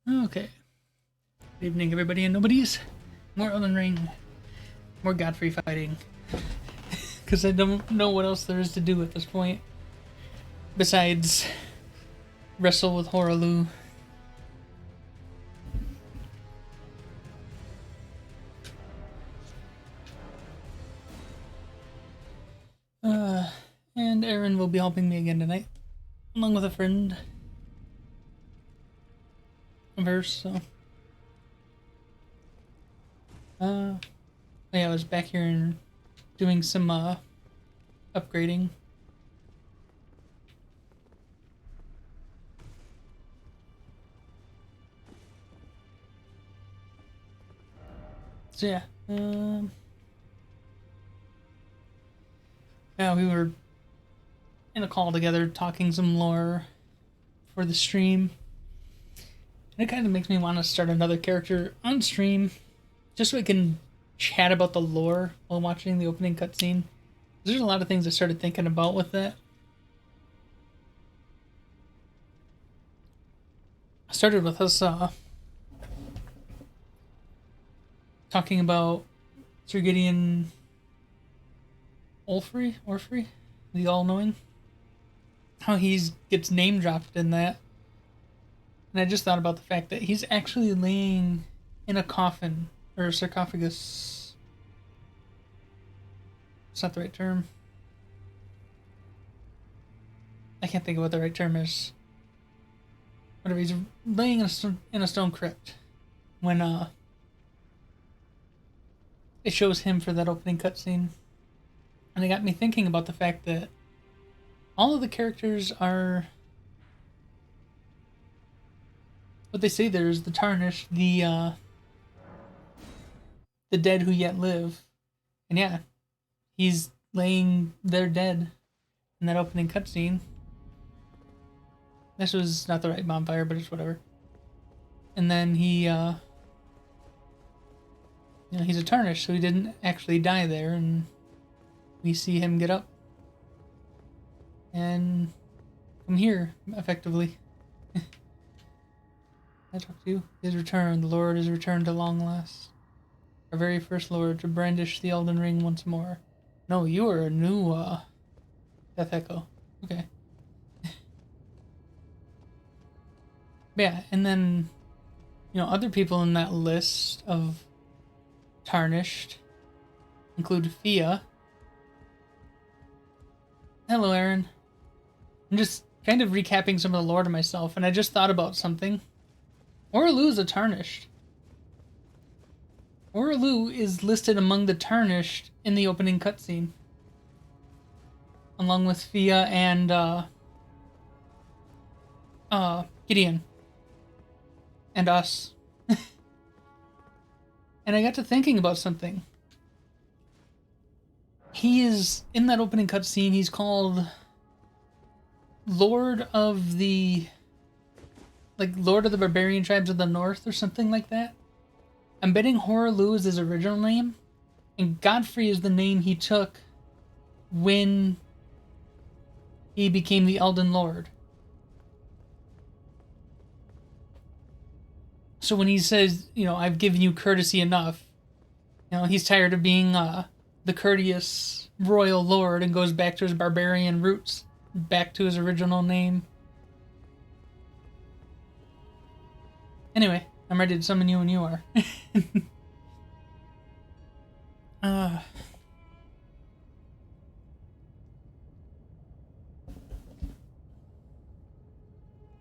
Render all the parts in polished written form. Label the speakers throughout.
Speaker 1: Okay. Good evening, everybody and nobodies. More Elden Ring. More Godfrey fighting. Because I don't know what else there is to do at this point. Besides wrestle with Horalu. And Aaron will be helping me again tonight. Along with a friend of hers, so. Yeah, I was back here and doing some, upgrading. So yeah, yeah, we were in a call together talking some lore for the stream. And it kind of makes me want to start another character on stream just so we can chat about the lore while watching the opening cutscene. There's a lot of things I started thinking about with that. I started with us talking about Sir Gideon Orfrey, the all-knowing. How he gets name dropped in that. And I just thought about the fact that he's actually laying in a coffin, or a sarcophagus. It's not the right term. I can't think of what the right term is. Whatever, he's laying in a stone crypt when it shows him for that opening cutscene. And it got me thinking about the fact that all of the characters are what they say. There's the tarnished, the dead who yet live. And yeah, he's laying there dead in that opening cutscene. This was not the right bonfire, but it's whatever. And then he he's a tarnished, so he didn't actually die there, and we see him get up and come here, effectively. I talk to you. His return, the Lord is returned to long last. Our very first Lord to brandish the Elden Ring once more. No, you are a new Death Echo. Okay. Yeah, and then other people in that list of tarnished include Fia. Hello, Aaron. I'm just kind of recapping some of the lore to myself, and I just thought about something. Oralu is a tarnished. Oralu is listed among the tarnished in the opening cutscene, along with Fia and Gideon and us. And I got to thinking about something. He is in that opening cutscene. He's called Lord of the Barbarian Tribes of the North or something like that. I'm betting Horalu is his original name, and Godfrey is the name he took when he became the Elden Lord. So when he says, I've given you courtesy enough, he's tired of being the courteous royal lord and goes back to his barbarian roots, back to his original name. Anyway, I'm ready to summon you when you are.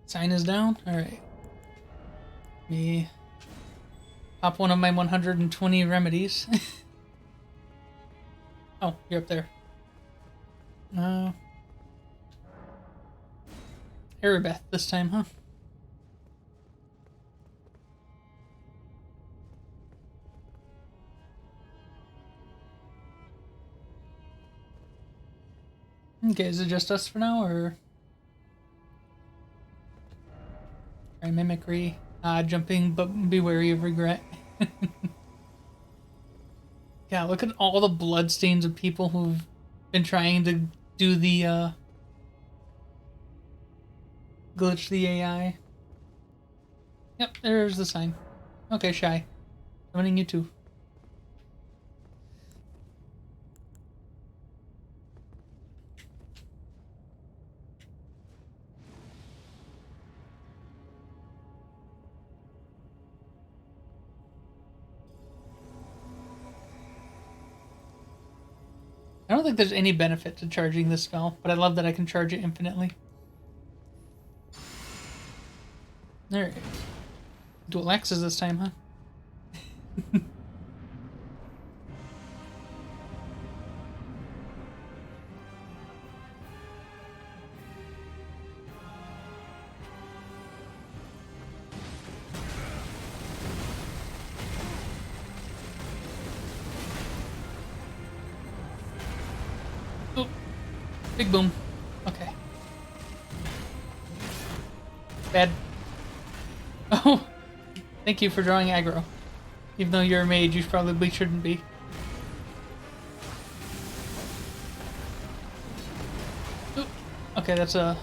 Speaker 1: Sign is down? Alright. Me pop one of my 120 remedies. Oh, you're up there. Erebeth this time, huh? Okay, is it just us for now, or... Try mimicry. Jumping, but be wary of regret. Yeah, look at all the bloodstains of people who've been trying to do the, glitch the AI. Yep, there's the sign. Okay, Shy. Summoning you too. I don't think there's any benefit to charging this spell, but I love that I can charge it infinitely. Alright. Dual axes this time, huh? Oh, big boom. Okay. Bad. Oh, thank you for drawing aggro. Even though you're a mage, you probably shouldn't be. Oop. Okay, that's a...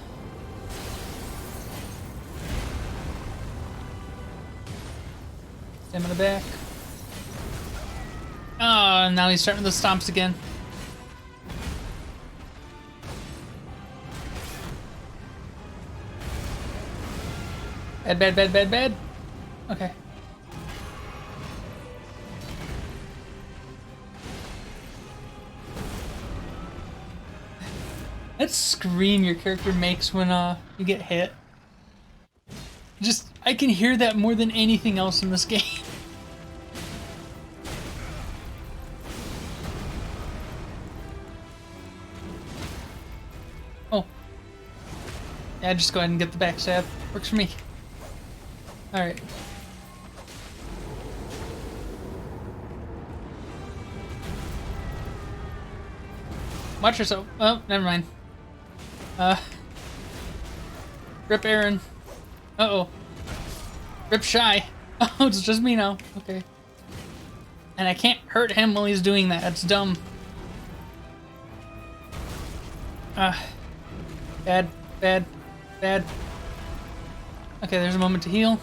Speaker 1: Stamina back. Oh, now he's starting the stomps again. Bad, bad, bad, bad, bad. Okay. That scream your character makes when you get hit. Just, I can hear that more than anything else in this game. Oh. Yeah, just go ahead and get the backstab. Works for me. Alright. Watch yourself. Oh, never mind. Rip Aaron. Uh-oh. Rip Shy. Oh, it's just me now. Okay. And I can't hurt him while he's doing that. That's dumb. Bad, bad, bad. Okay, there's a moment to heal.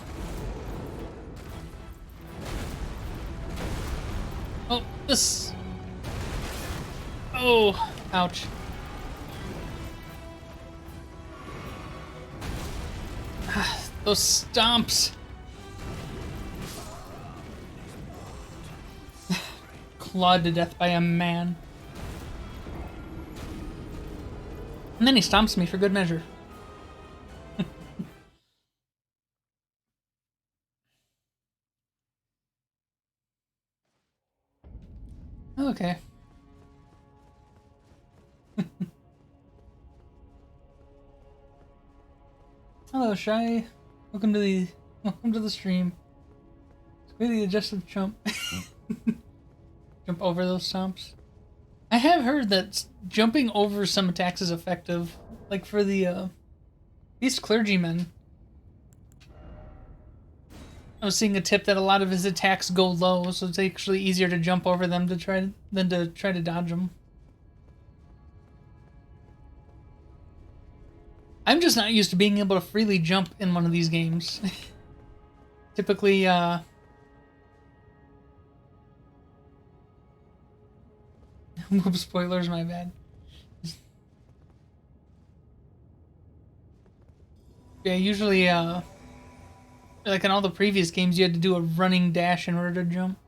Speaker 1: Oh, this... Oh, ouch. Those stomps. Clawed to death by a man. And then he stomps me for good measure. Okay. Hello, Shy. Welcome to the stream. It's really adjusted jump. Jump over those stomps. I have heard that jumping over some attacks is effective. Like for these clergymen. I was seeing a tip that a lot of his attacks go low, so it's actually easier to jump over them than to try to dodge them. I'm just not used to being able to freely jump in one of these games. Typically, Whoops, spoilers, my bad. Yeah, usually, like in all the previous games, you had to do a running dash in order to jump.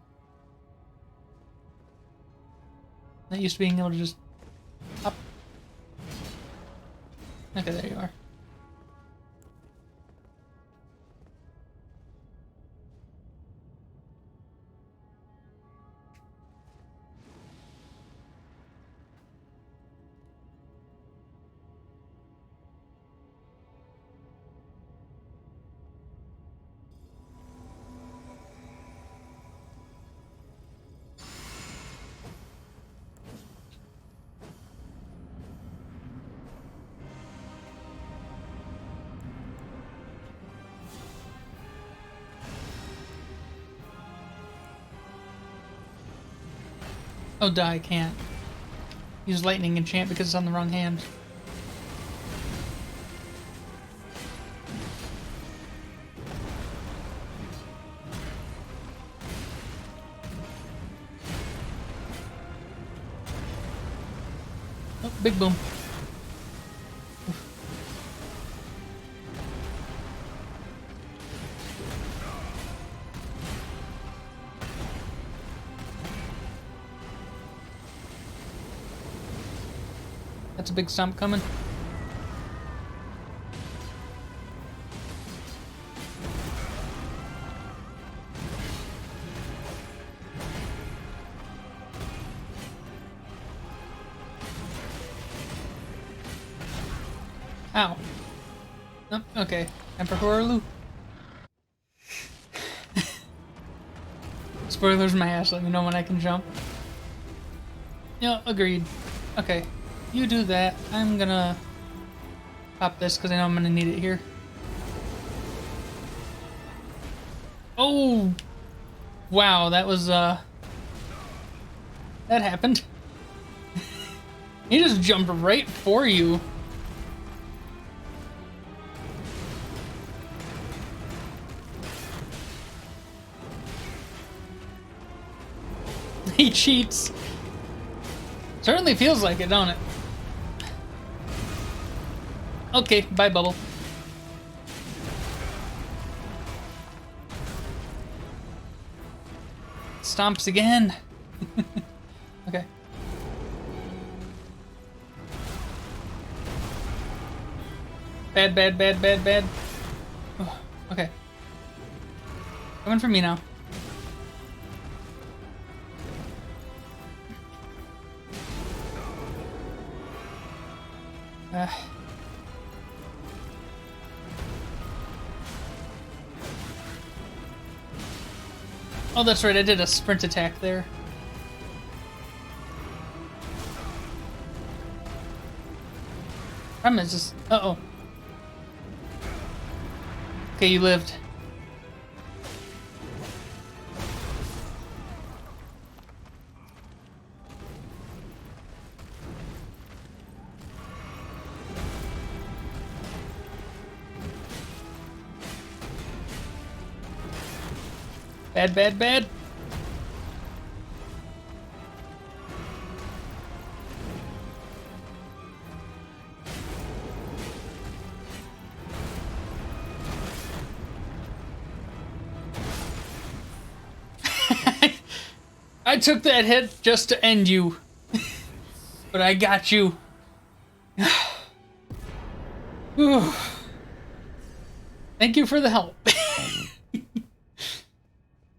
Speaker 1: Not used to being able to just hop. Okay, there you are. Oh, duh, I can't. Use lightning enchant because it's on the wrong hand. big boom. That's a big stomp coming. Ow. Oh, okay. Emperor. Spoilers my ass, let me know when I can jump. Yeah, agreed. Okay. You do that. I'm gonna pop this because I know I'm gonna need it here. Oh! Wow, that was, that happened. He just jumped right for you. He cheats. Certainly feels like it, don't it? Okay, bye, Bubble. Stomps again. Okay. Bad, bad, bad, bad, bad. Oh, okay. Coming for me now. Oh, that's right, I did a sprint attack there. Problem is just... Uh-oh. Okay, you lived. Bad, bad, bad. I took that hit just to end you. But I got you. Thank you for the help.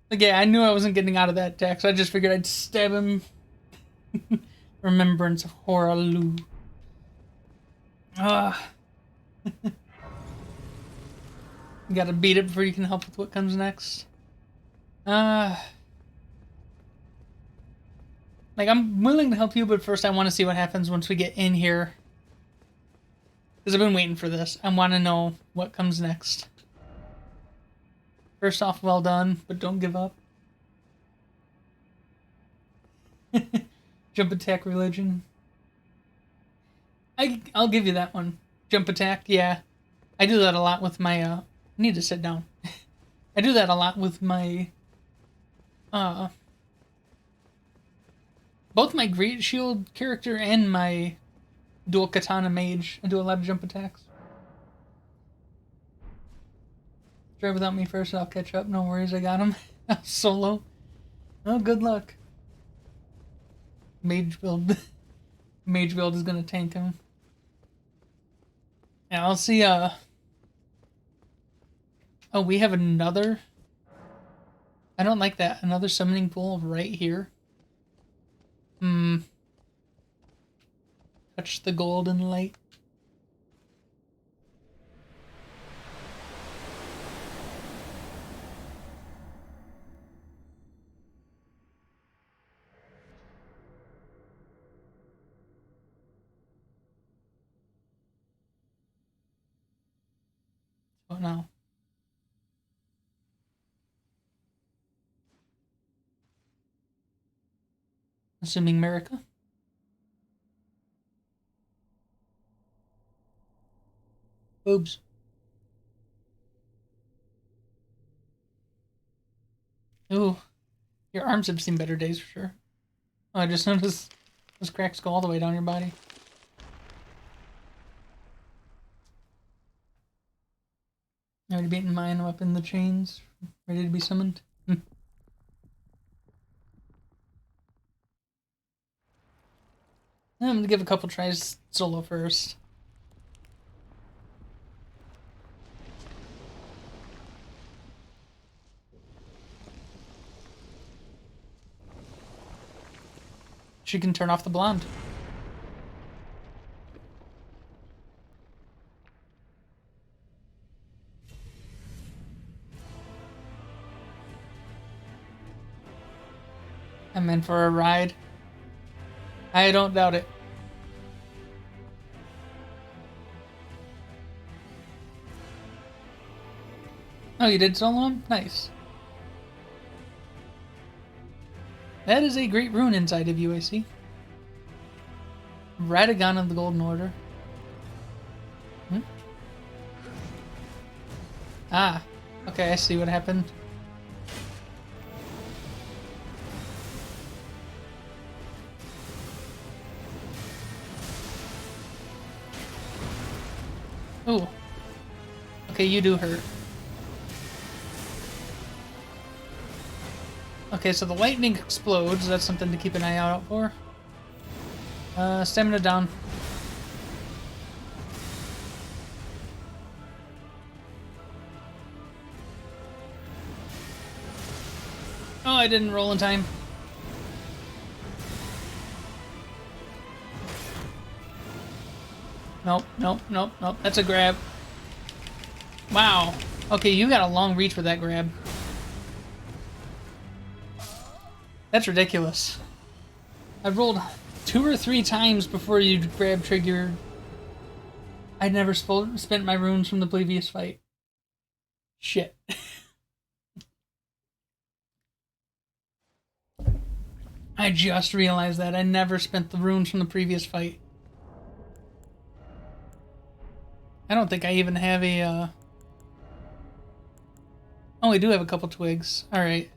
Speaker 1: Like, yeah, I knew I wasn't getting out of that attack, so I just figured I'd stab him. Remembrance of Horalu. You gotta beat it before you can help with what comes next. Like, I'm willing to help you, but first I want to see what happens once we get in here. Because I've been waiting for this. I want to know what comes next. First off, well done, but don't give up. Jump attack religion. I'll give you that one. Jump attack, yeah. I do that a lot with my, I need to sit down. I do that a lot with my, both my Great Shield character and my dual katana mage. I do a lot of jump attacks. Try without me first, I'll catch up. No worries, I got him. Solo. Oh, good luck. Mage build. Mage build is gonna tank him. Yeah, I'll see, oh, we have another... I don't like that. Another summoning pool right here. Touch the golden light. What now? Assuming America. Boobs. Ooh. Your arms have seen better days for sure. Oh, I just noticed those cracks go all the way down your body. already beaten mine. I'm up in the chains, ready to be summoned. I'm gonna give a couple tries solo first. She can turn off the blonde. I'm in for a ride. I don't doubt it. Oh, you did solo him? Nice. That is a great rune inside of you, I see. Radagon of the Golden Order. Ah, okay, I see what happened. Ooh. Okay, you do hurt. Okay, so the lightning explodes. That's something to keep an eye out for. Stamina down. Oh, I didn't roll in time. Nope, nope, nope, nope. That's a grab. Wow. Okay, you got a long reach with that grab. That's ridiculous. I rolled 2 or 3 times before you grab trigger. I'd never spent my runes from the previous fight. Shit. I just realized that. I never spent the runes from the previous fight. I don't think I even have a, Oh, we do have a couple twigs. Alright.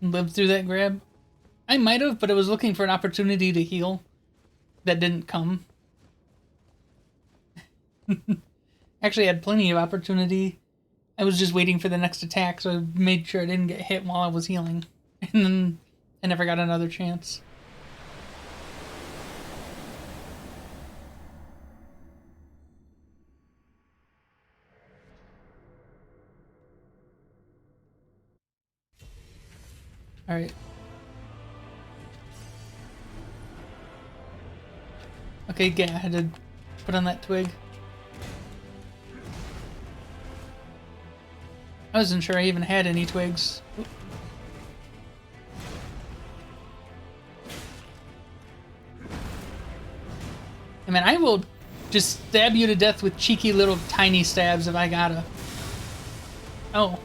Speaker 1: Lived through that grab? I might have, but I was looking for an opportunity to heal. That didn't come. Actually, I had plenty of opportunity. I was just waiting for the next attack, so I made sure I didn't get hit while I was healing. And then I never got another chance. Alright. Okay, yeah, I had to put on that twig. I wasn't sure I even had any twigs. I mean, I will just stab you to death with cheeky little tiny stabs if I gotta. Oh.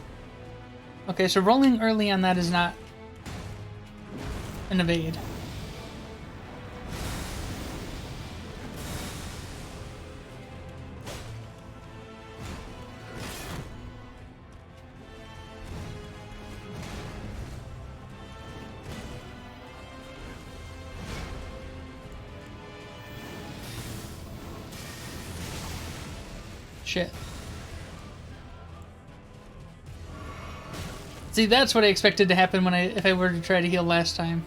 Speaker 1: Okay, so rolling early on that is not an evade. Shit. See, that's what I expected to happen when if I were to try to heal last time.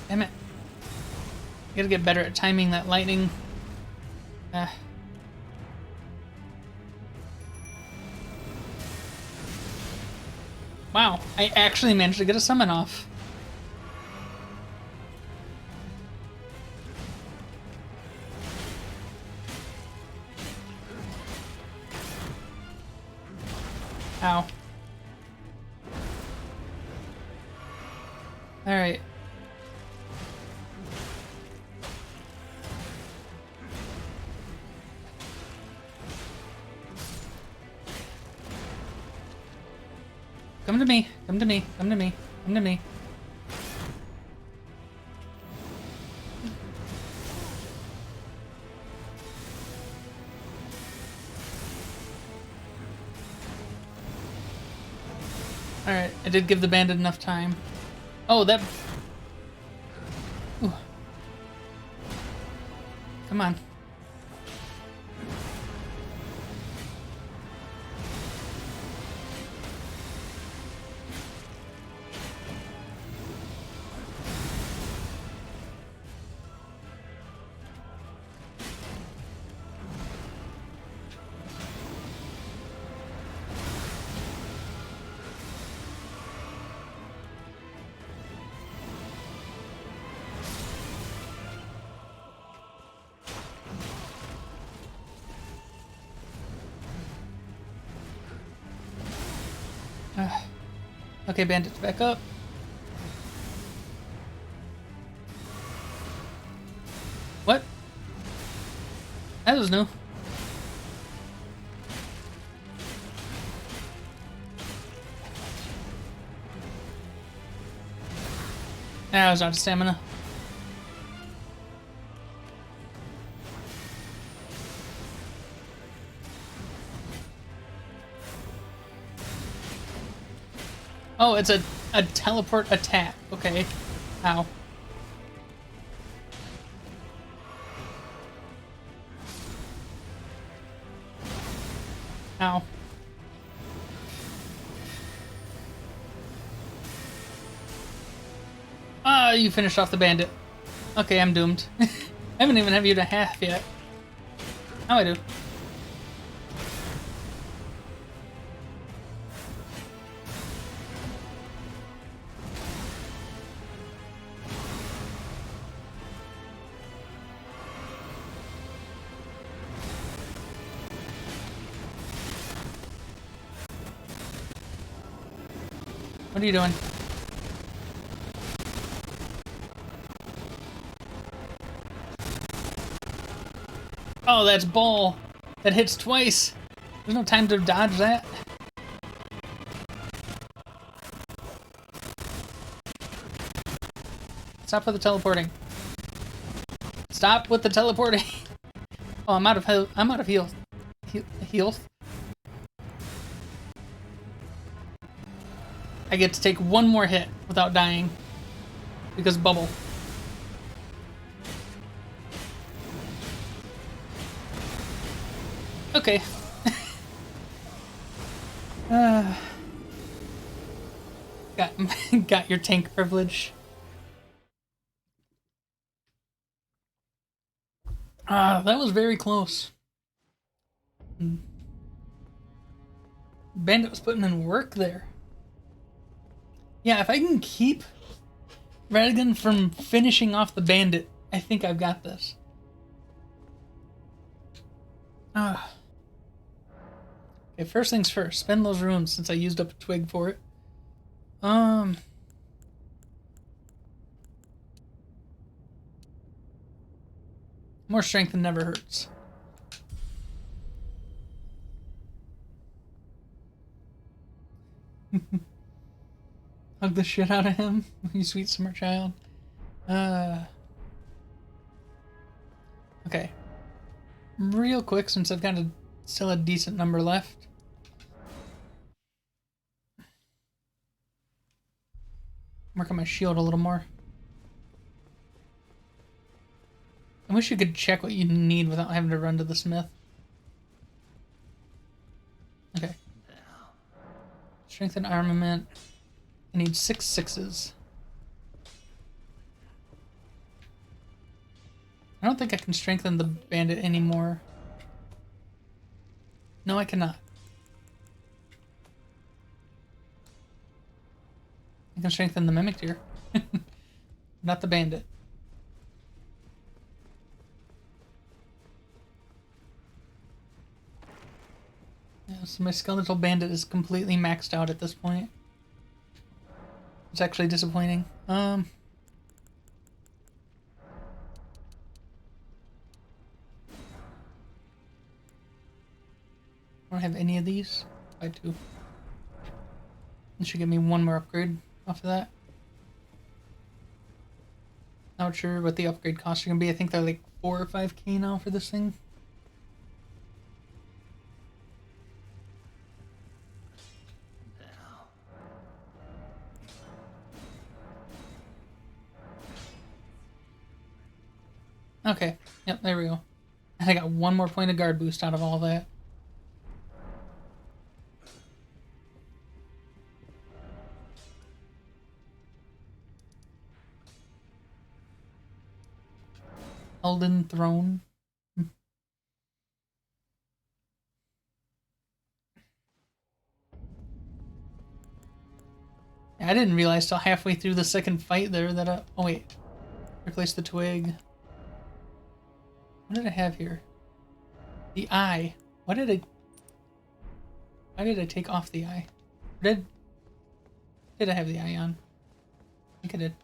Speaker 1: Damn it. I gotta get better at timing that lightning. Wow, I actually managed to get a summon off. Ow. Alright. Come to me, come to me, come to me, come to me. Alright, I did give the bandit enough time. Oh, that... Ooh. Come on. Okay, bandits, back up. What? That was new. I was out of stamina. Oh, it's a teleport attack. Okay. Ow. Ow. Ah, you finished off the bandit. Okay, I'm doomed. I haven't even have you to half yet. Now I do. What are you doing? Oh, that's bull. That hits twice. There's no time to dodge that. Stop with the teleporting. Stop with the teleporting. Oh, I'm out of health. I'm out of heal. Heal. I get to take one more hit without dying because bubble. Okay. Got your tank privilege. That was very close. Bandit was putting in work there. Yeah, if I can keep Radigan from finishing off the bandit, I think I've got this. Okay, first things first. Spend those runes since I used up a twig for it. More strength never hurts. Hug the shit out of him, you sweet summer child. Okay. Real quick, since I've got still a decent number left. Work on my shield a little more. I wish you could check what you need without having to run to the smith. Okay. Strengthen armament. I need 6 6s. I don't think I can strengthen the bandit anymore. No, I cannot. I can strengthen the mimic deer. Not the bandit. Yeah, so my skeletal bandit is completely maxed out at this point. It's actually disappointing. I don't have any of these. I do. This should give me one more upgrade off of that. Not sure what the upgrade costs are gonna be. I think they're like 4 or 5k now for this thing. Okay. Yep, there we go. And I got one more point of guard boost out of all that. Elden Throne. I didn't realize till halfway through the second fight there that oh wait. Replace the twig. What did I have here? The eye. Why did I take off the eye? Did I have the eye on? I think I did.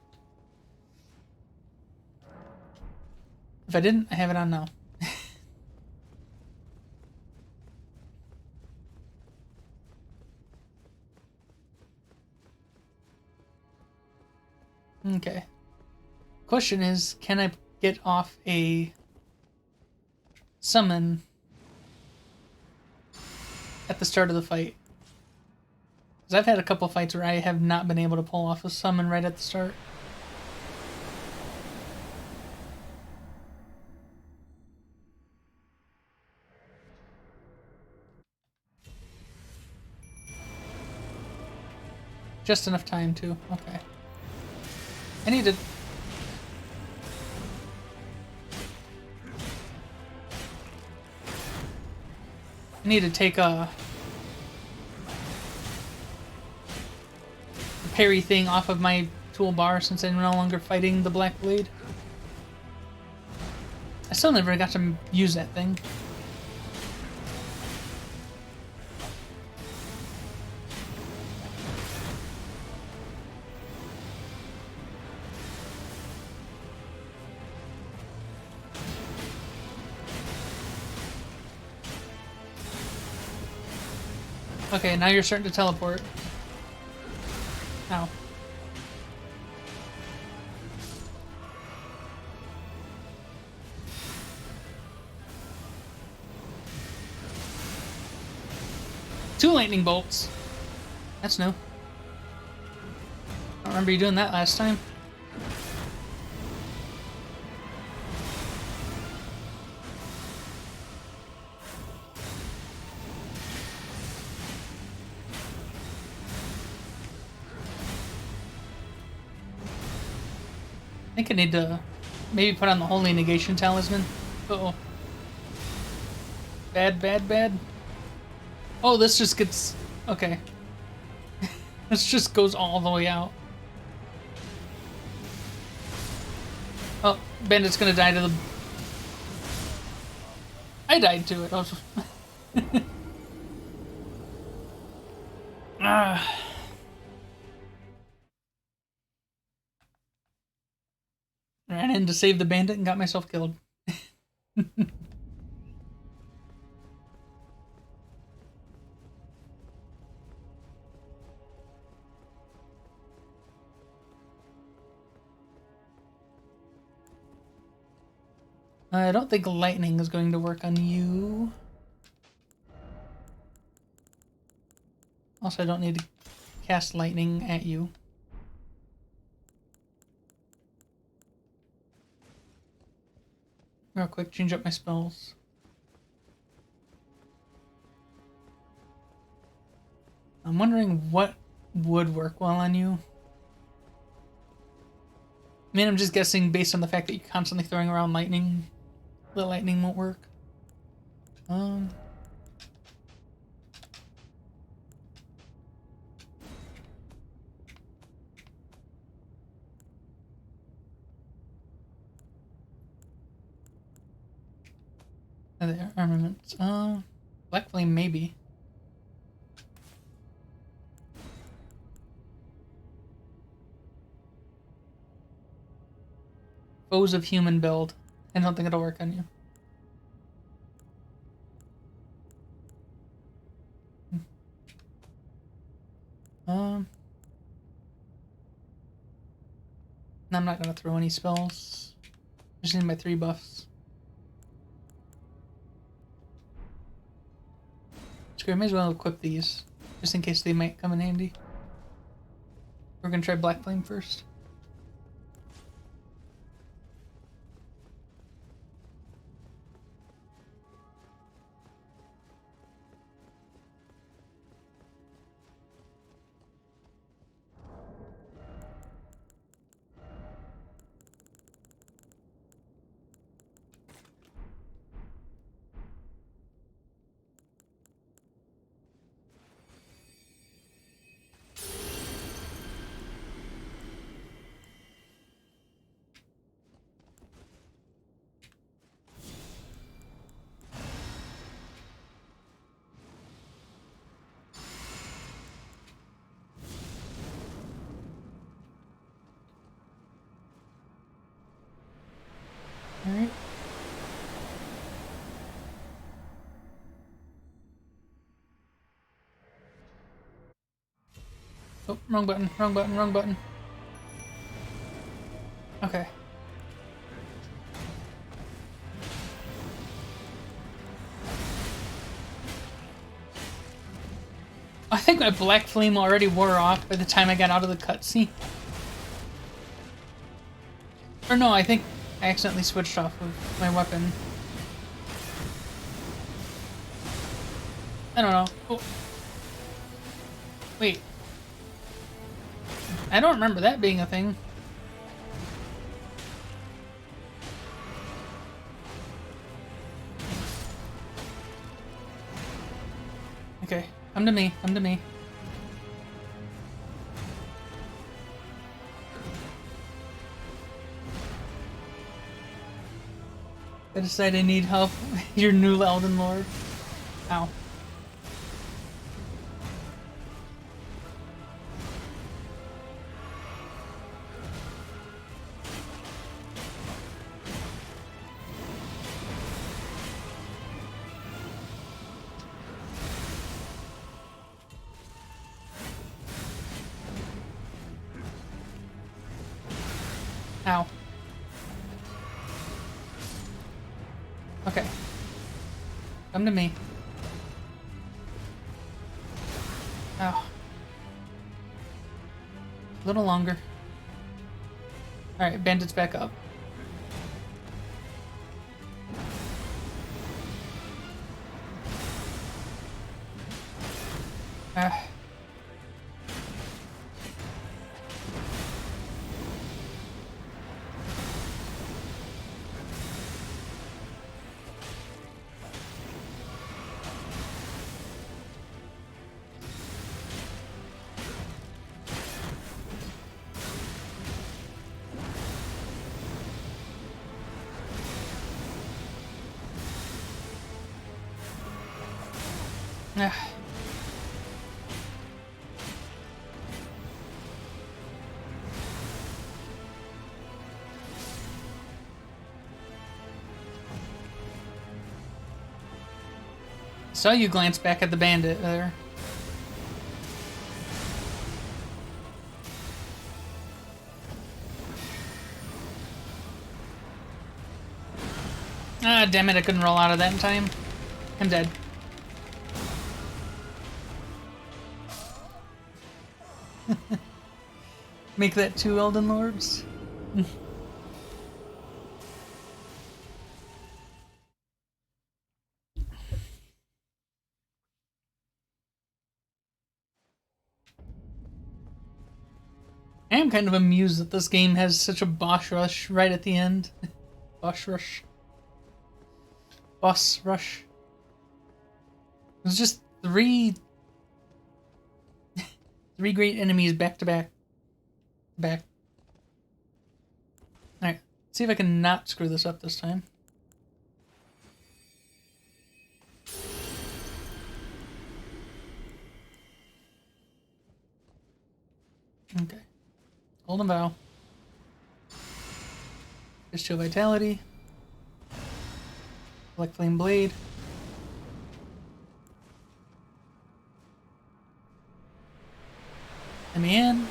Speaker 1: If I didn't, I have it on now. Okay. Question is, can I get off a summon at the start of the fight? Because I've had a couple fights where I have not been able to pull off a summon right at the start. Just enough time to. Okay. I need to. Take a parry thing off of my toolbar since I'm no longer fighting the Black Blade. I still never got to use that thing. Okay, now you're starting to teleport. Ow. Two lightning bolts. That's new. I don't remember you doing that last time. I think I need to maybe put on the Holy Negation Talisman. Uh-oh. Bad, bad, bad. Oh, this just gets... Okay. This just goes all the way out. Oh, Bandit's gonna die to the... I died to it. Also. Ah. Ran in to save the bandit and got myself killed. I don't think lightning is going to work on you. Also, I don't need to cast lightning at you. Real quick, change up my spells. I'm wondering what would work well on you. I mean, I'm just guessing based on the fact that you're constantly throwing around lightning. The lightning won't work. There, armaments. Black Flame, maybe. Foes of human build. I don't think it'll work on you. I'm not gonna throw any spells. Just need my 3 buffs. Screw, I may as well equip these, just in case they might come in handy. We're gonna try Black Flame first. Alright. Oh, wrong button, wrong button, wrong button. Okay. I think my black flame already wore off by the time I got out of the cutscene. Or no, I think I accidentally switched off of my weapon. I don't know. Oh. Wait. I don't remember that being a thing. Okay, come to me, come to me. I decide I need help. Your new Elden Lord. Ow. Ow. Okay. Come to me. Ow. A little longer. Alright, bandits back up. Ah. Ah. Saw you glance back at the bandit there. Ah, damn it, I couldn't roll out of that in time. I'm dead. Make that 2 Elden Lords. I am kind of amused that this game has such a boss rush right at the end. Boss rush. Boss rush. It's just three great enemies back to back. Back. Alright, see if I can not screw this up this time. Okay. Golden Bow. Bestial Vitality. Black Flame Blade. Let me in.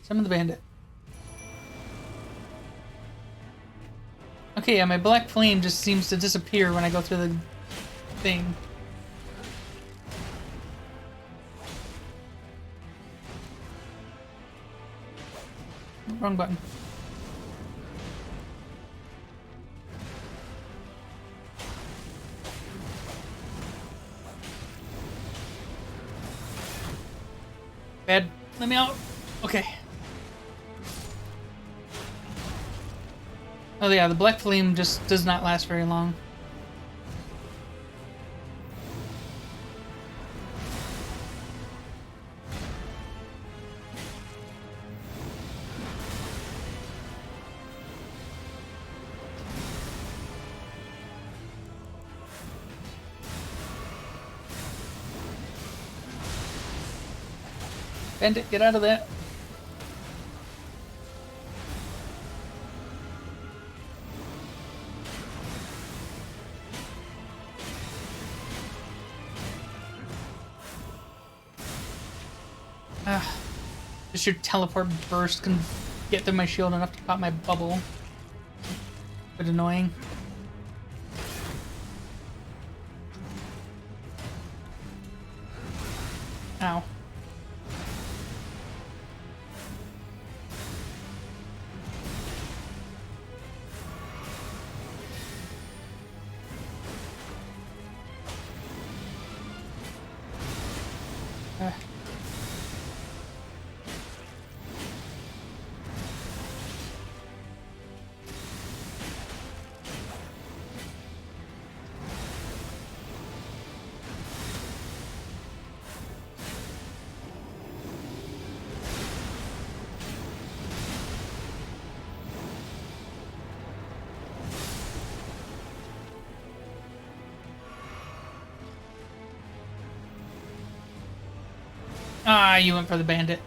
Speaker 1: Summon the bandit. Okay, yeah, my black flame just seems to disappear when I go through the thing. Wrong button. Bad. Let me out. Okay. Oh yeah, the black flame just does not last very long. Bandit, get out of that. Just your teleport burst can get through my shield enough to pop my bubble. Bit annoying. Ow. Ah, you went for the bandit.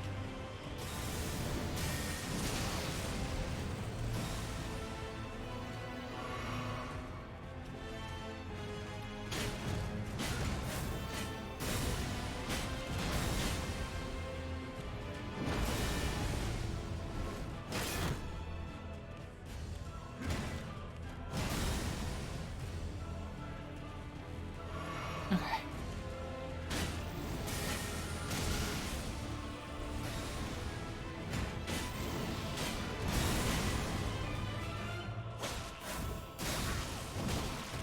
Speaker 1: Okay.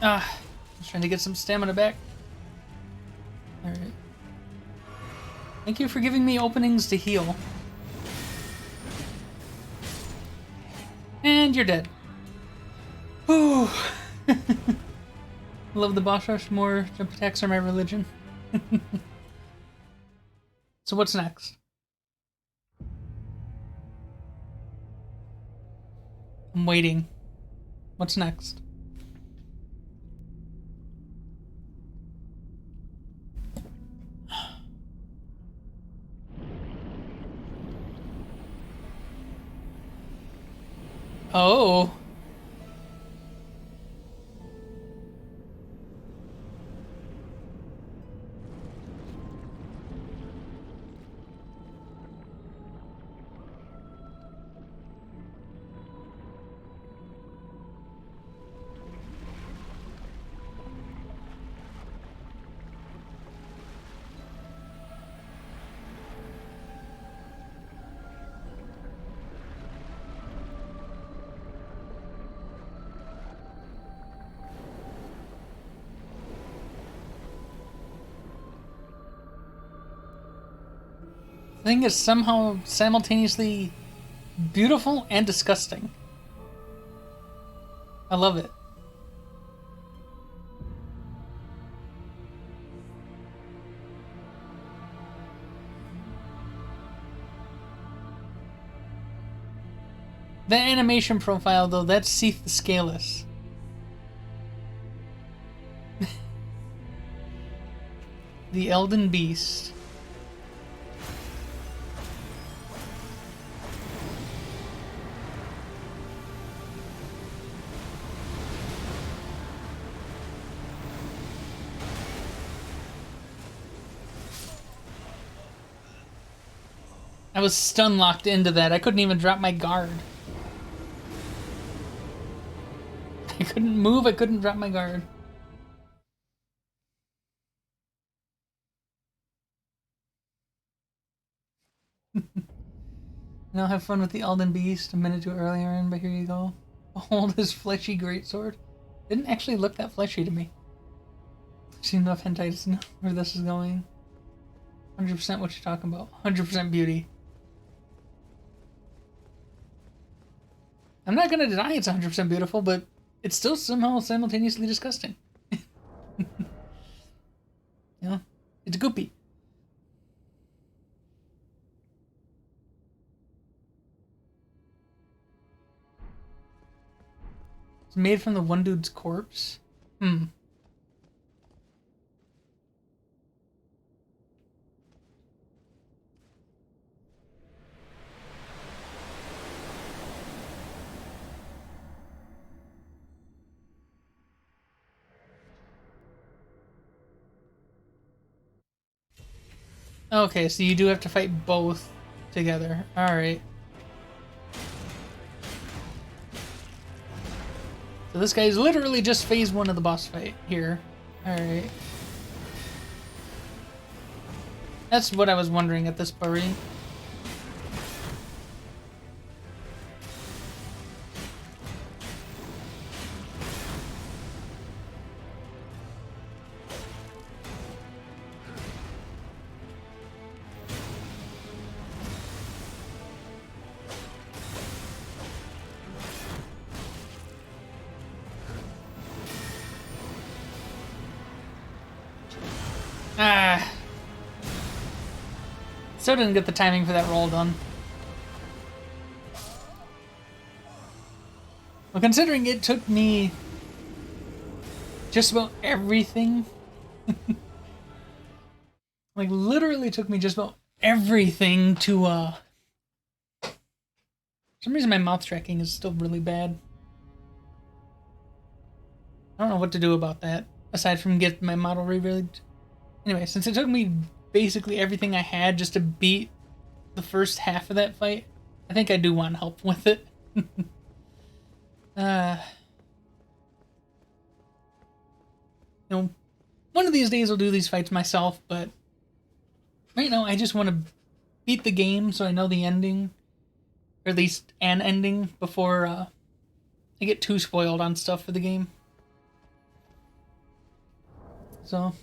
Speaker 1: Ah, just trying to get some stamina back. Alright. Thank you for giving me openings to heal. And you're dead. Whew. Love the boss rush. More jump attacks are my religion. So what's next? I'm waiting. What's next? Oh. The thing is somehow simultaneously beautiful and disgusting. I love it. That animation profile, though, that's Seath the Scaleless. The Elden Beast. I was stun locked into that. I couldn't even drop my guard. I couldn't move, I couldn't drop my guard. Now have fun with the Elden Beast a minute too earlier in, but here you go. Behold his fleshy greatsword. Didn't actually look that fleshy to me. Seen enough hentai to know where this is going. 100% what you're talking about. 100% beauty. I'm not gonna deny it's 100% beautiful, but it's still somehow simultaneously disgusting. You know? It's goopy. It's made from the one dude's corpse. Hmm. Okay, so you do have to fight both together. Alright. So this guy is literally just phase 1 of the boss fight here. Alright. That's what I was wondering at this party. Ah. Still didn't get the timing for that roll done. Well, considering it took me just about everything, like literally took me just about everything to, for some reason my mouth tracking is still really bad. I don't know what to do about that, aside from get my model rebuild. Anyway, since it took me basically everything I had just to beat the first half of that fight, I think I do want help with it. You know, one of these days I'll do these fights myself, but right now I just want to beat the game so I know the ending, or at least an ending, before I get too spoiled on stuff for the game. So,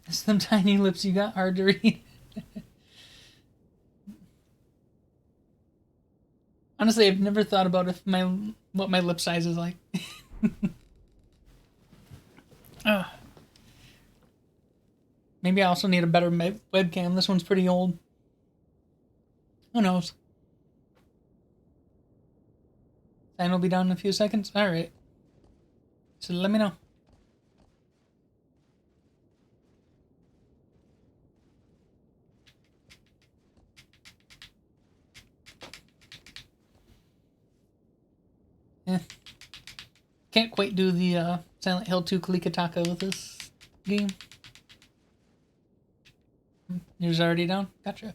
Speaker 1: it's them tiny lips you got hard to read. Honestly, I've never thought about what my lip size is like. Maybe I also need a better webcam. This one's pretty old. Who knows? Sign will be down in a few seconds. All right. So let me know. Yeah. Can't quite do the Silent Hill 2 Kalikataka with this game. Yours already down? Gotcha.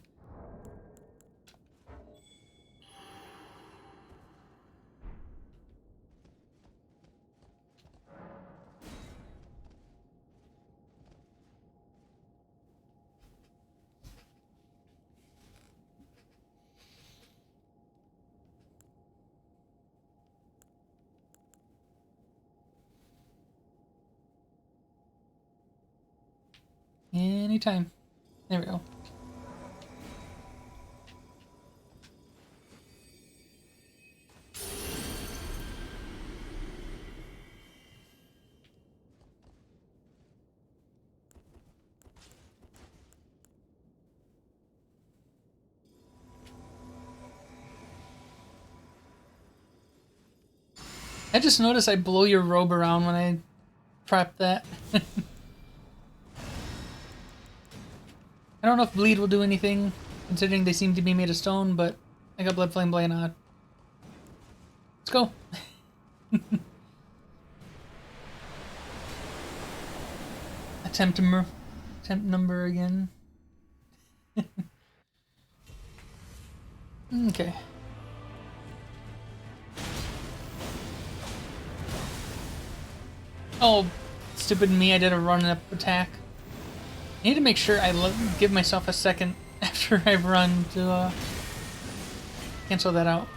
Speaker 1: Anytime. There we go. I just noticed I blow your robe around when I prep that. I don't know if bleed will do anything, considering they seem to be made of stone, but I got blood flame blade on. Let's go. Attempt number again. Okay. Oh, stupid me, I did a run-up attack. I need to make sure I give myself a second after I run to cancel that out.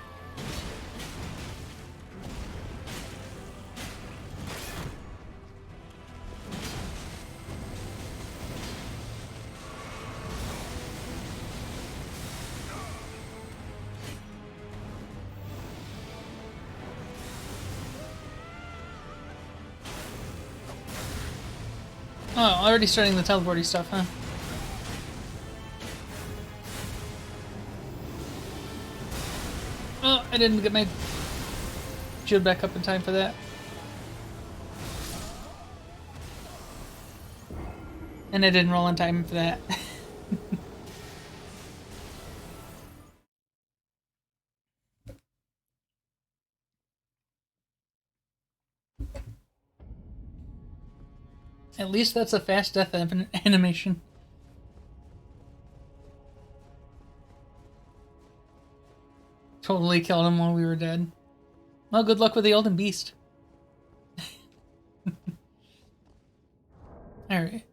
Speaker 1: Oh, already starting the teleporty stuff, huh? Oh, I didn't get my shield back up in time for that. And I didn't roll in time for that. At least that's a fast death animation. Totally killed him while we were dead. Well, good luck with the Elden Beast. Alright.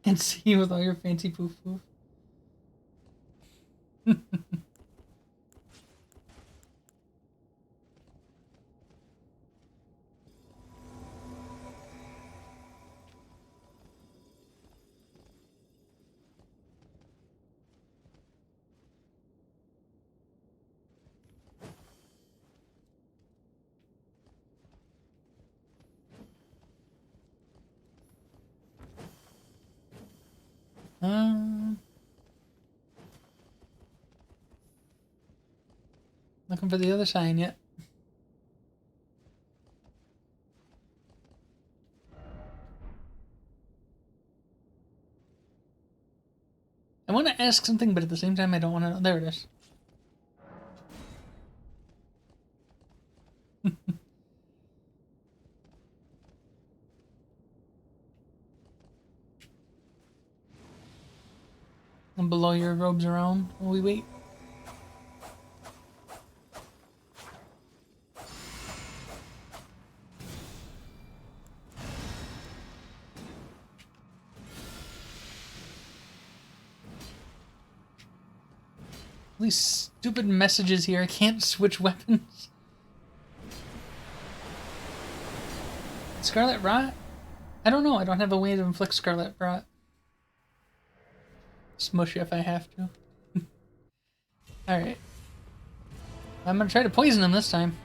Speaker 1: And see you with all your fancy poof poof. Looking for the other sign yet. I want to ask something, but at the same time, I don't want to. There it is. And below your robes around while we wait. These stupid messages here. I can't switch weapons. Scarlet Rot? I don't know. I don't have a way to inflict Scarlet Rot. Smush if I have to. Alright. I'm gonna try to poison him this time.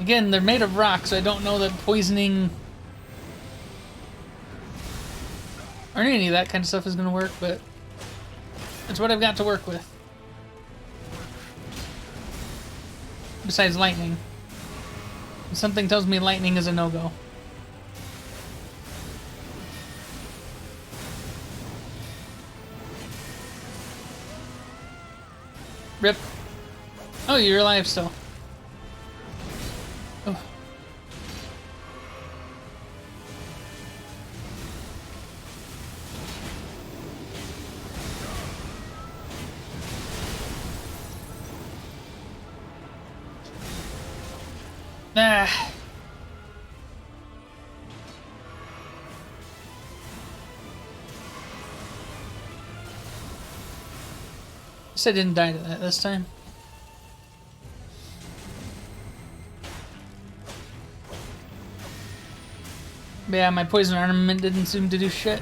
Speaker 1: Again, they're made of rock, so I don't know that poisoning or any of that kind of stuff is gonna work, but it's what I've got to work with. Besides lightning. Something tells me lightning is a no-go. Rip. Oh, you're alive still. Oh. Ah. Guess I didn't die to that this time. But yeah, my poison armament didn't seem to do shit.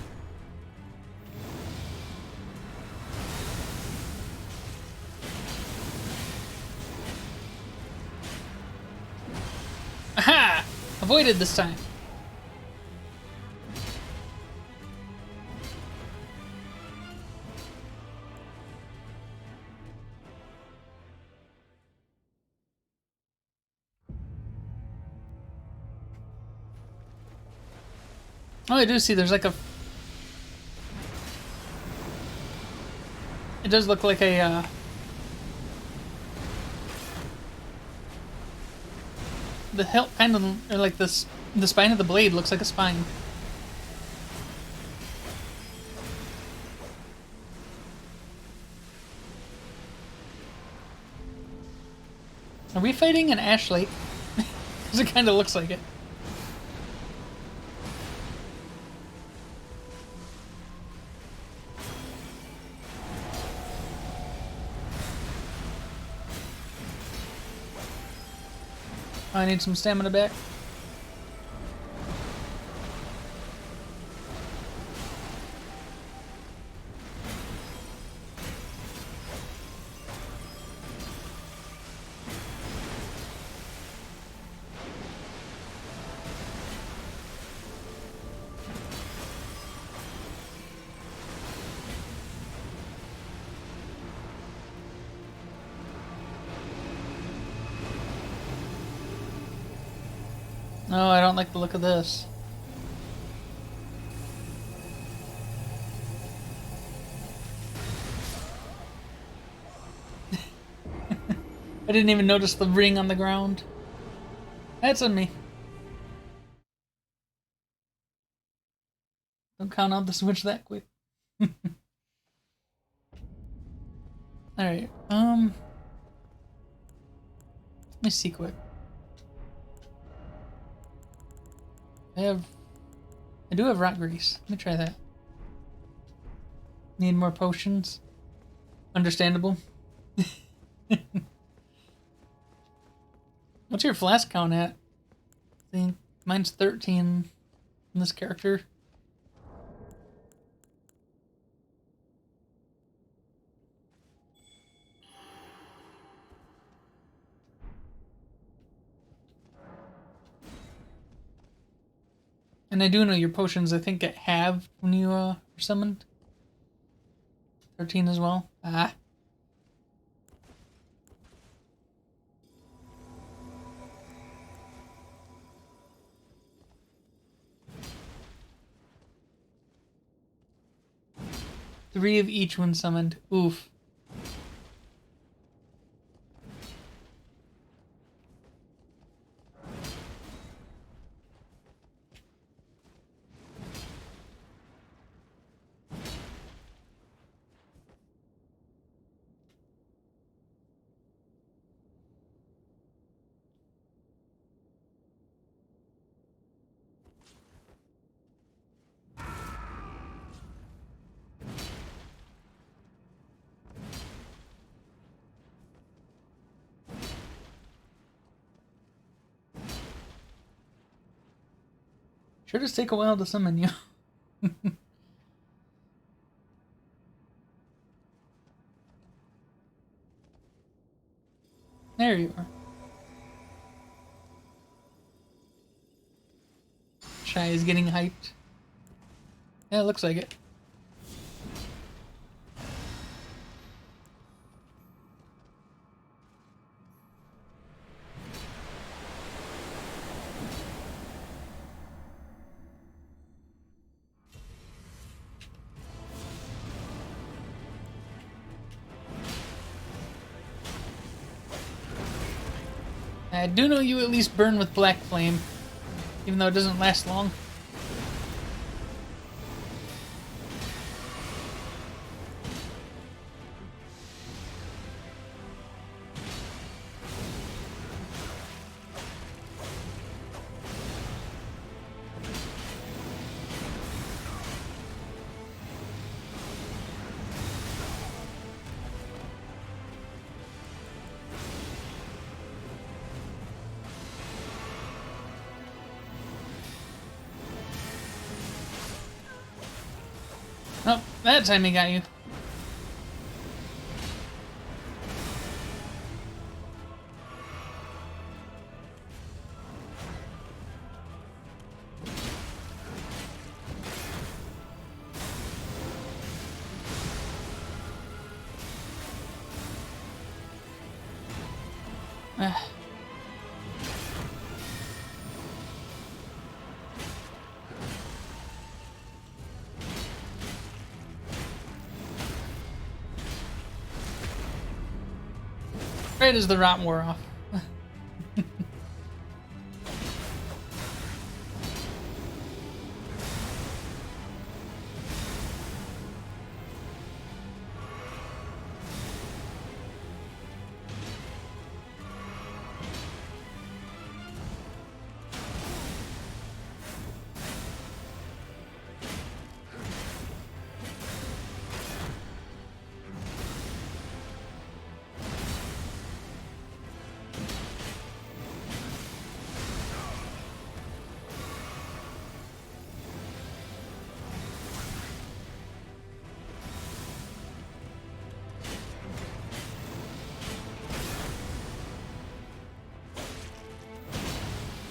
Speaker 1: Aha! Avoided this time. Oh, I do see there's like a... It does look like a, the hilt kind of, or like this, the spine of the blade looks like a spine. Are we fighting an ash lake? Because it kind of looks like it. I need some stamina back. Oh, I don't like the look of this. I didn't even notice the ring on the ground. That's on me. Don't count out the switch that quick. Alright, let me see quick. I do have rock grease. Let me try that. Need more potions. Understandable. What's your flask count at? I think mine's 13 in this character. And I do know your potions, I think, get halved when you are summoned. 13 as well. Ah. Three of each when summoned. Oof. Sure does take a while to summon you. There you are. Shy is getting hyped. Yeah, it looks like it. I do know you at least burn with Black Flame, even though it doesn't last long. Oh, that time he got you. Ah. Right as the rot wore off.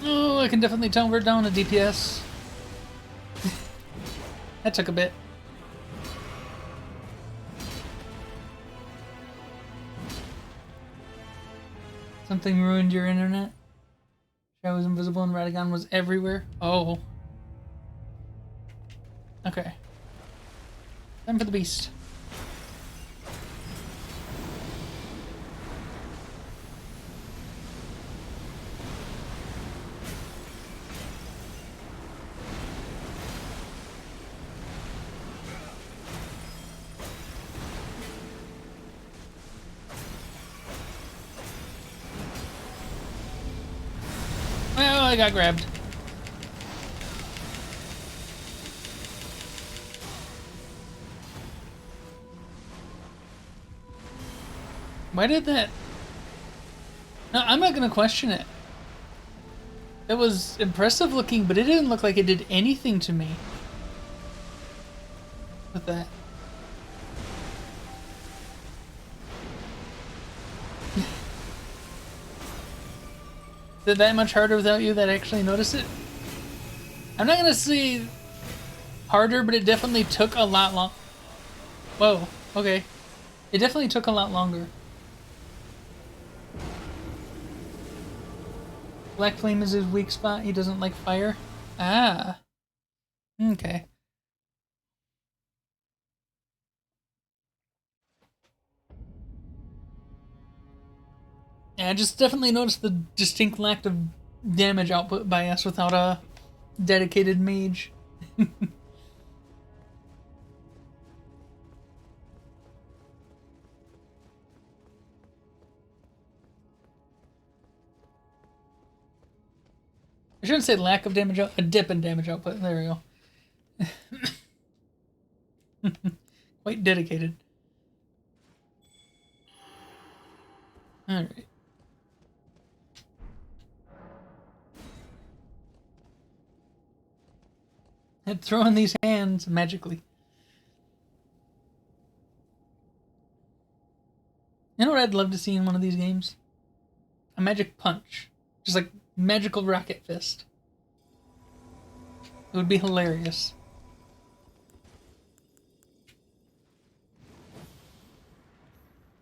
Speaker 1: Oh, I can definitely tell we're down to DPS. That took a bit. Something ruined your internet? I was invisible and Radagon was everywhere. Oh. Okay. Time for the beast. Oh, I got grabbed. Why did that? No, I'm not gonna question it. It was impressive looking, but it didn't look like it did anything to me with that. Is it that much harder without you that actually notice it? I'm not gonna say harder, but it definitely took a lot long. Whoa, okay. It definitely took a lot longer. Black Flame is his weak spot. He doesn't like fire. Ah. Okay. Yeah, I just definitely noticed the distinct lack of damage output by us without a dedicated mage. I shouldn't say lack of damage a dip in damage output. There we go. Quite dedicated. Alright. And throw in these hands magically. You know what I'd love to see in one of these games? A magic punch. Just like magical rocket fist. It would be hilarious.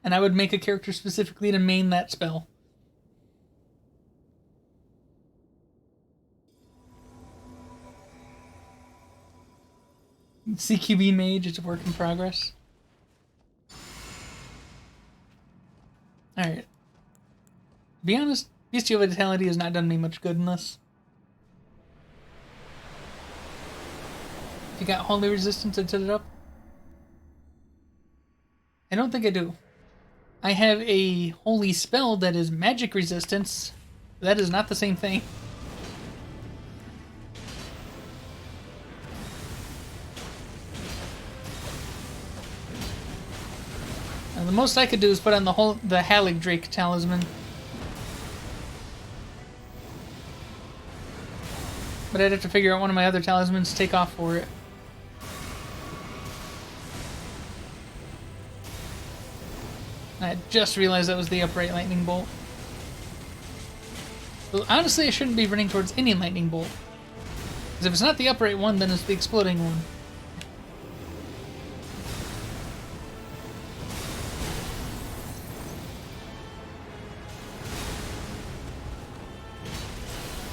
Speaker 1: And I would make a character specifically to main that spell. CQB mage, it's a work in progress. Alright. To be honest, Bestial Vitality has not done me much good in this. If you got Holy Resistance, I'd set it up. I don't think I do. I have a holy spell that is magic resistance. That is not the same thing. And the most I could do is put on the Halig Drake talisman. But I'd have to figure out one of my other talismans to take off for it. I just realized that was the upright lightning bolt. Well, honestly, I shouldn't be running towards any lightning bolt. Because if it's not the upright one, then it's the exploding one.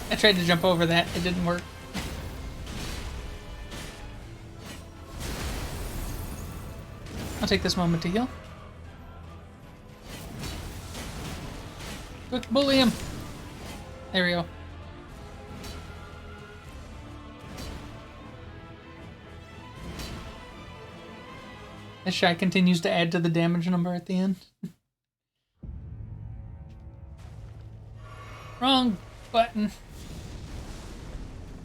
Speaker 1: I tried to jump over that, it didn't work. I'll take this moment to heal. Quick, bully him! There we go. This shot continues to add to the damage number at the end. Wrong button.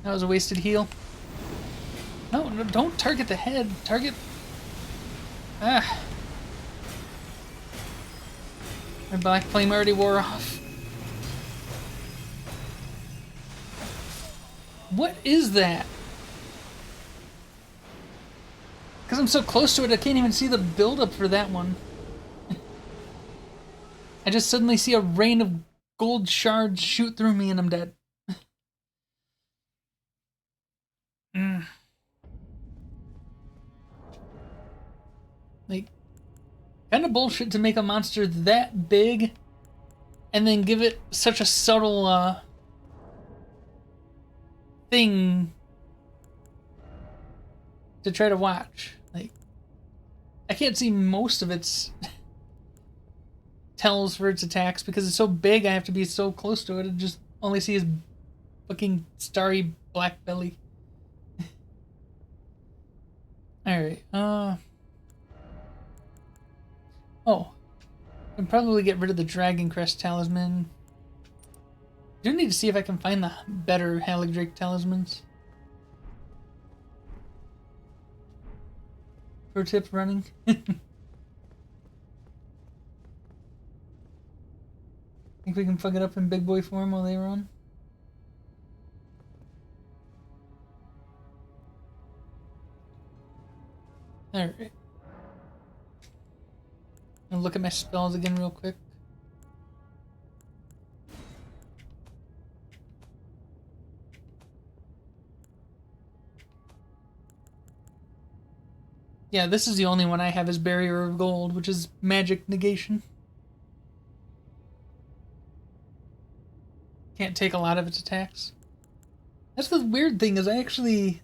Speaker 1: That was a wasted heal. No, no, don't target the head. Target... Ah. My black flame already wore off. What is that? Because I'm so close to it, I can't even see the build-up for that one. I just suddenly see a rain of gold shards shoot through me and I'm dead. Like, kind of bullshit to make a monster that big and then give it such a subtle thing to try to watch. Like, I can't see most of its tells for its attacks because it's so big. I have to be so close to it and just only see his fucking starry black belly. Alright, oh. I can probably get rid of the Dragon Crest talisman. I do need to see if I can find the better Haligdrake talismans. Pro tip running. Think we can fuck it up in big boy form while they run? Alright. I'll look at my spells again real quick. Yeah, this is the only one I have as Barrier of Gold, which is magic negation. Can't take a lot of its attacks. That's the weird thing, is I actually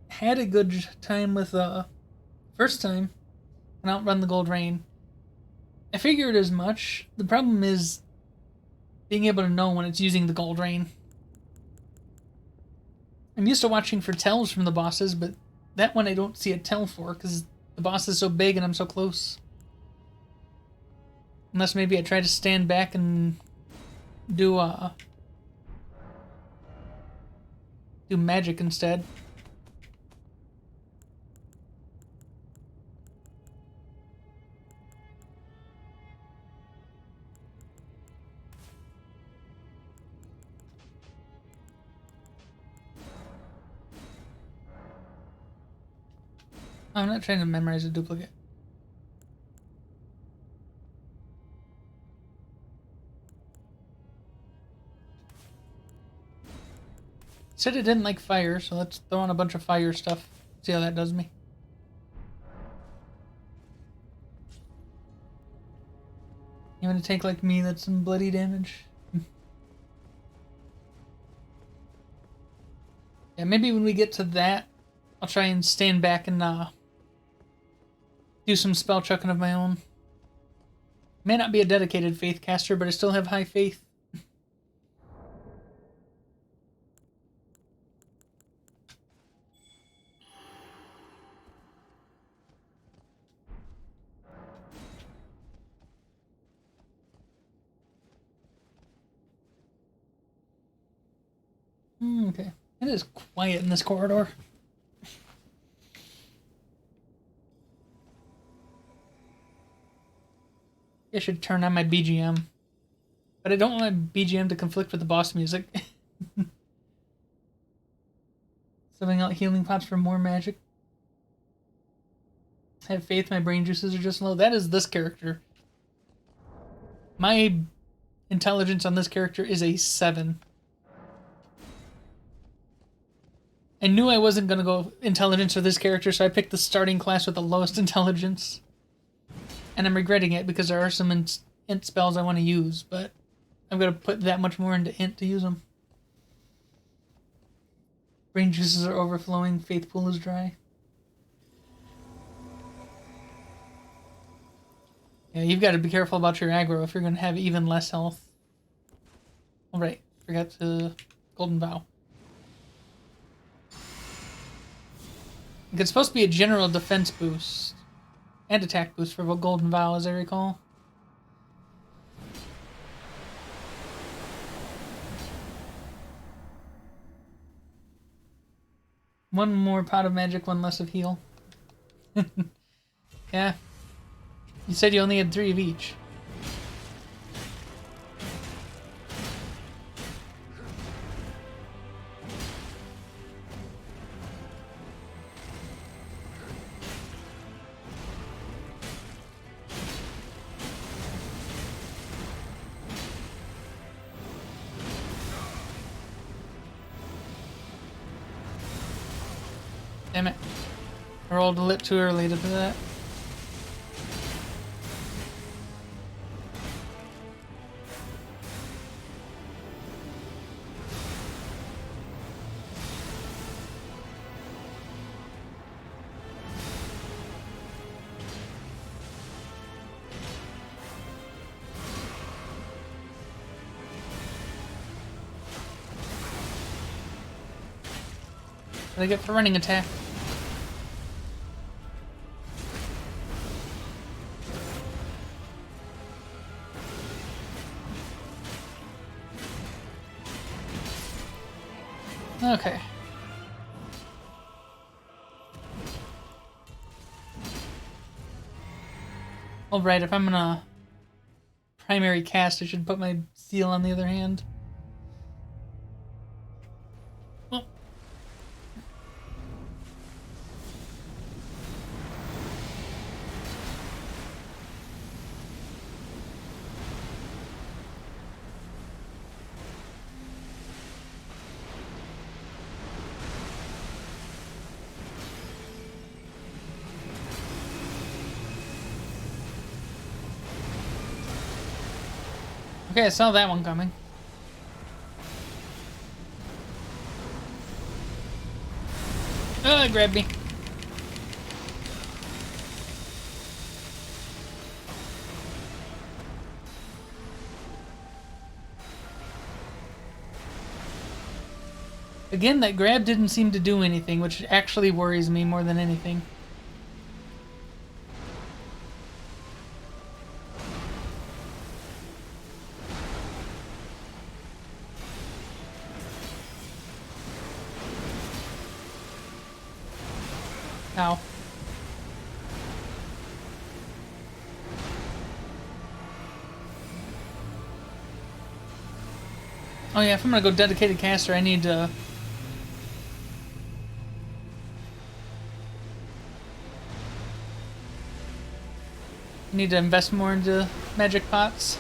Speaker 1: had a good time with first time and outrun the Gold Rain. I figured as much. The problem is being able to know when it's using the Gold Rain. I'm used to watching for tells from the bosses, but that one I don't see a tell for because the boss is so big and I'm so close. Unless maybe I try to stand back and do magic instead. I'm not trying to memorize a duplicate. Said it didn't like fire, so let's throw on a bunch of fire stuff. See how that does me. You want to take like me? That's some bloody damage. Yeah, maybe when we get to that, I'll try and stand back and do some spell chucking of my own. May not be a dedicated faith caster, but I still have high faith. Okay. It is quiet in this corridor. I should turn on my BGM. But I don't want my BGM to conflict with the boss music. Subbing out healing pots for more magic. I have faith my brain juices are just low. That is this character. My intelligence on this character is a 7. I knew I wasn't going to go intelligence for this character, so I picked the starting class with the lowest intelligence. And I'm regretting it because there are some int spells I want to use, but I'm going to put that much more into int to use them. Brain juices are overflowing, faith pool is dry. Yeah, you've got to be careful about your aggro if you're going to have even less health. Alright, forgot to Golden Vow. It's supposed to be a general defense boost and attack boost for Golden Vow, as I recall. One more pot of magic, one less of heal. Yeah. You said you only had 3 of each. Damn it. I rolled a lit too early to do that. What I get for running attack? Okay. Alright, if I'm gonna primary cast, I should put my seal on the other hand. Oh. Okay, I saw that one coming. Oh, it grabbed me. Again, that grab didn't seem to do anything, which actually worries me more than anything. Ow. Oh yeah, if I'm gonna go dedicated caster, I need to... invest more into magic pots.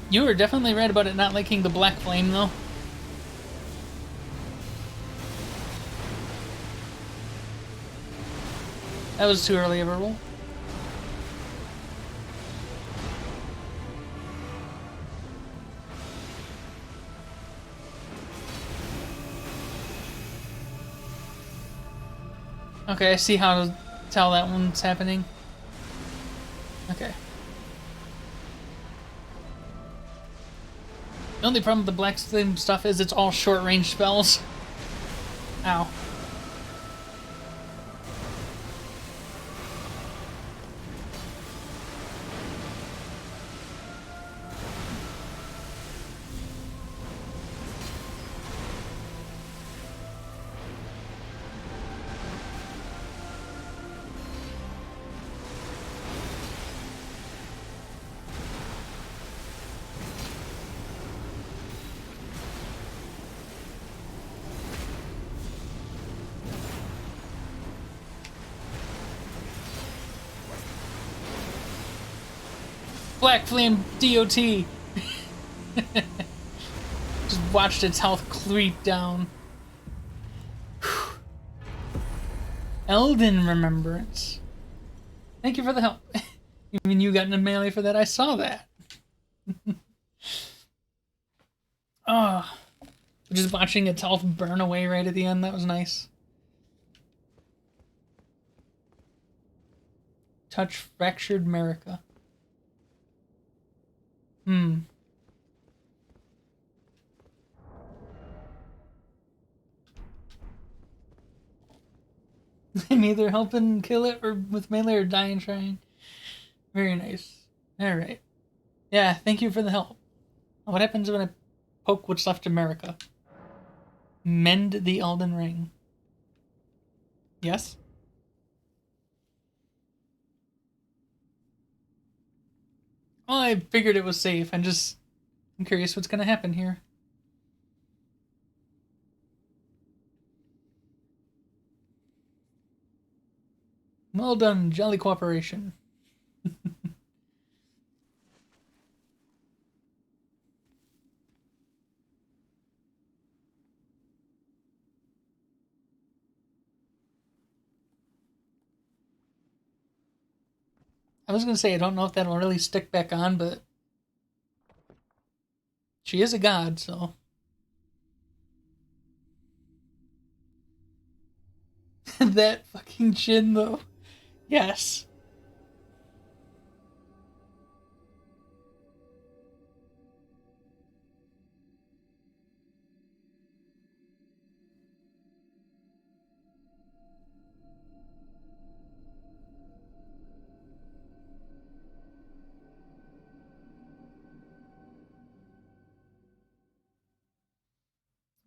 Speaker 1: You were definitely right about it not liking the black flame, though. That was too early of a roll. Okay, I see how to tell that one's happening. Okay. The only problem with the black flame stuff is it's all short-range spells. Ow. Black Flame DOT. Just watched its health creep down. Elden Remembrance. Thank you for the help. You mean you got in a melee for that? I saw that. Oh, just watching its health burn away right at the end. That was nice. Touch fractured America. Hmm. I'm either helping kill it or with melee or dying trying. Very nice. Alright. Yeah, thank you for the help. What happens when I poke what's left of America? Mend the Elden Ring. Yes? Well, I figured it was safe. I'm curious what's gonna happen here. Well done, jolly cooperation. I was gonna say, I don't know if that'll really stick back on, but she is a god, so. That fucking chin, though. Yes.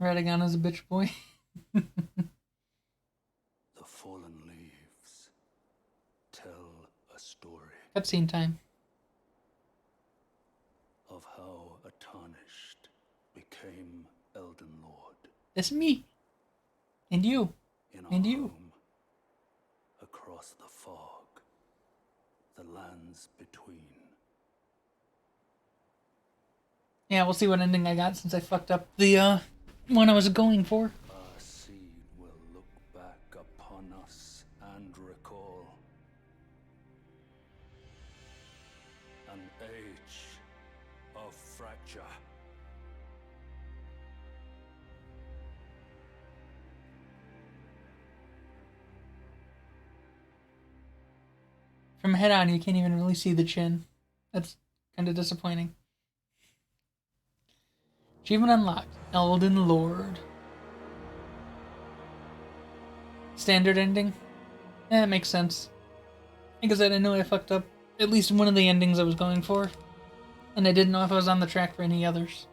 Speaker 1: Radagon is a bitch boy.
Speaker 2: The fallen leaves tell a story
Speaker 1: Cutscene time.
Speaker 2: of how a tarnished became Elden Lord.
Speaker 1: That's me. And you.
Speaker 2: In
Speaker 1: And
Speaker 2: our
Speaker 1: you.
Speaker 2: home, across the fog, the lands between.
Speaker 1: Yeah, we'll see what ending I got since I fucked up the one I was going for.
Speaker 2: Our seed will look back upon us and recall an age of fracture.
Speaker 1: From head on, you can't even really see the chin. That's kind of disappointing. Achievement unlocked. Elden Lord. Standard ending? Yeah, it makes sense. Like I said, I knew I fucked up at least one of the endings I was going for. And I didn't know if I was on the track for any others.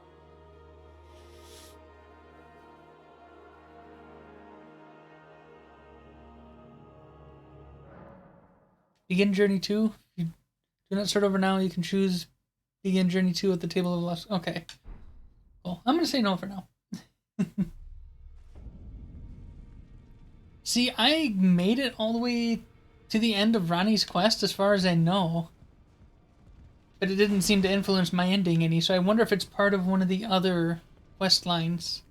Speaker 1: Begin Journey 2. If you do not start over now, you can choose Begin Journey 2 at the table of left. Okay. Cool. I'm going to say no for now. See, I made it all the way to the end of Ronnie's quest as far as I know. But it didn't seem to influence my ending any, so I wonder if it's part of one of the other quest lines.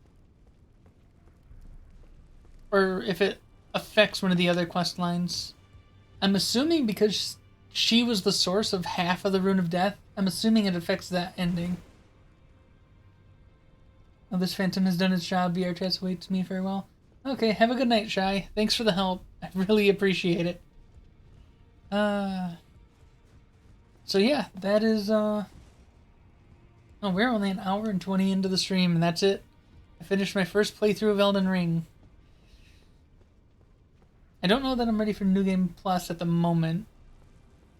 Speaker 1: Or if it affects one of the other quest lines. I'm assuming because she was the source of half of the Rune of Death, I'm assuming it affects that ending. Oh, this phantom has done its job. BR waits me farewell. Okay, have a good night, Shy. Thanks for the help. I really appreciate it. So yeah, that is, oh, we're only an hour and 20 into the stream, and that's it. I finished my first playthrough of Elden Ring. I don't know that I'm ready for New Game Plus at the moment.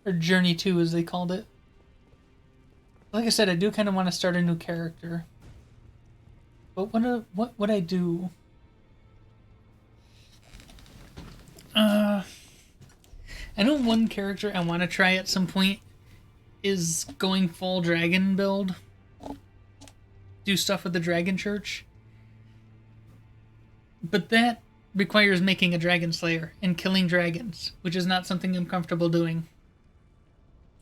Speaker 1: Or Journey 2, as they called it. Like I said, I do kind of want to start a new character. But what would I do? I know one character I want to try at some point is going full dragon build. Do stuff with the Dragon Church. But that requires making a dragon slayer and killing dragons, which is not something I'm comfortable doing.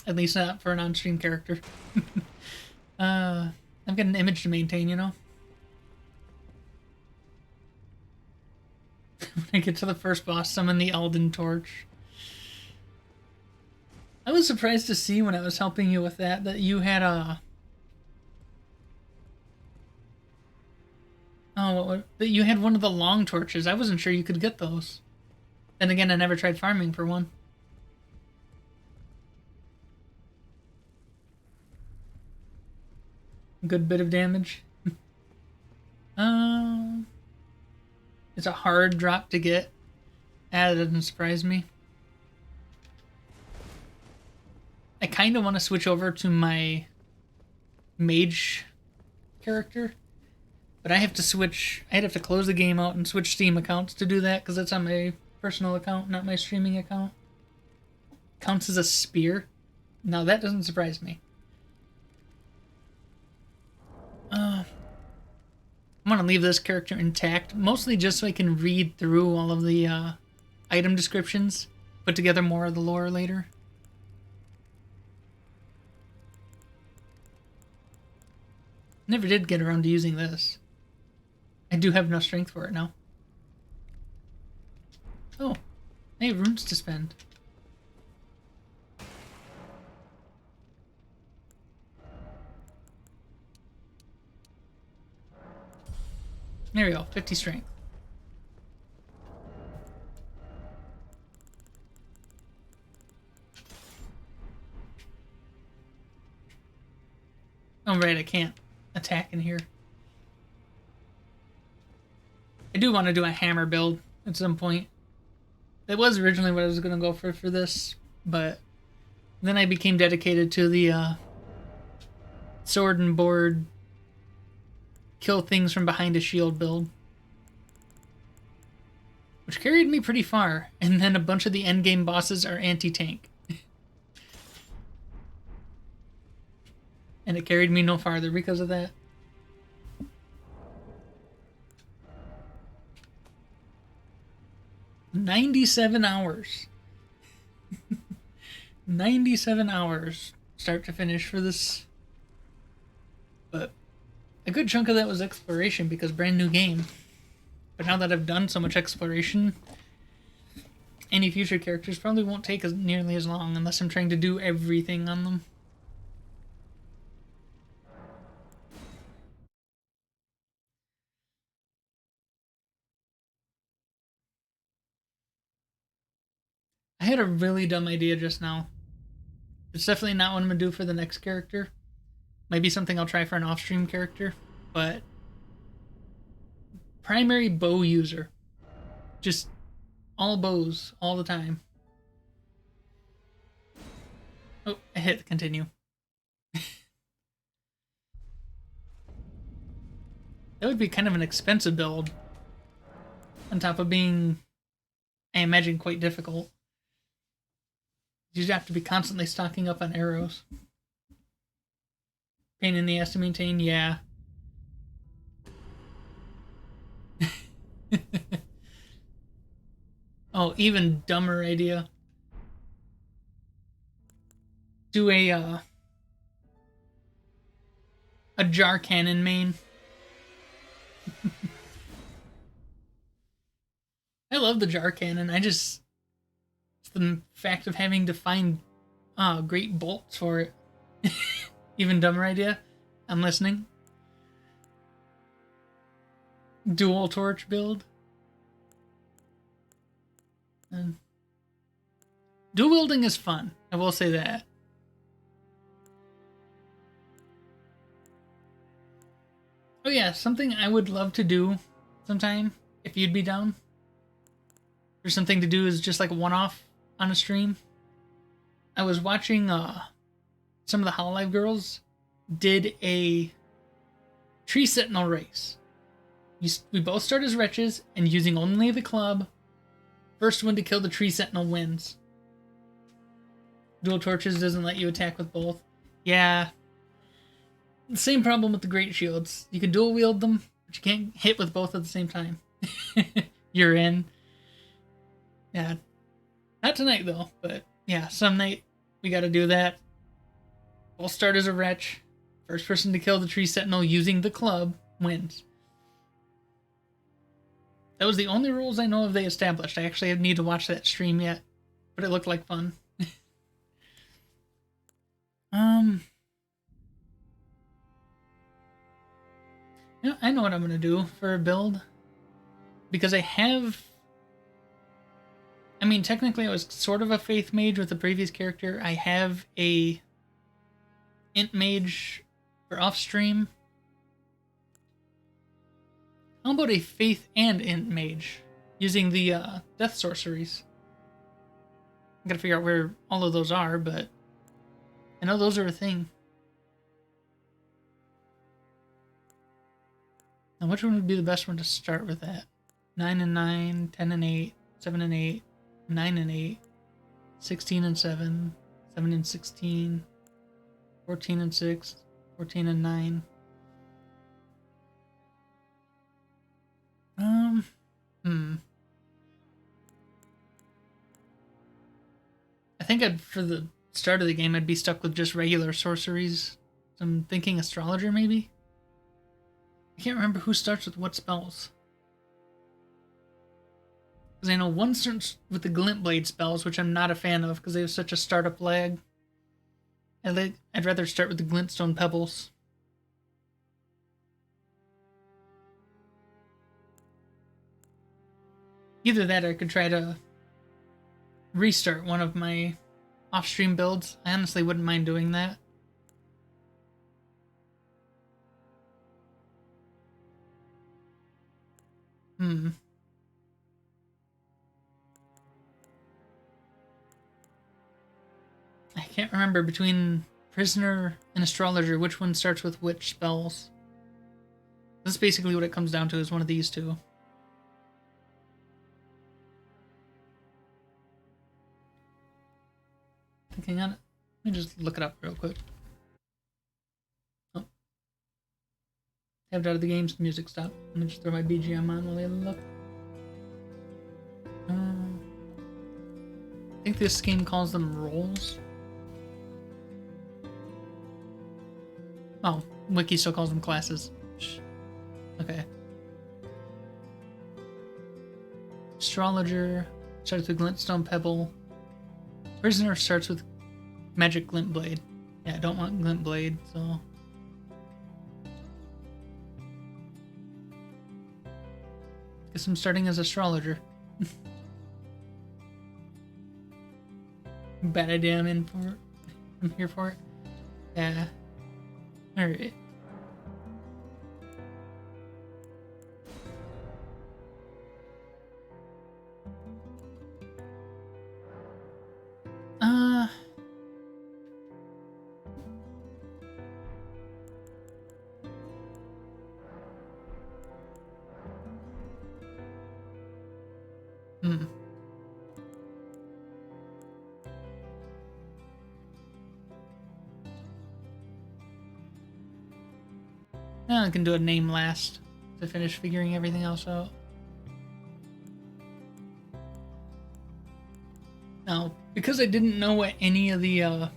Speaker 1: At least not for an on-stream character. I've got an image to maintain, you know? When I get to the first boss, summon the Elden Torch. I was surprised to see when I was helping you with that you had a... that you had one of the long torches. I wasn't sure you could get those. Then again, I never tried farming for one. Good bit of damage. It's a hard drop to get. That doesn't surprise me. I kind of want to switch over to my mage character, but I have to switch. I'd have to close the game out and switch Steam accounts to do that because that's on my personal account, not my streaming account. Counts as a spear. Now that doesn't surprise me. I'm gonna leave this character intact, mostly just so I can read through all of the item descriptions, put together more of the lore later. Never did get around to using this. I do have no strength for it now. Oh, I have runes to spend. There we go, 50 strength. Oh, right, I can't attack in here. I do want to do a hammer build at some point. That was originally what I was going to go for this, but then I became dedicated to the sword and board kill things from behind a shield build, which carried me pretty far, and then a bunch of the endgame bosses are anti-tank. And it carried me no farther because of that. $97. 97 hours start to finish for this. But a good chunk of that was exploration because brand new game. But now that I've done so much exploration, any future characters probably won't take nearly as long unless I'm trying to do everything on them. I had a really dumb idea just now. It's definitely not what I'm going to do for the next character. Maybe something I'll try for an off-stream character. But primary bow user. Just all bows all the time. Oh, I hit continue. That would be kind of an expensive build. On top of being, I imagine, quite difficult. You'd have to be constantly stocking up on arrows. Pain in the ass to maintain, yeah. Oh, even dumber idea. Do a jar cannon main. I love the jar cannon. It's the fact of having to find great bolts for it. Even dumber idea. I'm listening. Dual torch build. And dual wielding is fun. I will say that. Oh yeah, something I would love to do sometime, if you'd be down. Or something to do is just like a one-off on a stream. I was watching some of the Hololive girls did a tree sentinel race. We both start as wretches, and using only the club, first one to kill the tree sentinel wins. Dual torches doesn't let you attack with both. Yeah. Same problem with the great shields. You can dual wield them, but you can't hit with both at the same time. You're in. Yeah. Not tonight though, but yeah, some night we gotta do that. We'll start as a wretch. First person to kill the tree sentinel using the club wins. That was the only rules I know of they established. I actually need to watch that stream yet, but it looked like fun. Yeah, I know what I'm gonna do for a build. Because I have... I mean, technically I was sort of a faith mage with the previous character. I have a int mage for off stream. How about a faith and int mage using the death sorceries? I gotta figure out where all of those are, but I know those are a thing. Now, which one would be the best one to start with that? 9 and 9, 10 and 8, 7 and 8, 9 and 8, 16 and 7, 7 and 16, 14 and 6, 14 and 9. I think for the start of the game, I'd be stuck with just regular sorceries. So I'm thinking astrologer, maybe? I can't remember who starts with what spells. Because I know one starts with the glint blade spells, which I'm not a fan of because they have such a startup lag. I'd rather start with the glintstone pebbles. Either that or I could try to restart one of my off-stream builds. I honestly wouldn't mind doing that. I can't remember between prisoner and astrologer which one starts with which spells. This is basically what it comes down to, is one of these two. Thinking on it. Let me just look it up real quick. Oh. Tapped out of the game, so the music stopped. Let me just throw my BGM on while I look. I think this game calls them roles. Oh, Wiki still calls them classes. Okay. Astrologer starts with Glintstone Pebble. Prisoner starts with Magic Glint Blade. Yeah, I don't want Glint Blade, so. Guess I'm starting as Astrologer. Bad idea, I'm here for it. Yeah. Alright. I can do a name last to finish figuring everything else out. Now, because I didn't know what any of the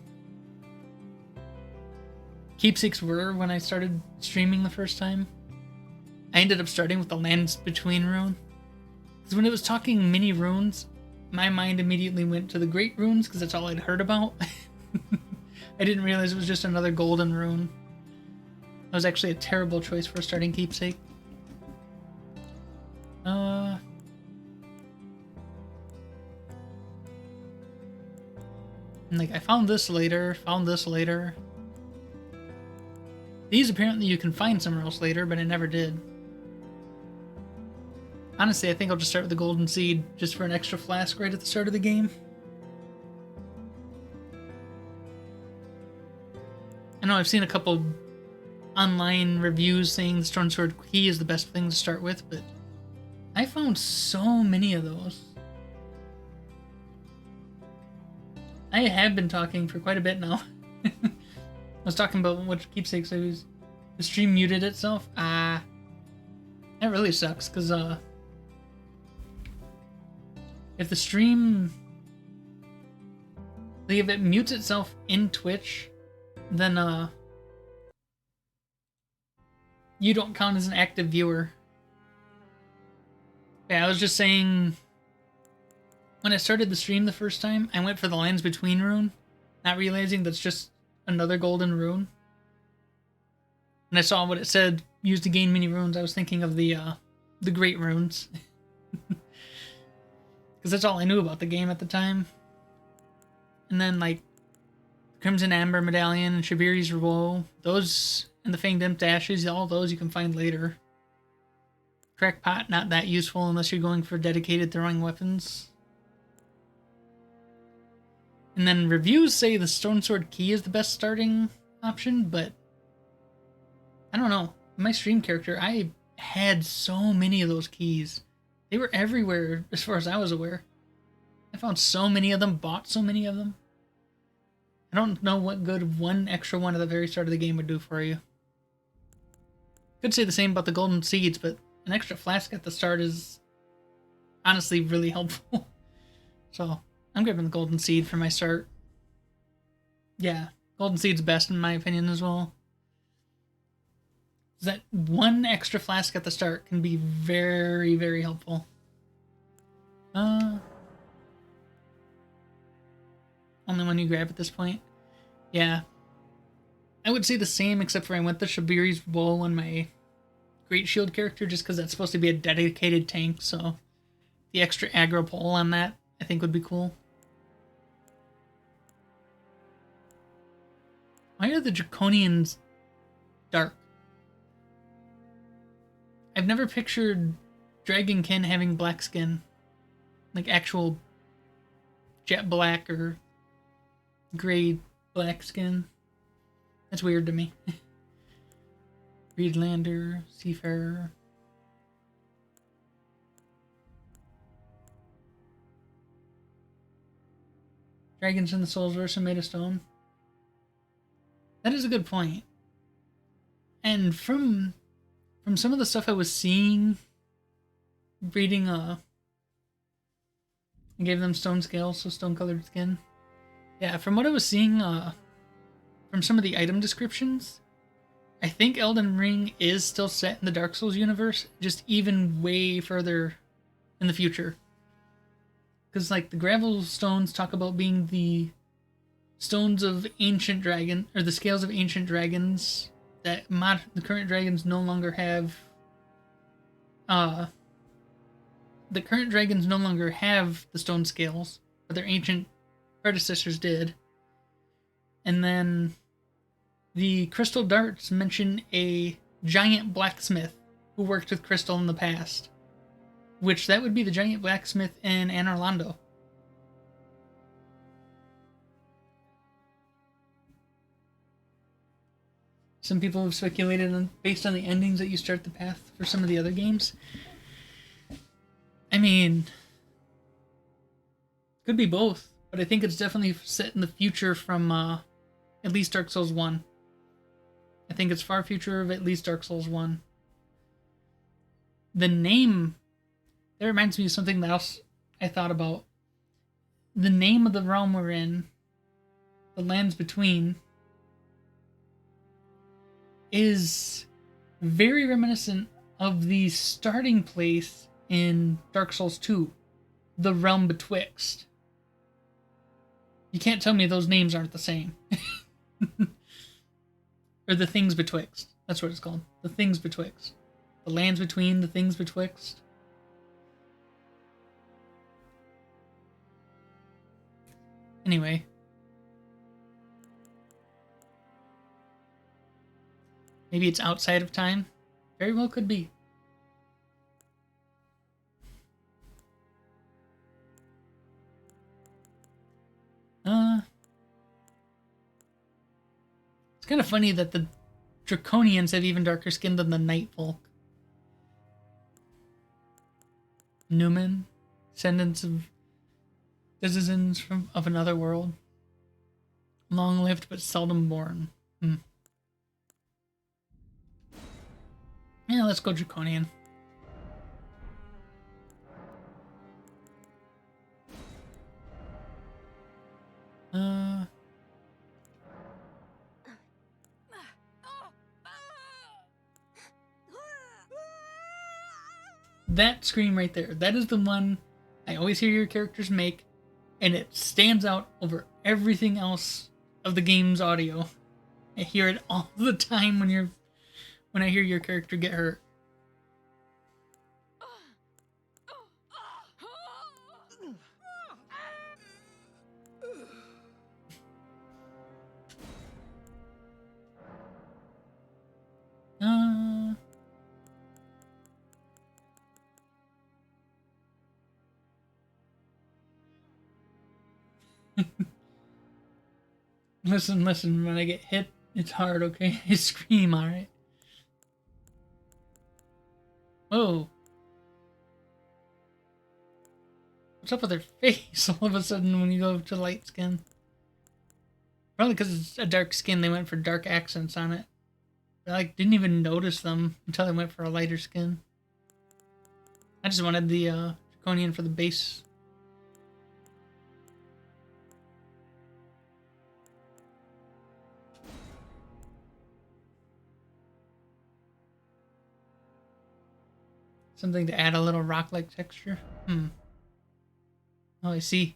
Speaker 1: keepsakes were when I started streaming the first time, I ended up starting with the Lands Between rune. Because when it was talking mini runes, my mind immediately went to the Great Runes, because that's all I'd heard about. I didn't realize it was just another golden rune. That was actually a terrible choice for a starting keepsake. Like, I found this later. These apparently you can find somewhere else later, but I never did. Honestly, I think I'll just start with the Golden Seed, just for an extra flask right at the start of the game. I know I've seen a couple online reviews saying the Stone Sword Key is the best thing to start with, but I found so many of those. I have been talking for quite a bit now. I was talking about what keepsakes I use. The stream muted itself. That really sucks, because if the stream, like, if it mutes itself in Twitch, then you don't count as an active viewer. Yeah, I was just saying, when I started the stream the first time, I went for the Lands Between rune, not realizing that's just another golden rune. When I saw what it said, used to gain mini runes, I was thinking of the Great Runes. Because that's all I knew about the game at the time. And then, like, Crimson Amber Medallion and Shabiri's Woe, those, and the Fanged Imp Dashes, all those you can find later. Crackpot, not that useful unless you're going for dedicated throwing weapons. And then reviews say the Stone Sword Key is the best starting option, but I don't know. My stream character, I had so many of those keys. They were everywhere as far as I was aware. I found so many of them, bought so many of them. I don't know what good one extra one at the very start of the game would do for you. Could say the same about the Golden Seeds, but an extra flask at the start is honestly really helpful. So I'm grabbing the Golden Seed for my start. Yeah, Golden Seed's best in my opinion as well. That one extra flask at the start can be very, very helpful. Only one you grab at this point. Yeah. I would say the same, except for I went the Shabiri's Woe on my Great Shield character, just because that's supposed to be a dedicated tank, so the extra aggro pull on that, I think, would be cool. Why are the Draconians dark? I've never pictured Dragonkin having black skin. Like actual jet black or gray black skin. That's weird to me. Friedlander, Seafarer. Dragons in the Soulsverse are made of stone. That is a good point. And from some of the stuff I was seeing, reading, I gave them stone scales, so stone colored skin. Yeah, from what I was seeing, from some of the item descriptions, I think Elden Ring is still set in the Dark Souls universe, just even way further in the future. Because, like, the gravel stones talk about being the stones of ancient dragon, or the scales of ancient dragons that the current dragons no longer have. The current dragons no longer have the stone scales, but their ancient predecessors did. And then the crystal darts mention a giant blacksmith who worked with crystal in the past, which that would be the giant blacksmith in Anor Londo. Some people have speculated on, based on the endings that you start the path for some of the other games. I mean, could be both, but I think it's definitely set in the future from at least Dark Souls 1. I think it's far future of at least Dark Souls 1. The name, that reminds me of something else I thought about. The name of the realm we're in, the Lands Between, is very reminiscent of the starting place in Dark Souls 2, the Realm Betwixt. You can't tell me those names aren't the same. Or the Things Betwixt. That's what it's called. The Things Betwixt. The Lands Between, the Things Betwixt. Anyway. Maybe it's outside of time? Very well could be. It's kind of funny that the Draconians have even darker skin than the Night Folk. Newman, descendants of citizens of another world. Long lived but seldom born. Yeah, let's go Draconian. That scream right there, that is the one I always hear your characters make, and it stands out over everything else of the game's audio. I hear it all the time when I hear your character get hurt. Listen, when I get hit, it's hard, okay? I scream, alright? Whoa. What's up with their face all of a sudden when you go to light skin? Probably because it's a dark skin, they went for dark accents on it. I didn't even notice them until I went for a lighter skin. I just wanted the Draconian for the base. Something to add a little rock-like texture. Oh, I see.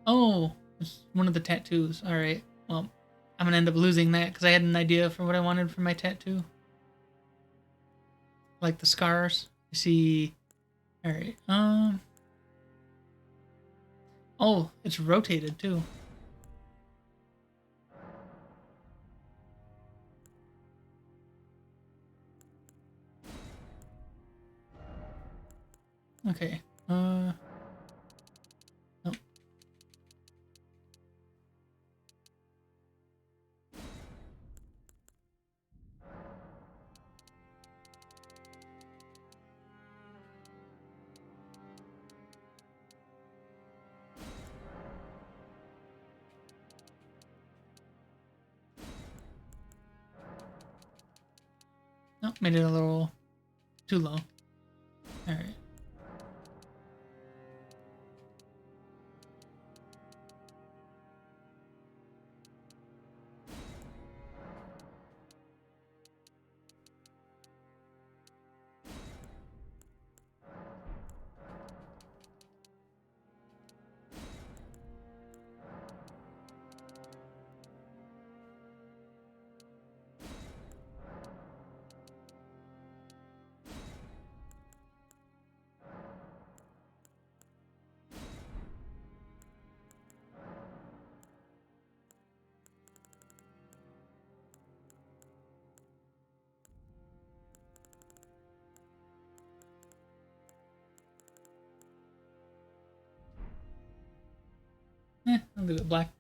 Speaker 1: Oh, it's one of the tattoos. Alright, well, I'm gonna end up losing that because I had an idea for what I wanted for my tattoo. Like the scars. I see. Alright, oh, it's rotated too. Okay, Oh, made it a little too low. Alright. I'll leave it black.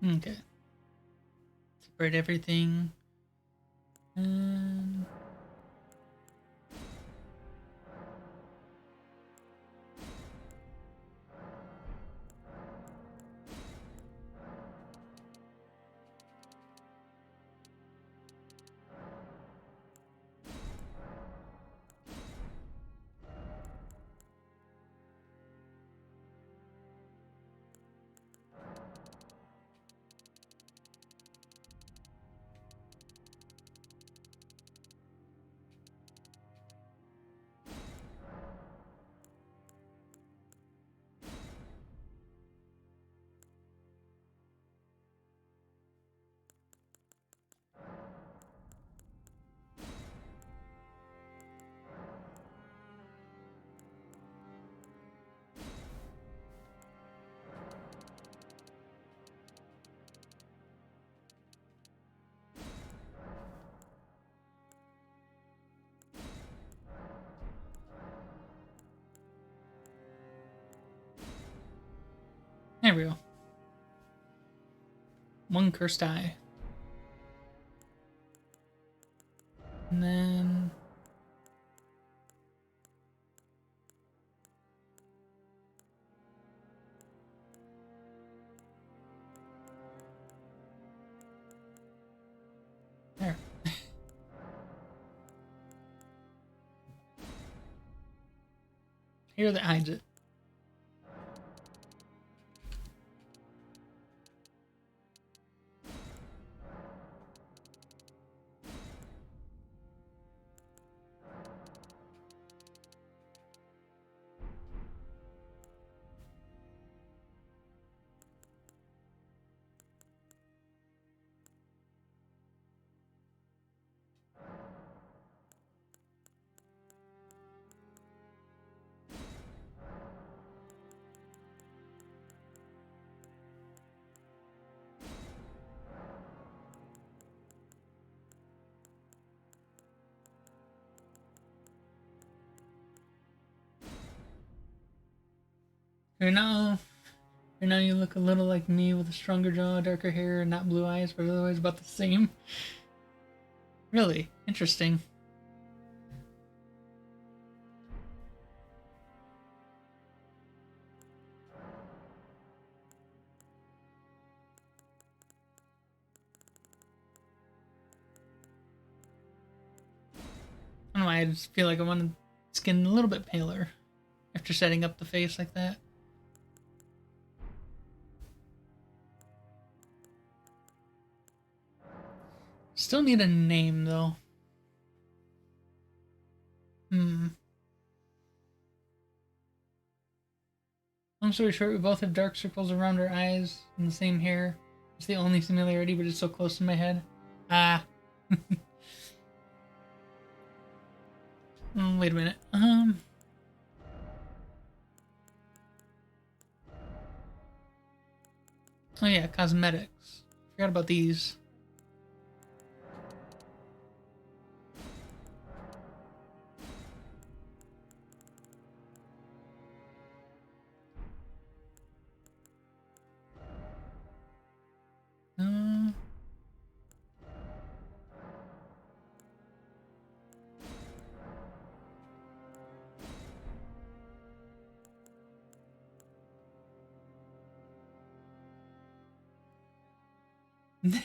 Speaker 1: Okay. Separate everything. And there we go. One cursed eye. And then there. Here that hides it. Right now, you look a little like me with a stronger jaw, darker hair, and not blue eyes, but otherwise about the same. Really interesting. I don't know why, I just feel like I want skin a little bit paler after setting up the face like that. Still need a name though. Long story short, we both have dark circles around our eyes and the same hair. It's the only similarity, but it's so close to my head. Ah. Wait a minute. Oh yeah, cosmetics. Forgot about these.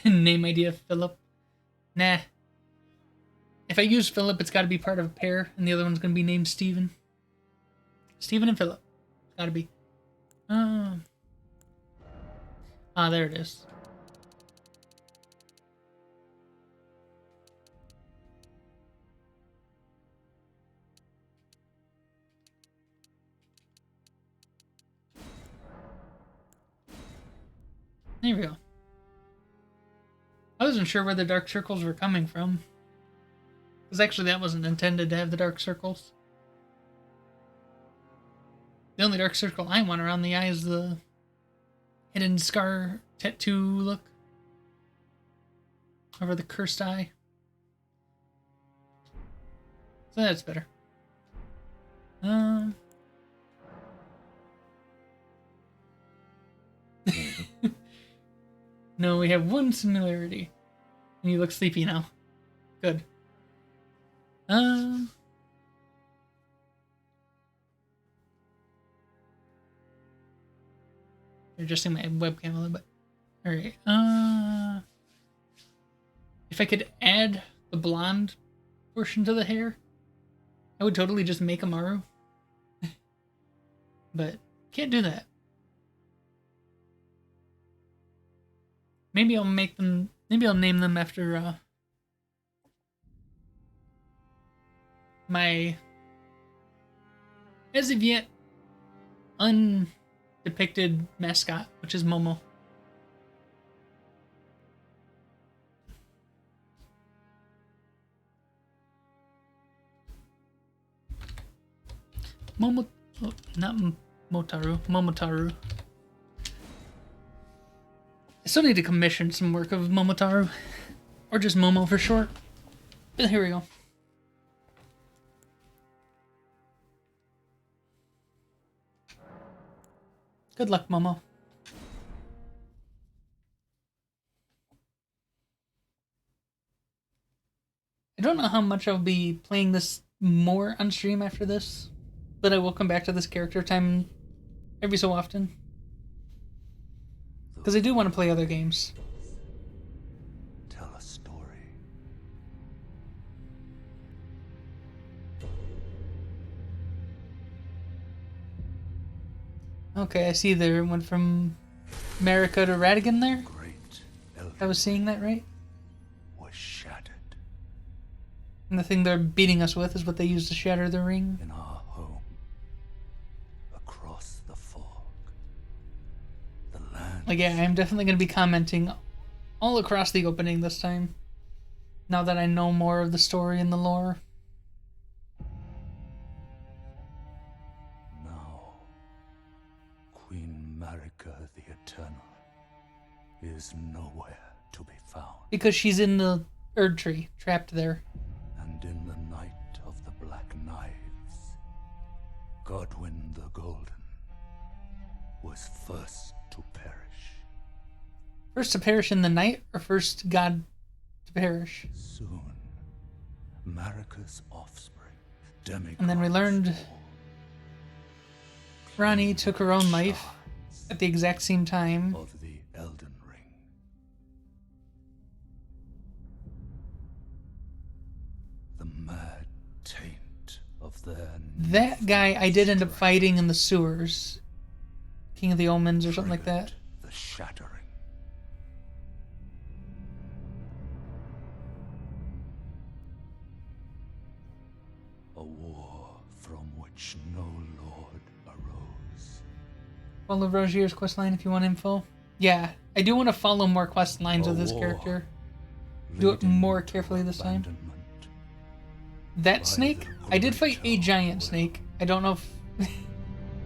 Speaker 1: Name idea, Philip. Nah. If I use Philip, it's got to be part of a pair, and the other one's going to be named Steven. Steven and Philip. It's got to be. There it is. There we go. I wasn't sure where the dark circles were coming from. Because actually that wasn't intended to have the dark circles. The only dark circle I want around the eye is the hidden scar tattoo look. Over the cursed eye. So that's better. No, we have one similarity. And you look sleepy now. Good. You're adjusting my webcam a little bit. Alright, if I could add the blonde portion to the hair, I would totally just make Amaru. But can't do that. Maybe I'll make them. Maybe I'll name them after my, as of yet, undepicted mascot, which is Momo. Momo, oh, not Motaru, Momotaru. I still need to commission some work of Momotaru, or just Momo for short. But here we go. Good luck, Momo. I don't know how much I'll be playing this more on stream after this, but I will come back to this character time every so often. Because I do want to play other games.
Speaker 2: Tell a story.
Speaker 1: Okay, I see there it went from America to Radigan there.
Speaker 2: Great
Speaker 1: I was seeing that right?
Speaker 2: was shattered
Speaker 1: And the thing they're beating us with is what they use to shatter the ring.
Speaker 2: in our home. Across the fog. The land.
Speaker 1: Like, yeah, I'm definitely going to be commenting all across the opening this time. Now that I know more of the story and the lore.
Speaker 2: Now, Queen Marika the Eternal is nowhere to be found.
Speaker 1: Because she's in the Erd Tree, trapped there.
Speaker 2: And in the night of the Black Knives, Godwyn the Golden was first to perish.
Speaker 1: First to perish in the night, or first God to perish?
Speaker 2: Soon, Marika's offspring, demigods,
Speaker 1: And then we learned Ronnie took her own life at the exact same time.
Speaker 2: of the Elden Ring. The mad taint of their
Speaker 1: That guy I did end up fighting in the sewers. King of the Omens or something like that.
Speaker 2: the shattering. A war from which no lord arose.
Speaker 1: Follow Rogier's questline if you want info. Yeah, I do want to follow more quest lines of this character. Do it more carefully this time.
Speaker 2: Abandonment.
Speaker 1: That snake? I did fight a giant snake. I don't know if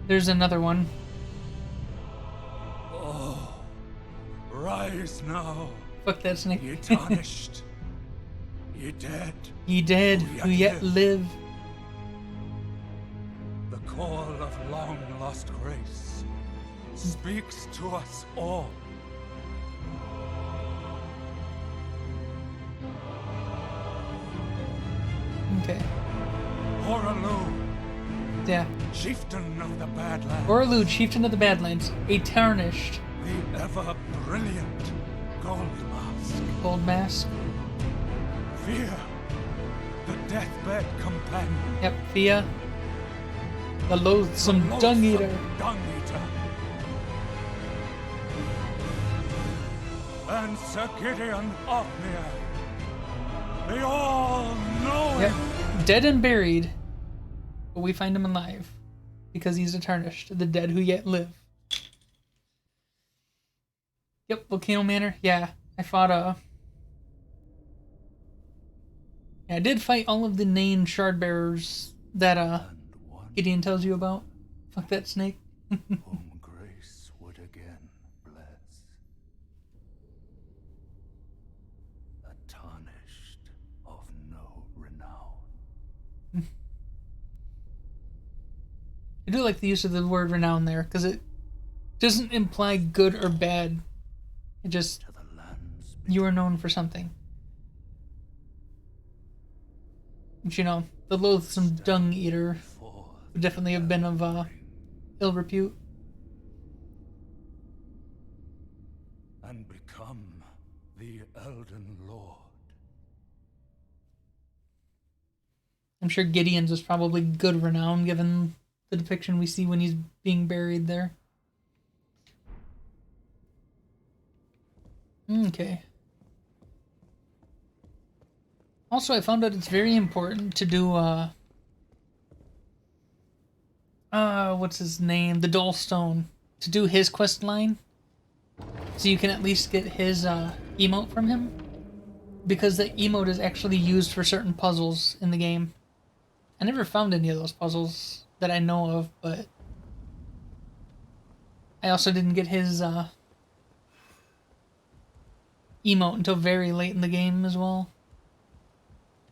Speaker 1: there's another one.
Speaker 2: Oh, rise now,
Speaker 1: Fuck that snake.
Speaker 2: ye tarnished, ye dead.
Speaker 1: Ye dead who yet live.
Speaker 2: The call of long lost grace speaks to us all.
Speaker 1: Okay.
Speaker 2: Horalu,
Speaker 1: Yeah.
Speaker 2: chieftain of the Badlands,
Speaker 1: Orlu, chieftain of the Badlands. A tarnished.
Speaker 2: the ever brilliant Goldmoth.
Speaker 1: Gold mask.
Speaker 2: Fear, the deathbed companion.
Speaker 1: Yep, Fia. The loathsome dung eater.
Speaker 2: Dung eater. And Sir Gideon Othniel. They all know
Speaker 1: Yep.
Speaker 2: him.
Speaker 1: Dead and buried. But we find him alive. Because he's a tarnished. The dead who yet live. Yep, Volcano Manor. Yeah, I fought yeah, I did fight all of the named shard bearers that Gideon tells you about. Fuck that snake.
Speaker 2: Whom grace would again bless. A tarnished of no renown.
Speaker 1: I do like the use of the word renown there, because it doesn't imply good or bad. It just, you are known for something. But you know, the loathsome dung eater would definitely have been of ill repute.
Speaker 2: And become the Elden Lord.
Speaker 1: I'm sure Gideon's is probably good renown, given the depiction we see when he's being buried there. Okay. Also, I found out it's very important to do, what's his name? The Dullstone. To do his quest line. So you can at least get his, emote from him. Because the emote is actually used for certain puzzles in the game. I never found any of those puzzles that I know of, but I also didn't get his, emote until very late in the game as well.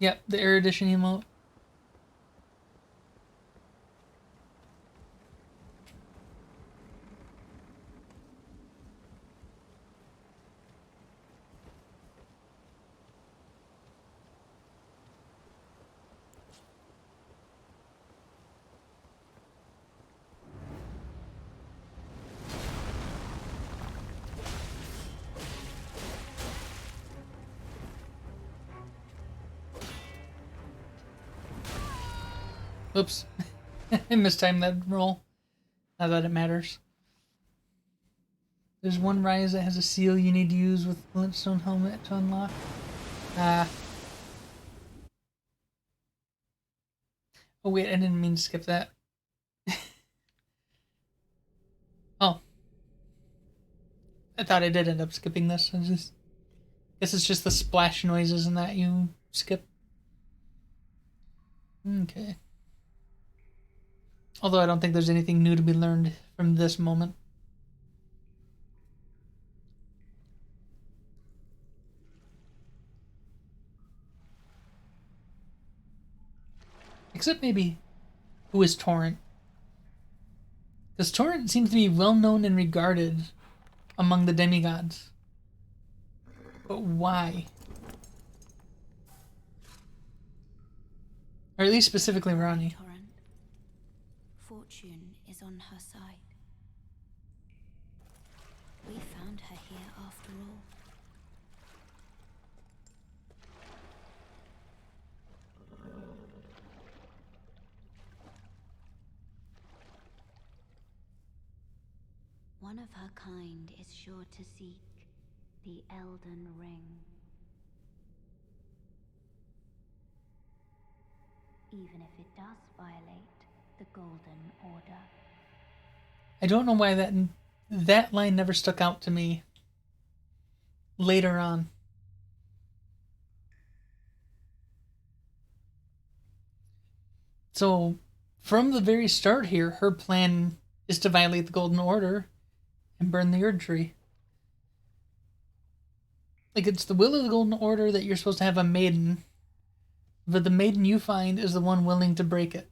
Speaker 1: Yep, the Erudition emote. Oops. I mistimed that roll. Not that it matters. There's one rise that has a seal you need to use with Glintstone Helmet to unlock. Ah. Oh wait, I didn't mean to skip that. Oh. I thought I did end up skipping this. I guess it's just the splash noises and that you skip. Okay. Although I don't think there's anything new to be learned from this moment. Except maybe, who is Torrent? Because Torrent seems to be well known and regarded among the demigods. But why? Or at least specifically Ronnie.
Speaker 3: Torrent. Fortune is on her side. We found her here after all. One of her kind is sure to seek the Elden Ring. Even if it does violate the Golden Order.
Speaker 1: I don't know why that line never stuck out to me later on. So, from the very start here, her plan is to violate the Golden Order and burn the Erd Tree. Like, it's the will of the Golden Order that you're supposed to have a maiden, but the maiden you find is the one willing to break it.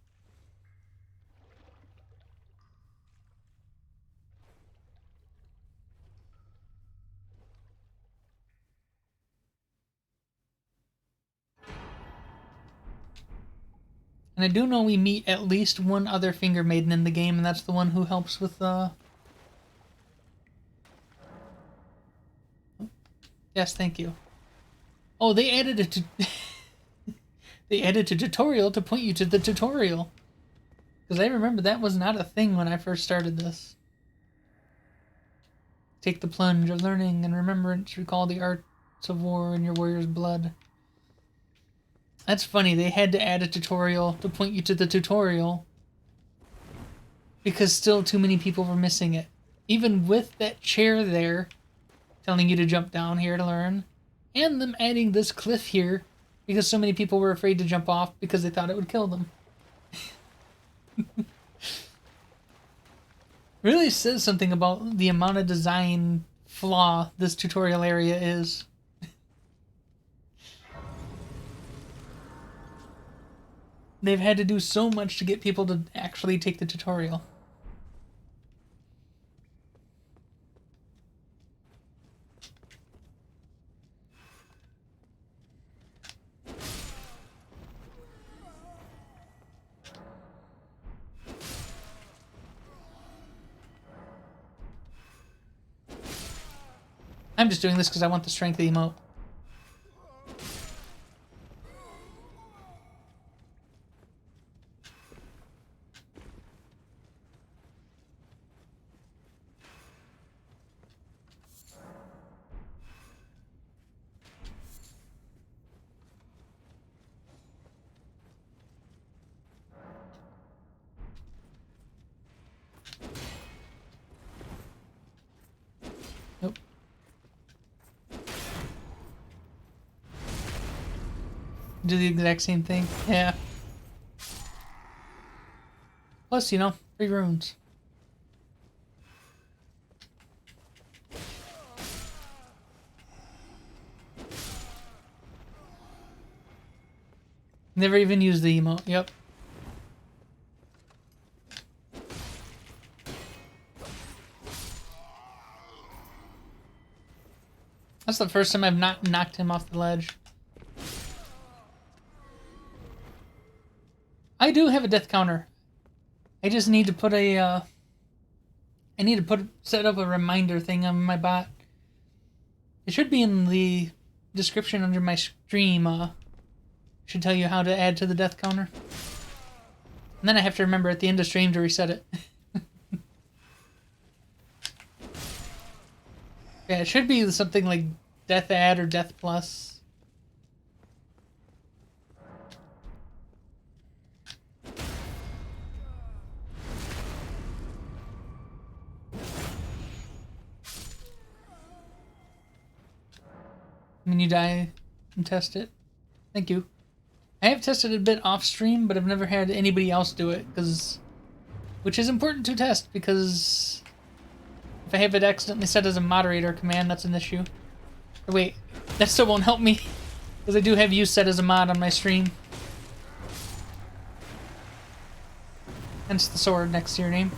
Speaker 1: And I do know we meet at least one other Finger Maiden in the game, and that's the one who helps with, Yes, thank you. Oh, they added it to they added a tutorial to point you to the tutorial. Because I remember that was not a thing when I first started this. Take the plunge of learning and remembrance, recall the arts of war in your warrior's blood. That's funny, they had to add a tutorial to point you to the tutorial because still too many people were missing it. Even with that chair there telling you to jump down here to learn, and them adding this cliff here because so many people were afraid to jump off because they thought it would kill them. Really says something about the amount of design flaw this tutorial area is. They've had to do so much to get people to actually take the tutorial. I'm just doing this because I want the strength emote. Nope. Do the exact same thing. Yeah. Plus, you know, 3 runes. Never even used the emote. Yep. That's the first time I've not knocked him off the ledge. I do have a death counter. I just need to put a, I need to set up a reminder thing on my bot. It should be in the description under my stream. Should tell you how to add to the death counter. And then I have to remember at the end of stream to reset it. Yeah, it should be something like death add or death plus. When you die and test it. Thank you. I have tested it a bit off stream, but I've never had anybody else do it, which is important to test, because if I have it accidentally set as a moderator command, that's an issue. Or wait, that still won't help me, because I do have you set as a mod on my stream. Hence the sword next to your name.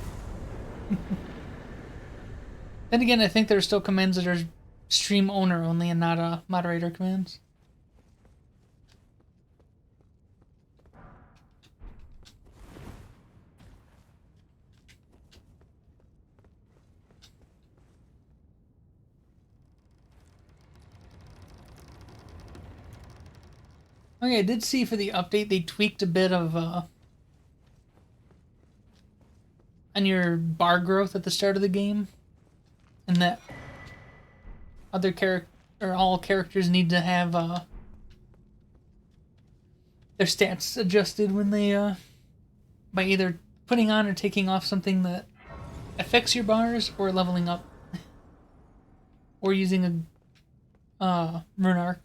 Speaker 1: Then again, I think there are still commands that are stream owner only and not moderator commands. Okay, I did see for the update they tweaked a bit of on your bar growth at the start of the game, and that other all characters need to have their stats adjusted when they by either putting on or taking off something that affects your bars, or leveling up, or using a rune arc.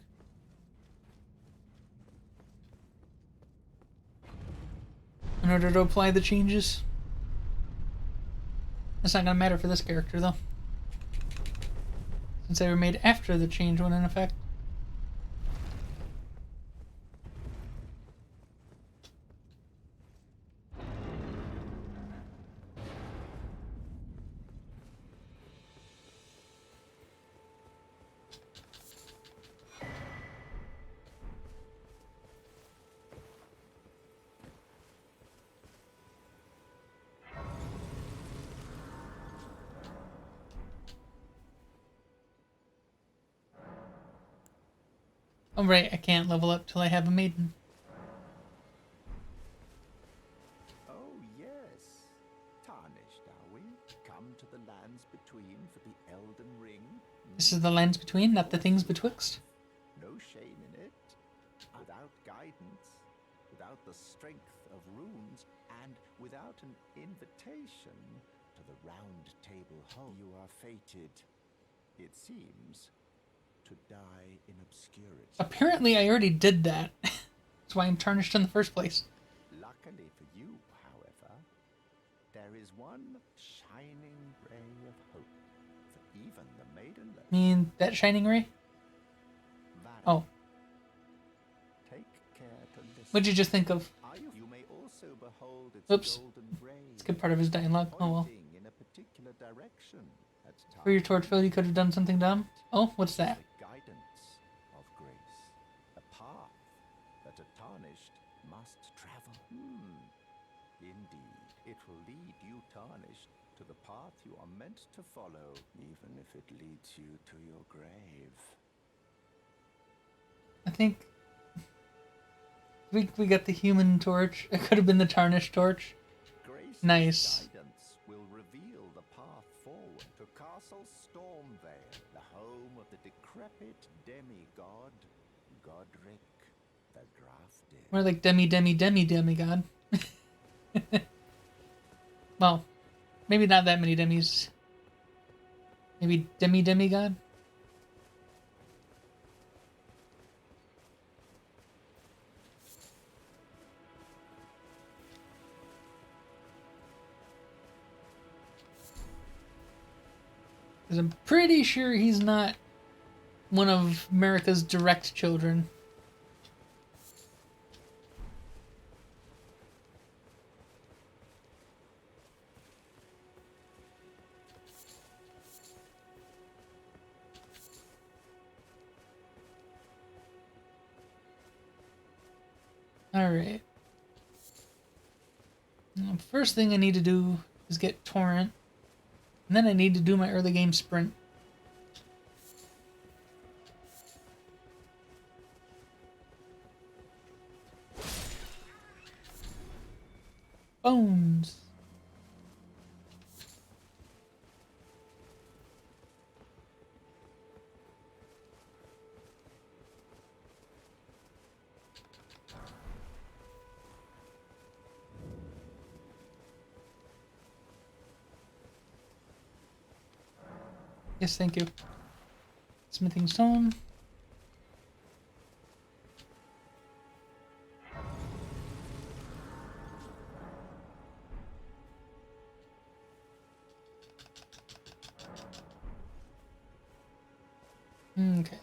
Speaker 1: In order to apply the changes. That's not gonna matter for this character though, since they were made after the change went in effect. Oh, right, I can't level up till I have a maiden.
Speaker 4: Oh, yes. Tarnished, are we? Come to the lands between for the Elden Ring?
Speaker 1: This is the lands between, not the things betwixt.
Speaker 4: No shame in it. Without guidance, without the strength of runes, and without an invitation to the round table home, you are fated, it seems, to die in obscurity.
Speaker 1: Apparently, I already did that. That's why I'm tarnished in the first place.
Speaker 4: Luckily for you, however, there is one shining ray of hope for even the maidenless.
Speaker 1: I mean, that shining ray? Oh.
Speaker 4: Take care to listen.
Speaker 1: What'd you just think of?
Speaker 4: You may also behold its
Speaker 1: Oops.
Speaker 4: golden ray.
Speaker 1: Skip part of his dialogue. Oh well.
Speaker 4: Pointing in a particular direction at
Speaker 1: For your
Speaker 4: times.
Speaker 1: torch field, you could have done something dumb. Oh, what's that?
Speaker 4: The guidance of grace, a path that a tarnished must travel. Indeed, it will lead you tarnished to the path you are meant to follow, even if it leads you to your grave.
Speaker 1: I think we got the human torch. It could have been the tarnished torch.
Speaker 4: Grace's
Speaker 1: Nice.
Speaker 4: guidance will reveal the path forward to Castle Stormvale, the home of the decrepit demigod, Godric the Drafted.
Speaker 1: More like demigod. Well, maybe not that many demis. Maybe demigod? Because I'm pretty sure he's not one of America's direct children. Alright. First thing I need to do is get Torrent. And then I need to do my early game sprint. Bones. Yes, thank you. Smithing stone. Okay.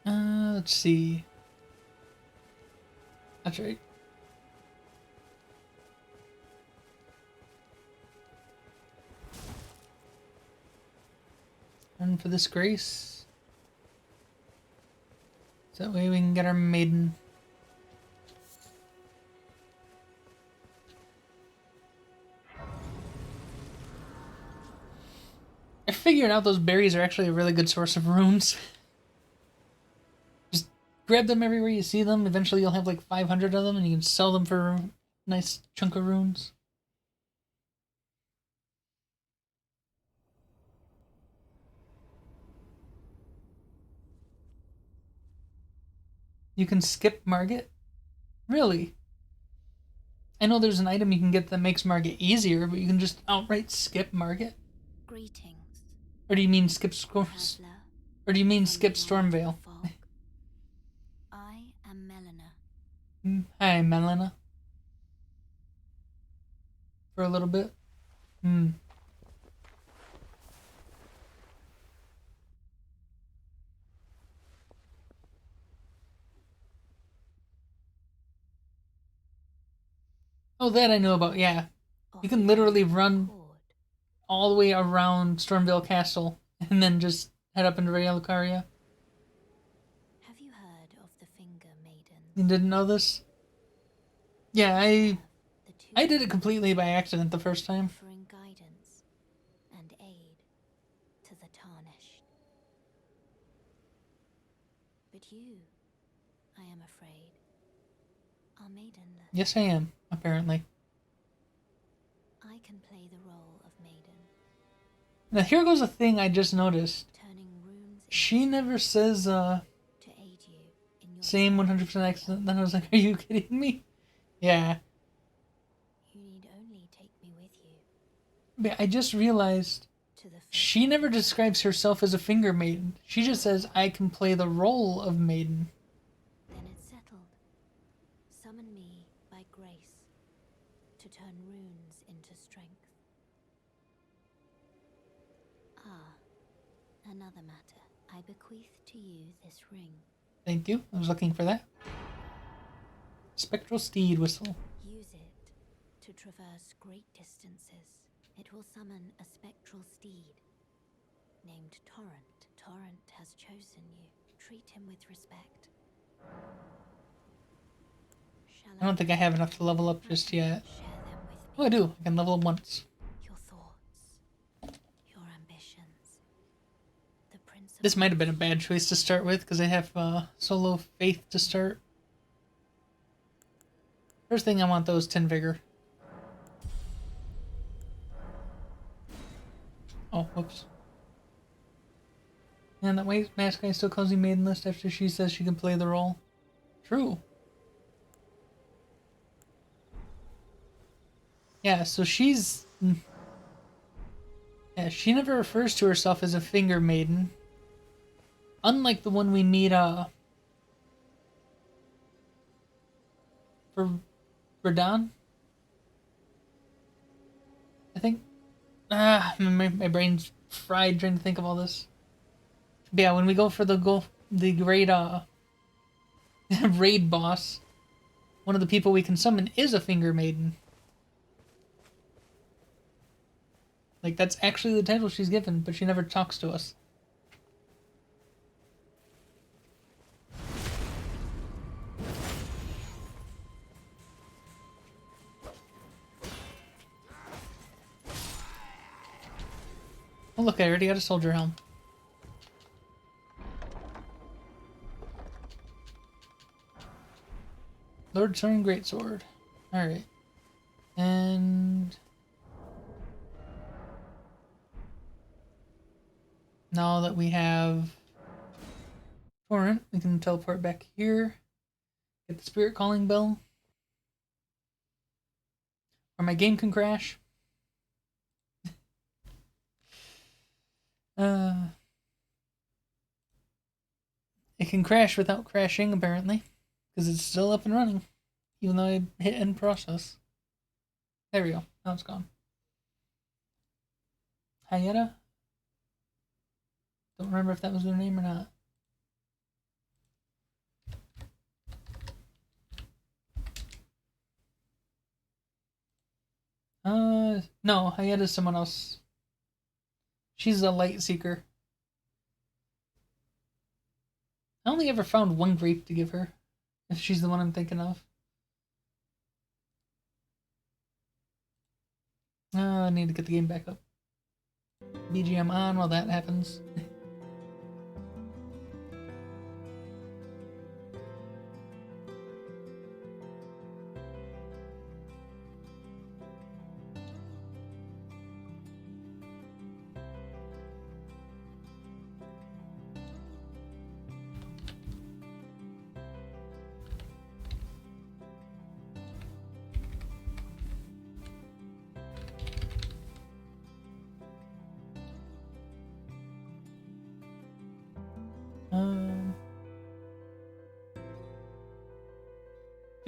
Speaker 1: Let's see. That's right. Run for this grace. So that way we can get our maiden. I figured out those berries are actually a really good source of runes. Just grab them everywhere you see them. Eventually you'll have like 500 of them and you can sell them for a nice chunk of runes. You can skip Margit? Really? I know there's an item you can get that makes Margit easier, but you can just outright skip Margit?
Speaker 3: Greetings,
Speaker 1: Or do you mean skip
Speaker 3: traveler.
Speaker 1: Or do you mean
Speaker 3: from
Speaker 1: skip
Speaker 3: beyond the
Speaker 1: Stormvale?
Speaker 3: fog. I am Melina.
Speaker 1: Hi, Melina. For a little bit. Oh, that I know about, yeah. You can literally run all the way around Stormvale Castle and then just head up into Lucaria.
Speaker 3: Have you heard of the Finger Maidens?
Speaker 1: You didn't know this? Yeah, I
Speaker 3: The two
Speaker 1: did it completely by accident the first time.
Speaker 3: offering guidance and aid to the tarnished. But you, I am afraid, are maidenless.
Speaker 1: Yes, I am, apparently.
Speaker 3: I can play the role of maiden,
Speaker 1: Now, here goes a thing I just noticed.
Speaker 3: turning runes
Speaker 1: She never says,
Speaker 3: to aid you in your
Speaker 1: same 100% accident. Then I was like, are you kidding me? Yeah.
Speaker 3: You need only take me with you
Speaker 1: But I just realized
Speaker 3: to the
Speaker 1: she never describes herself as a finger maiden. She just says, I can play the role of maiden.
Speaker 3: Then it's settled. Summon me by grace to turn runes into strength. Ah, another matter. I bequeath to you this ring.
Speaker 1: Thank you. I was looking for that. Spectral Steed Whistle.
Speaker 3: Use it to traverse great distances. It will summon a spectral steed named Torrent. Torrent has chosen you. Treat him with respect.
Speaker 1: I don't think I have enough to level up just yet.
Speaker 3: Share them with me.
Speaker 1: Oh, I do. I can level up once.
Speaker 3: Your thoughts, your ambitions. The principle.
Speaker 1: This might have been a bad choice to start with, because I have solo faith to start. First thing I want, though, is 10 Vigor. Oh, whoops. And that white mask guy still calls me maidenless after she says she can play the role. True. Yeah, so she's... Yeah, she never refers to herself as a finger maiden. Unlike the one we meet, for Radon? I think... my brain's fried trying to think of all this. But yeah, when we go for the great, raid boss, one of the people we can summon is a finger maiden. Like, that's actually the title she's given, but she never talks to us. Oh look, I already got a soldier helm. Lord Sorin Greatsword. Alright. And... now that we have Torrent, we can teleport back here. Get the Spirit Calling Bell. Or my game can crash. It can crash without crashing, apparently. Because it's still up and running. Even though I hit end process. There we go. Now it's gone. Hayeta? Don't remember if that was their name or not. No, Hayeta's someone else. She's a light seeker. I only ever found one grape to give her. If she's the one I'm thinking of. I need to get the game back up. BGM on while that happens.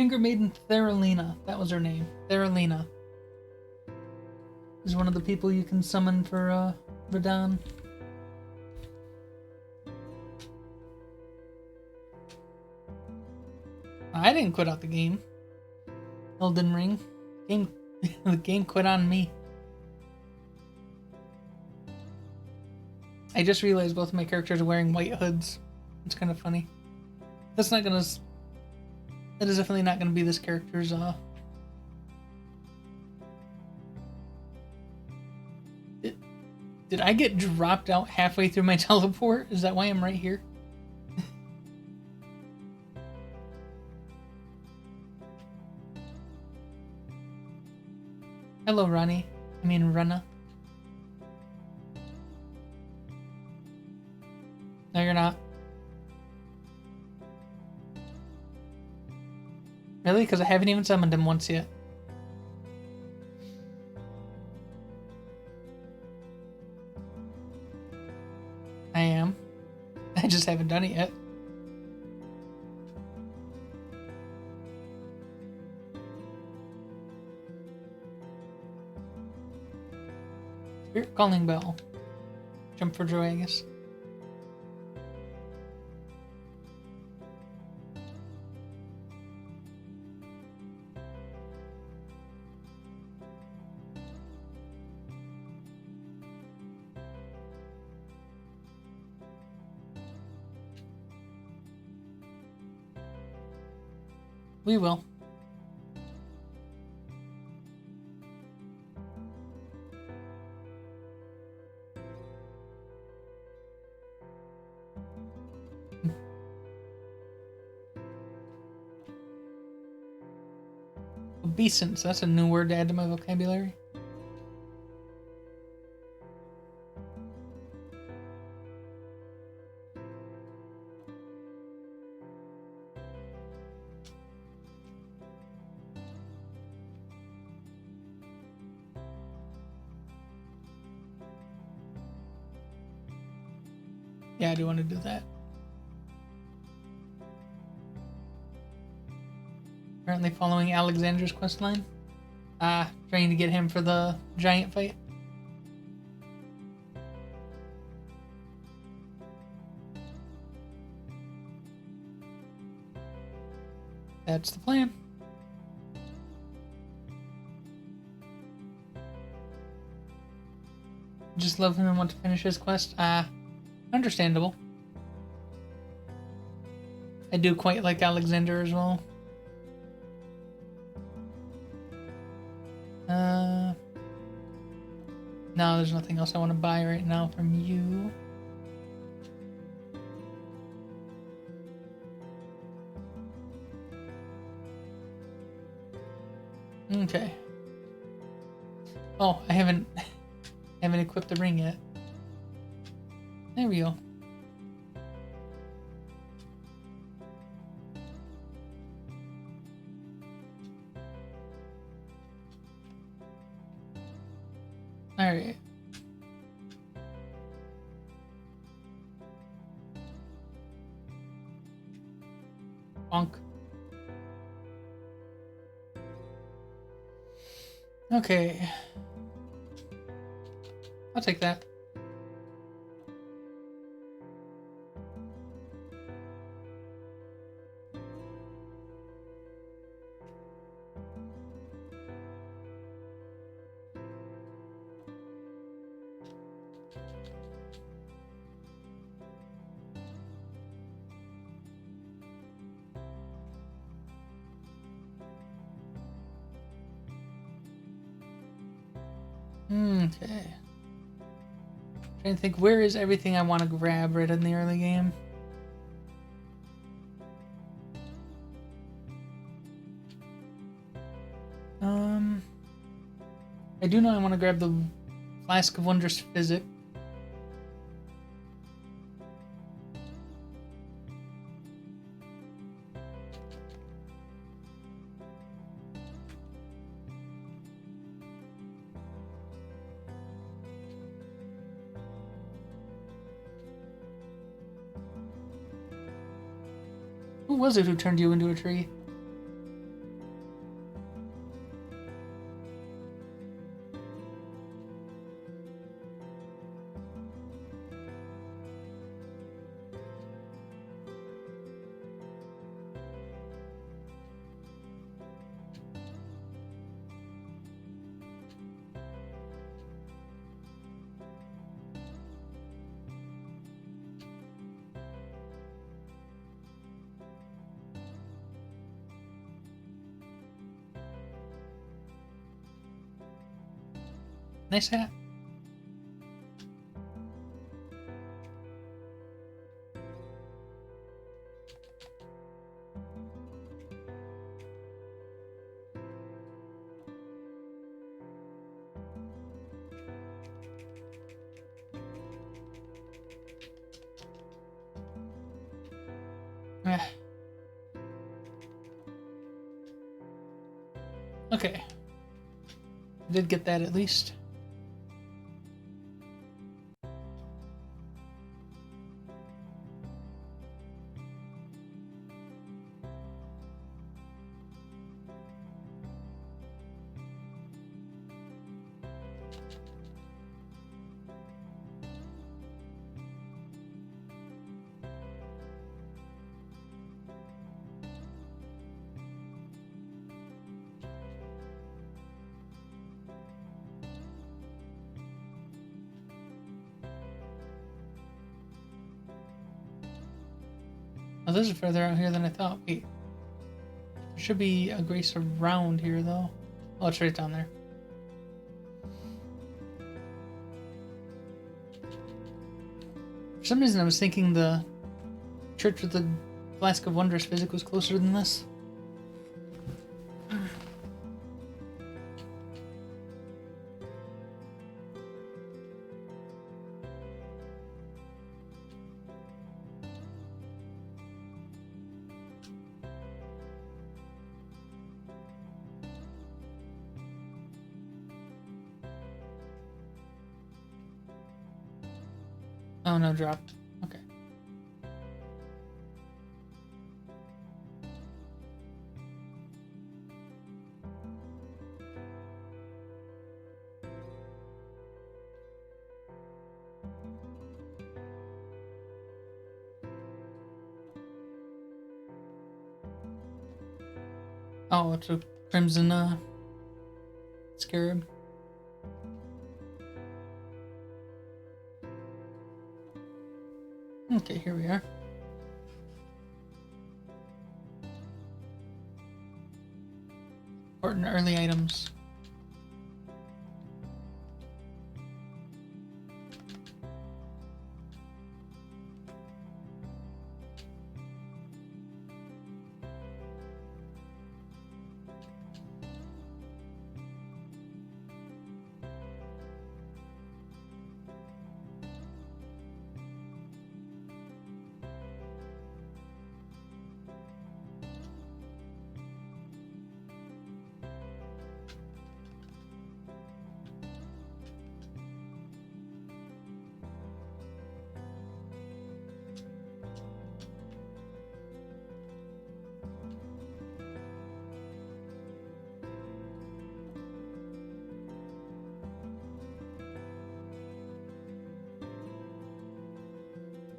Speaker 1: Finger Maiden Theralina. That was her name. Theralina. Is one of the people you can summon for Radahn. I didn't quit out the game. Elden Ring. The game quit on me. I just realized both of my characters are wearing white hoods. It's kind of funny. That is definitely not gonna be this character's Did I get dropped out halfway through my teleport? Is that why I'm right here? Hello, Ronnie. I mean, Runna. No, you're not. Really? Because I haven't even summoned him once yet. I am. I just haven't done it yet. Spirit Calling Bell. Jump for joy, I guess. We will. Obeisance, that's a new word to add to my vocabulary. Yeah, I do want to do that. Currently following Alexander's questline. Trying to get him for the giant fight. That's the plan. Just love him and want to finish his quest. Understandable. I do quite like Alexander as well. No, there's nothing else I want to buy right now from you. Okay. Oh, I haven't equipped the ring yet. There we go. Alright. Bonk. Okay. I'll take that. Okay. Trying to think, where is everything I want to grab right in the early game? I do know I want to grab the Flask of Wondrous Physic. Who was it who turned you into a tree? Nice hat. Eh. Okay. Did get that at least. Oh, this is further out here than I thought. Wait. There should be a grace around here, though. Oh, it's right down there. For some reason, I was thinking the church with the Flask of Wondrous Physic was closer than this. Oh, no, dropped. Okay. Oh, it's a crimson scarab. Okay, here we are. Important early items.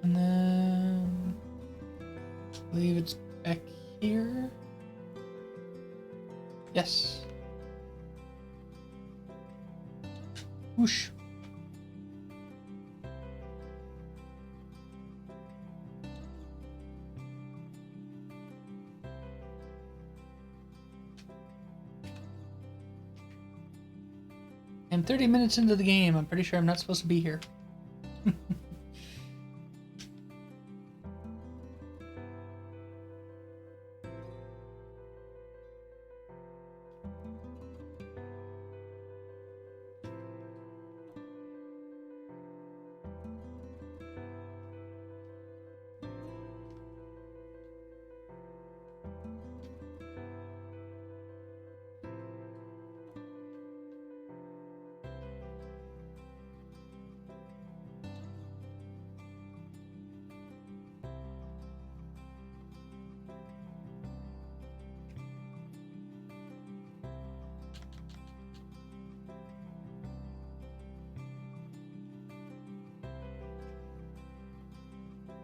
Speaker 1: And then I believe it's back here. Yes. Whoosh. I'm 30 minutes into the game. I'm pretty sure I'm not supposed to be here.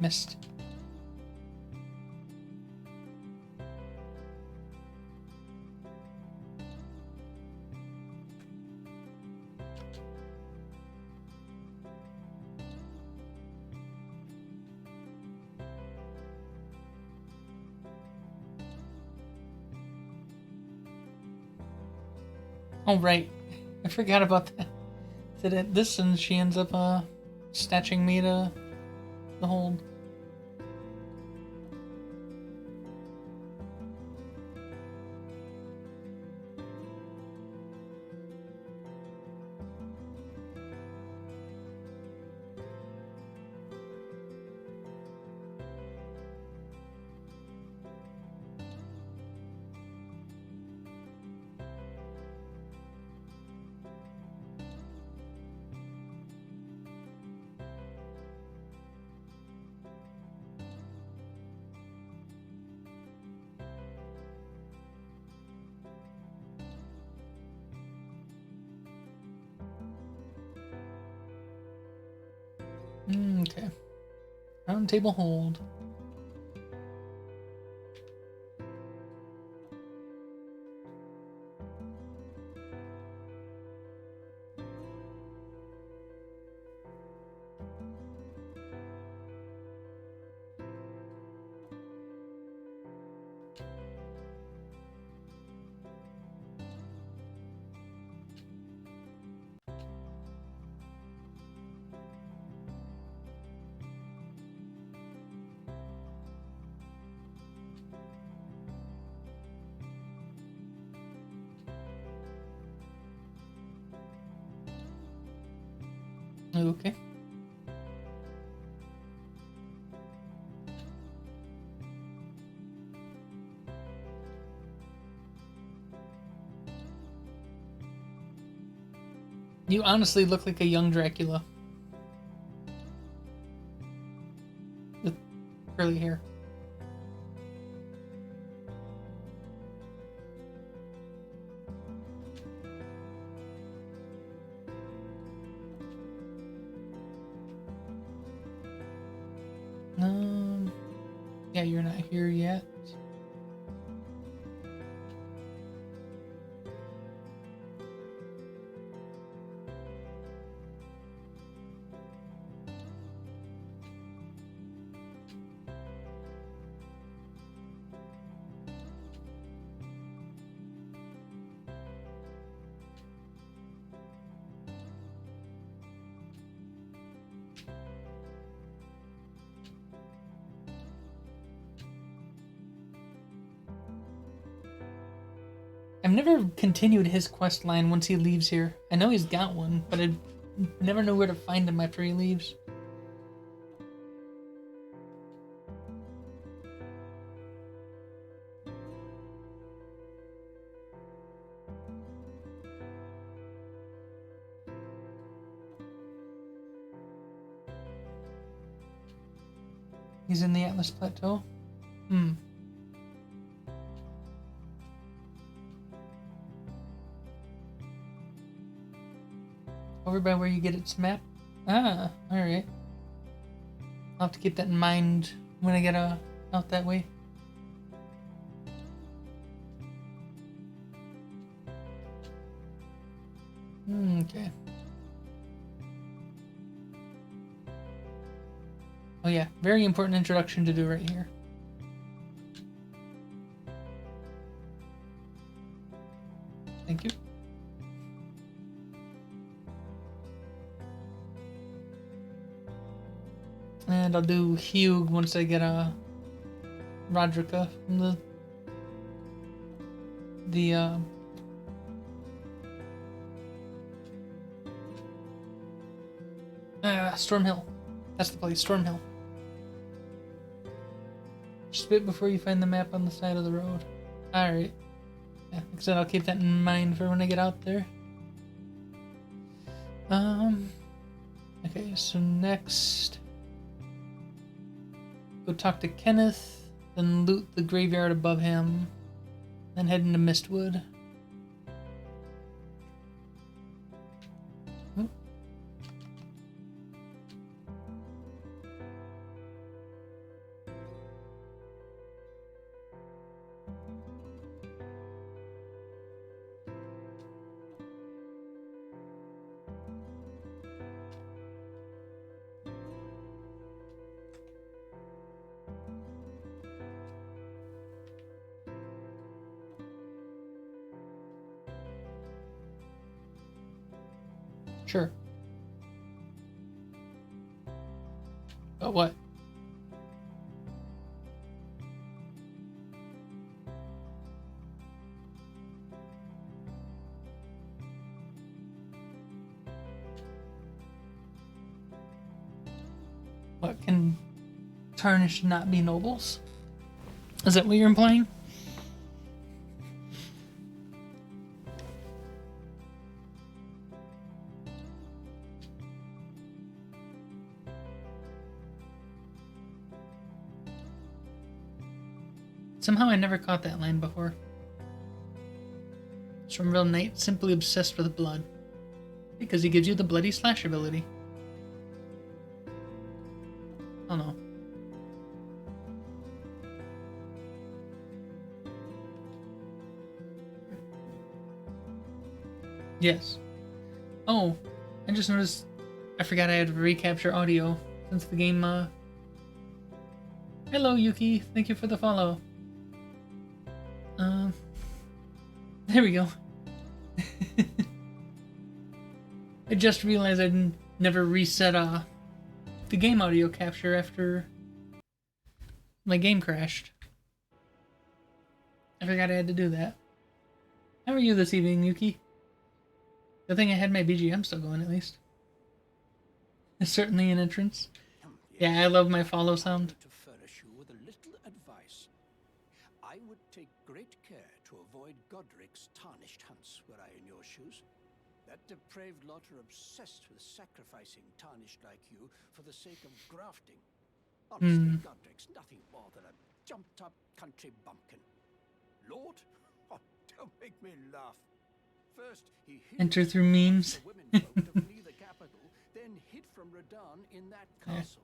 Speaker 1: Missed. Oh, right. I forgot about that. to this, and she ends up snatching me to the hold. Okay. Round table hold. Okay. You honestly look like a young Dracula. With curly hair. Yeah, you're not here yet. I've never continued his quest line once he leaves here. I know he's got one, but I never know where to find him after he leaves. He's in the Atlas Plateau? Over by where you get its map? Ah, alright. I'll have to keep that in mind when I get out that way. Okay. Oh yeah, very important introduction to do right here. Thank you. And I'll do Hugh once I get Roderica from the Storm Hill. That's the place, Storm Hill. Just a bit before you find the map on the side of the road. Alright. Yeah, like I said, I'll keep that in mind for when I get out there. Okay, so next... Go talk to Kenneth, then loot the graveyard above him, then head into Mistwood. Sure. But what? What, can Tarnished not be nobles? Is that what you're implying? Somehow I never caught that line before. Stormville Knight simply obsessed with blood. Because he gives you the bloody slash ability. Oh no. Yes. Oh, I just noticed I forgot I had to recapture audio since the game, Hello, Yuki. Thank you for the follow. There we go. I just realized I never reset, the game audio capture after my game crashed. I forgot I had to do that. How are you this evening, Yuki? Good thing I had my BGM still going, at least. It's certainly an entrance. Yeah, I love my follow sound.
Speaker 5: To furnish you with a little advice. I would take great care to avoid Godric's tarnished hunts were I in your shoes. That depraved lot are obsessed with sacrificing tarnished like you for the sake of grafting. Honestly, Godric's nothing more than a jumped-up country bumpkin. Lord? Oh, don't make me laugh. First, he
Speaker 1: Enter through memes.
Speaker 5: the women folk to flee the capital, then hid from Radahn in that castle.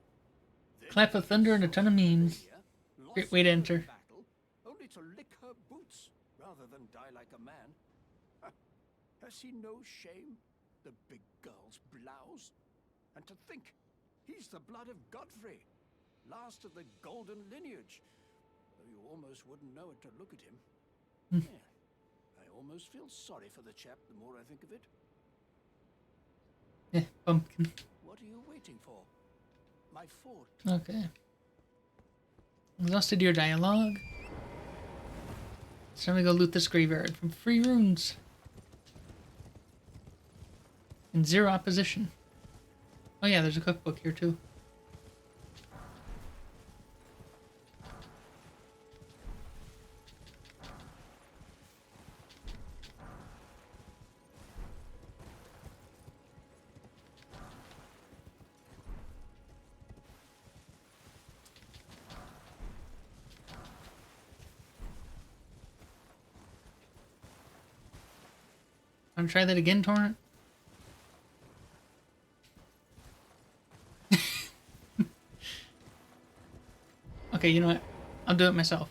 Speaker 5: Then
Speaker 1: Clap of thunder and a ton of memes.
Speaker 5: Lydia
Speaker 1: Great way to
Speaker 5: lost
Speaker 1: enter.
Speaker 5: her battle, only to lick her boots rather than die like a man. Has he no shame, the big girl's blouse? And to think, he's the blood of Godfrey, last of the golden lineage. Though you almost wouldn't know it to look at him. Yeah, I almost feel sorry for the chap the more I think of it.
Speaker 1: Yeah, pumpkin.
Speaker 5: What are you waiting for? My fort.
Speaker 1: Okay. Exhausted your dialogue. It's time to go loot this graveyard from free runes. In 0 opposition. Oh yeah, there's a cookbook here too. Want to try that again, Torrent? Okay, you know what? I'll do it myself.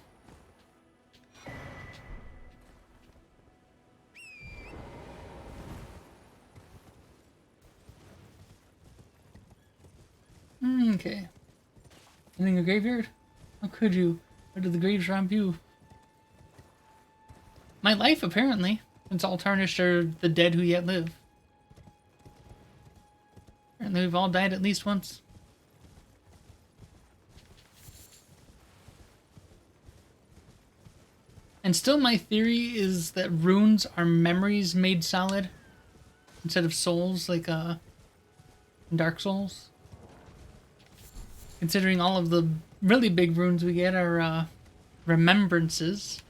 Speaker 1: Okay. Ending a graveyard? How could you? Or did the graves rob you? My life, apparently. Since all tarnished are the dead who yet live. Apparently we've all died at least once. And still my theory is that runes are memories made solid instead of souls, like in Dark Souls. Considering all of the really big runes we get are remembrances.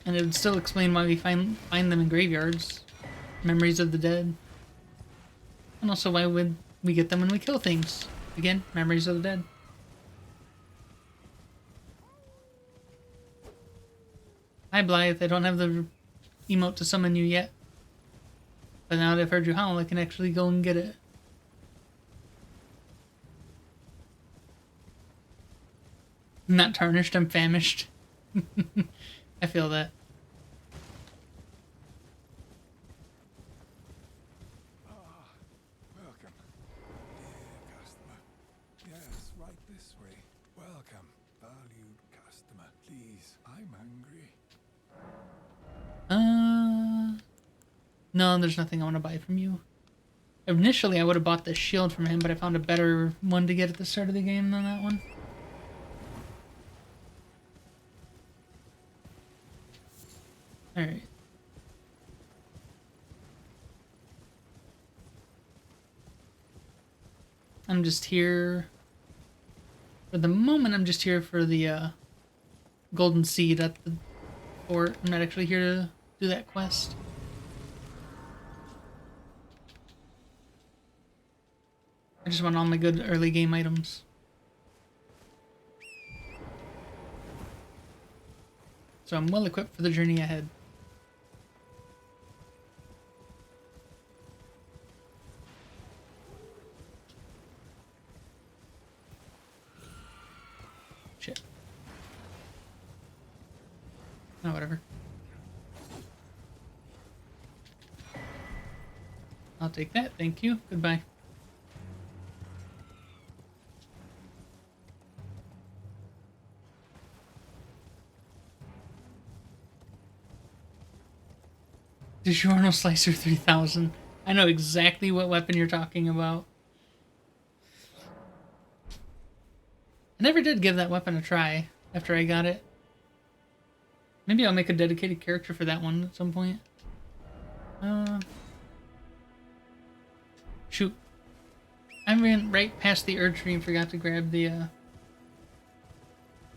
Speaker 1: And it would still explain why we find them in graveyards. Memories of the dead. And also why would we get them when we kill things. Again, memories of the dead. Hi Blythe, I don't have the emote to summon you yet. But now that I've heard you howl, I can actually go and get it. I'm not tarnished, I'm famished. I feel that.
Speaker 6: Welcome, dear customer. Yes, right this way. Welcome, valued customer. Please, I'm hungry.
Speaker 1: No, there's nothing I want to buy from you. Initially, I would have bought the shield from him, but I found a better one to get at the start of the game than that one. Alright. I'm just here... For the moment, I'm just here for the golden seed at the fort. I'm not actually here to do that quest. I just want all my good early game items. So I'm well equipped for the journey ahead. Shit. Oh, whatever. I'll take that, thank you. Goodbye. DiGiorno Slicer 3000. I know exactly what weapon you're talking about. I never did give that weapon a try after I got it. Maybe I'll make a dedicated character for that one at some point. Shoot. I ran right past the Erd tree and forgot to grab the,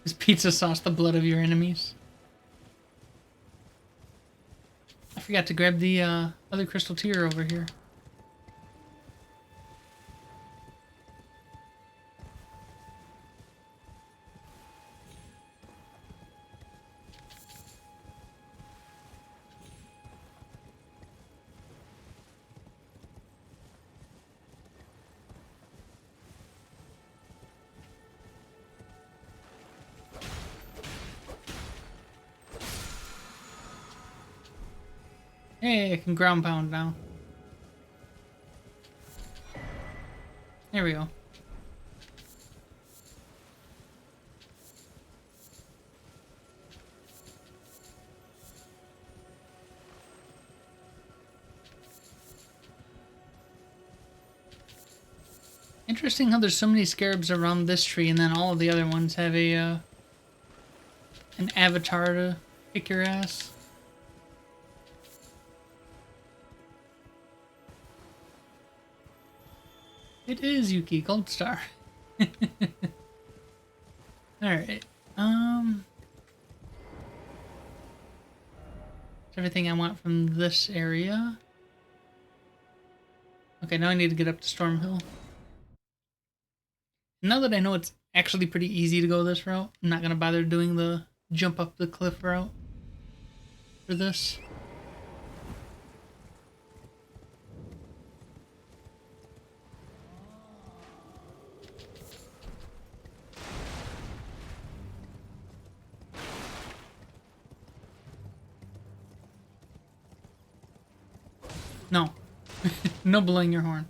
Speaker 1: this pizza sauce, the blood of your enemies. I forgot to grab the, other crystal tear over here. Hey, I can ground pound now. There we go. Interesting how there's so many scarabs around this tree, and then all of the other ones have a an avatar to kick your ass. It is Yuki Goldstar. Alright. Everything I want from this area. Okay, now I need to get up to Storm Hill. Now that I know it's actually pretty easy to go this route, I'm not gonna bother doing the jump up the cliff route for this. No. No blowing your horn.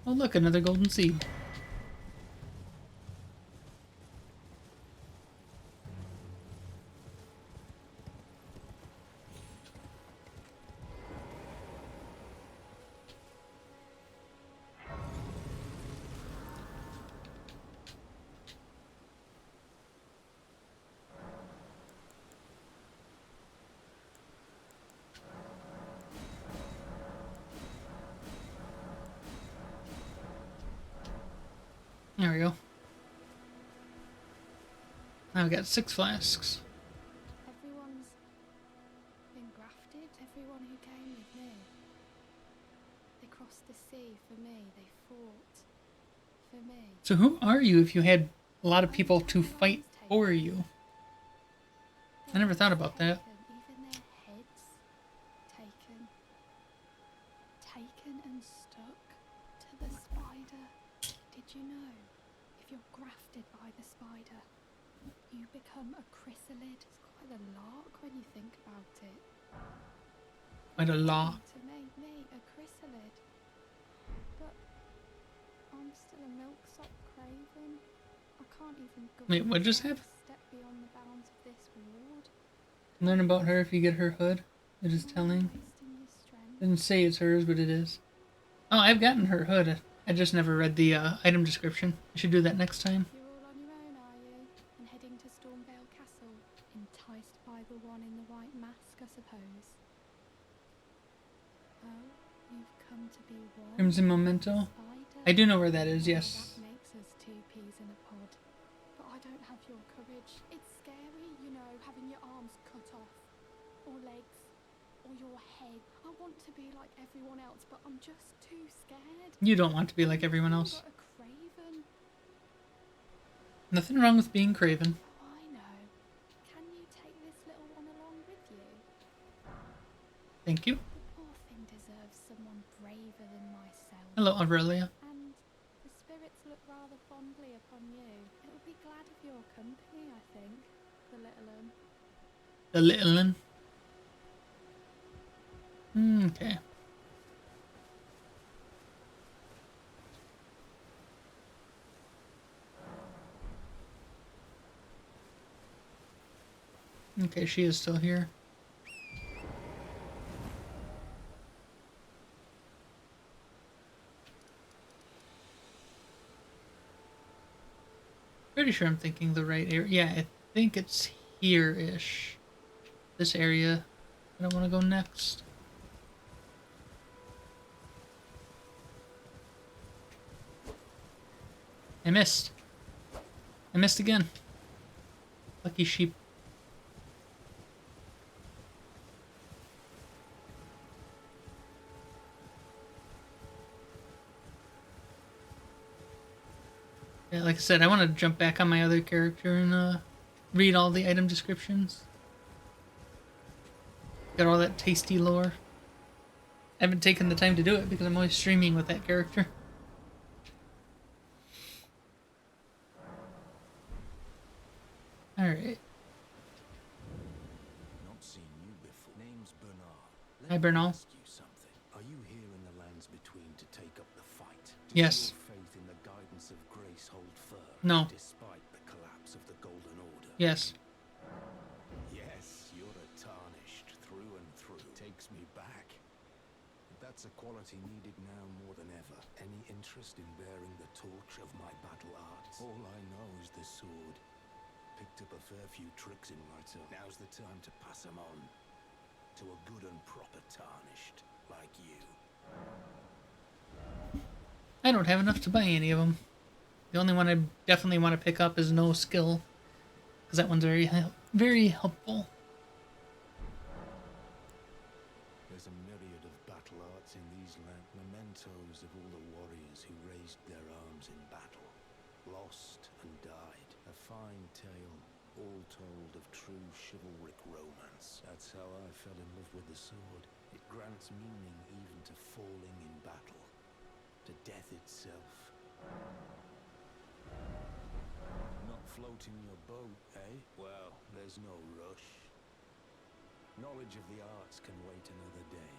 Speaker 1: Oh look, another golden seed. There we go. Now we got 6 flasks.
Speaker 7: Everyone's been grafted, everyone who came with me. They crossed the sea for me, they fought for me.
Speaker 1: So who are you if you had a lot of people to fight for you? I never thought about that.
Speaker 7: Even their heads taken. Taken and stuck to the spider. Did you know? If you're grafted by the spider, you become a chrysalid. It's quite a lark when you think about it.
Speaker 1: Quite a lark.
Speaker 7: To make me a chrysalid. But I'm still a milksop craven. I can't even go
Speaker 1: Wait, what just happened?
Speaker 7: step beyond the bounds of this ward.
Speaker 1: Learn about her if you get her hood. It is telling.
Speaker 7: Wasting your strength.
Speaker 1: Doesn't say it's hers, but it is. Oh, I've gotten her hood. I just never read the item description. I should do that next time.
Speaker 7: You're all on your own, are you? And heading to Stormvale Castle? Enticed by the one in the white mask, I suppose. Oh, you've come to be one.
Speaker 1: Crimson Memento.
Speaker 7: Spider?
Speaker 1: I do know where that is,
Speaker 7: Well,
Speaker 1: yes.
Speaker 7: that makes us two peas in a pod. But I don't have your courage. It's scary, you know, having your arms cut off. Or legs. Or your head. I want to be like everyone else, but I'm just too scared.
Speaker 1: You don't want to be like everyone else.
Speaker 7: But a craven.
Speaker 1: Nothing wrong with being craven.
Speaker 7: Oh, I know. Can you take this little one along with you?
Speaker 1: Thank you.
Speaker 7: The poor thing deserves someone braver than myself.
Speaker 1: Hello, Aurelia.
Speaker 7: And the spirits look rather fondly upon you. It'll be glad of your company, I think. The little un.
Speaker 1: The little one. Okay. Okay, she is still here. Pretty sure I'm thinking the right area. Yeah, I think it's here-ish. This area. I don't want to go next. I missed. I missed again. Lucky sheep. Yeah, like I said, I want to jump back on my other character and read all the item descriptions. Got all that tasty lore. I haven't taken the time to do it because I'm always streaming with that character. Alright.
Speaker 8: Not seen you before. Name's Bernard.
Speaker 1: Hi, Bernal.
Speaker 8: Ask you something. Are you here in the lands between to take up the fight? Does
Speaker 1: Yes.
Speaker 8: your faith in the guidance of grace hold firm?
Speaker 1: No.
Speaker 8: Despite the collapse of the Golden Order?
Speaker 1: Yes.
Speaker 8: Yes, you're a tarnished through and through. Takes me back. But that's a quality needed now more than ever. Any interest in bearing the torch of my battle arts? All I know is the sword. Picked up a fair few tricks in my time. Now's the time to pass them on. To a good and proper tarnished, like you.
Speaker 1: I don't have enough to buy any of them. The only one I definitely want to pick up is No Skill. Because that one's very helpful.
Speaker 8: There's a myriad of battle arts in these lands. Mementos of all the warriors who raised their arms in battle. Lost and died. A fine tale, all told of true chivalric romance. That's how I fell in love with the sword. It grants meaning even to falling in battle. To death itself. Not floating your boat, eh? Well, there's no rush. Knowledge of the arts can wait another day.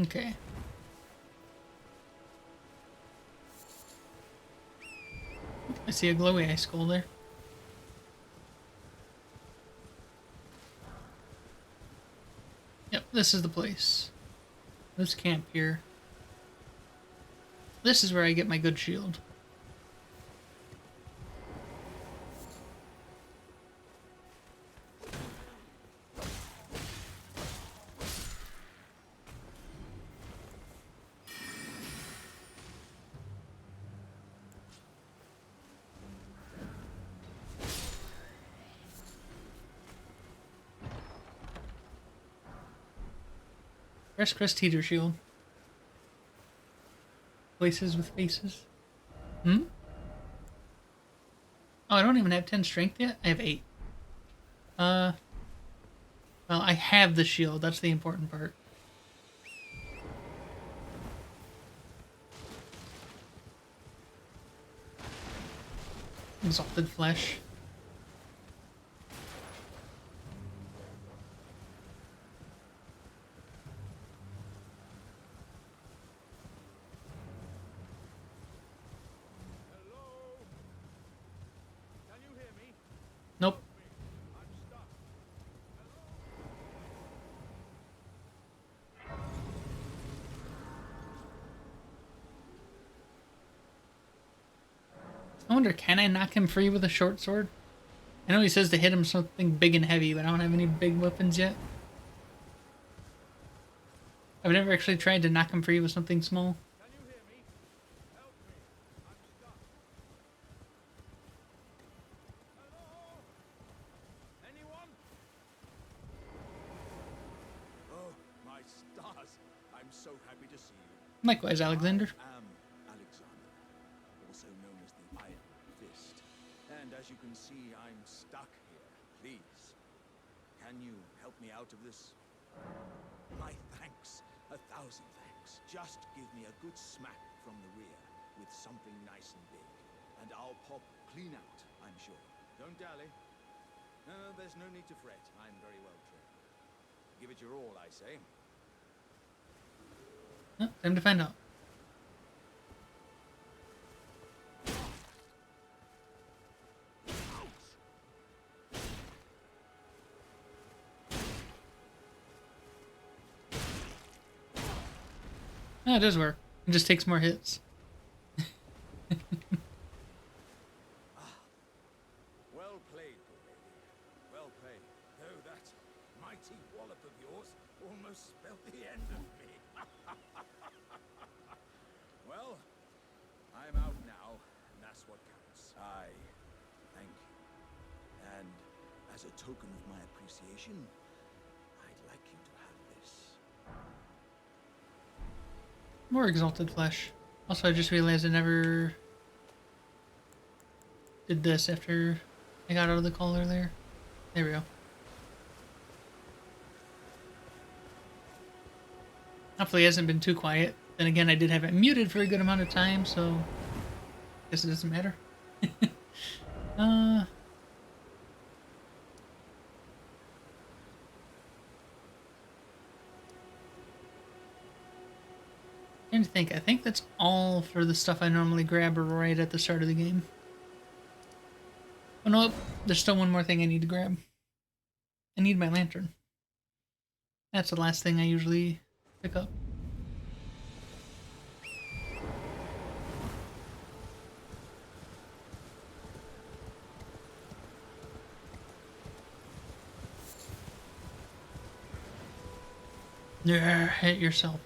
Speaker 1: Okay. I see a glowy ice skull there. Yep, this is the place. Let's camp here. This is where I get my good shield. Fresh Crest Heater Shield. Places with faces. Oh, I don't even have 10 strength yet? I have 8. Well, I have the shield. That's the important part. Exalted Flesh. Nope. I wonder, can I knock him free with a short sword? I know he says to hit him something big and heavy, but I don't have any big weapons yet. I've never actually tried to knock him free with something small.
Speaker 6: Can you hear me? Help me. I'm stuck. Hello? Anyone? Oh, my stars. I'm so happy to see you.
Speaker 1: Likewise, Alexander.
Speaker 6: I am Alexander, also known as the Iron Fist. And as you can see, I'm stuck here. Please, can you help me out of this? My thanks. 1,000 thanks. Just give me a good smack from the rear with something nice and big, and I'll pop clean out, I'm sure. Don't dally. No, there's no need to fret. I'm very well trained. Give it your all, I say.
Speaker 1: Oh, time to find out. Oh, it does work. It just takes more hits.
Speaker 6: Well played, good lady. Well played. Though that mighty wallop of yours almost spelled the end of me. Well, I'm out now, and that's what counts. I thank you. And as a token of my appreciation, I'd like you to have this.
Speaker 1: More exalted flesh. Also, I just realized I never did this after I got out of the call earlier. There we go. Hopefully it hasn't been too quiet. Then again, I did have it muted for a good amount of time, so I guess it doesn't matter. Trying to think. I think that's all for the stuff I normally grab right at the start of the game. Oh no, there's still one more thing I need to grab. I need my lantern. That's the last thing I usually pick up. Yeah, hit yourself.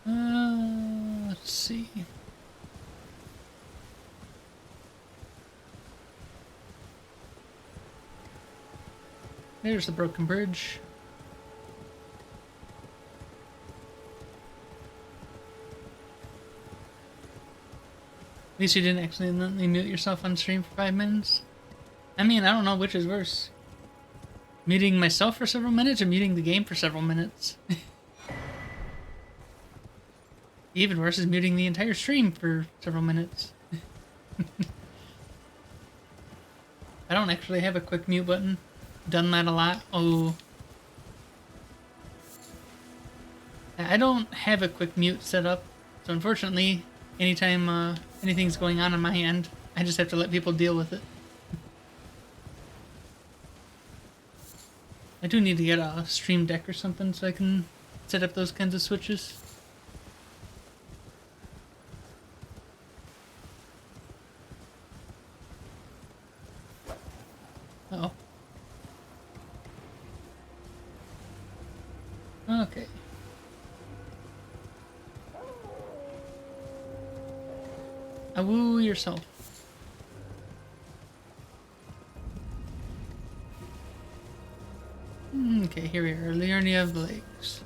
Speaker 1: Let's see. There's the broken bridge. At least you didn't accidentally mute yourself on stream for 5 minutes. I mean, I don't know which is worse. Muting myself for several minutes or muting the game for several minutes. Even worse is muting the entire stream for several minutes. I don't actually have a quick mute button. Done that a lot. Oh. I don't have a quick mute set up. So unfortunately, anytime anything's going on my end, I just have to let people deal with it. I do need to get a stream deck or something so I can set up those kinds of switches. Uh-oh. Okay. Woo yourself. Okay, here we are. Liurnia of the Lakes.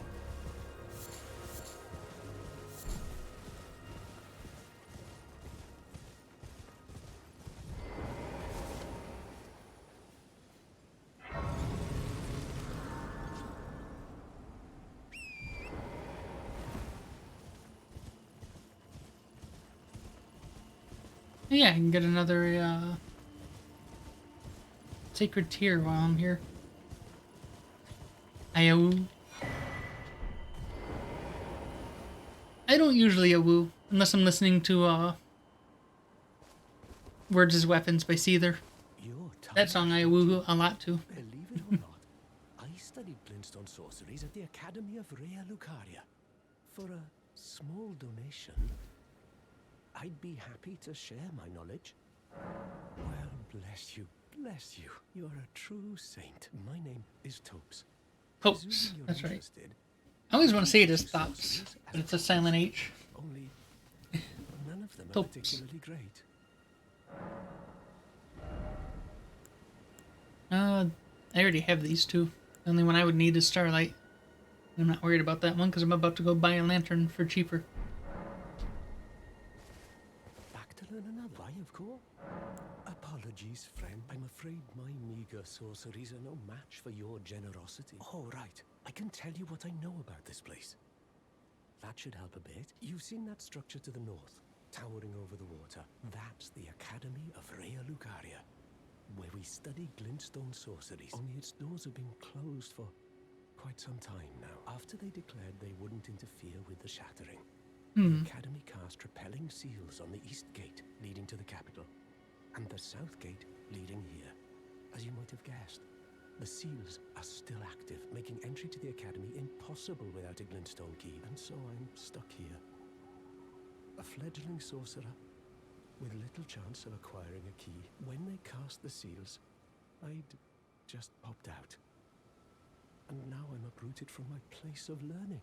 Speaker 1: Yeah, I can get another sacred tear while I'm here. Ayawoo. I don't usually awoo unless I'm listening to Words as Weapons by Seether. That song I awoo a lot too.
Speaker 8: Believe it or not, I studied glintstone sorceries at the Academy of Rea Lucaria. For a small donation,
Speaker 9: I'd be happy to share my knowledge. Well, bless you, bless you. You're a true saint. My name is Topes.
Speaker 1: Hopes,
Speaker 9: Presuming you're
Speaker 1: that's right.
Speaker 9: interested,
Speaker 1: I always want to say it as
Speaker 9: use
Speaker 1: Thops,
Speaker 9: sorceries
Speaker 1: but
Speaker 9: as
Speaker 1: it's a silent H.
Speaker 9: only none of them are
Speaker 1: Topes.
Speaker 9: particularly great.
Speaker 1: I already have these two. The only one I would need is Starlight. I'm not worried about that one because I'm about to go buy a lantern for cheaper.
Speaker 9: Back to learn another. Why, of course. Apologies, friend. I'm afraid my meager sorceries are no match for your generosity. Oh, right. I can tell you what I know about this place. That should help a bit. You've seen that structure to the north, towering over the water. That's the Academy of Rea Lucaria, where we study glintstone sorceries. Only its doors have been closed for quite some time now. After they declared they wouldn't interfere with the shattering, the Academy cast repelling seals on the east gate leading to the capital, and the south gate leading here. As you might have guessed, the seals are still active, making entry to the Academy impossible without a glintstone key, and so I'm stuck here. A fledgling sorcerer with little chance of acquiring a key. When they cast the seals, I'd just popped out. And now I'm uprooted from my place of learning.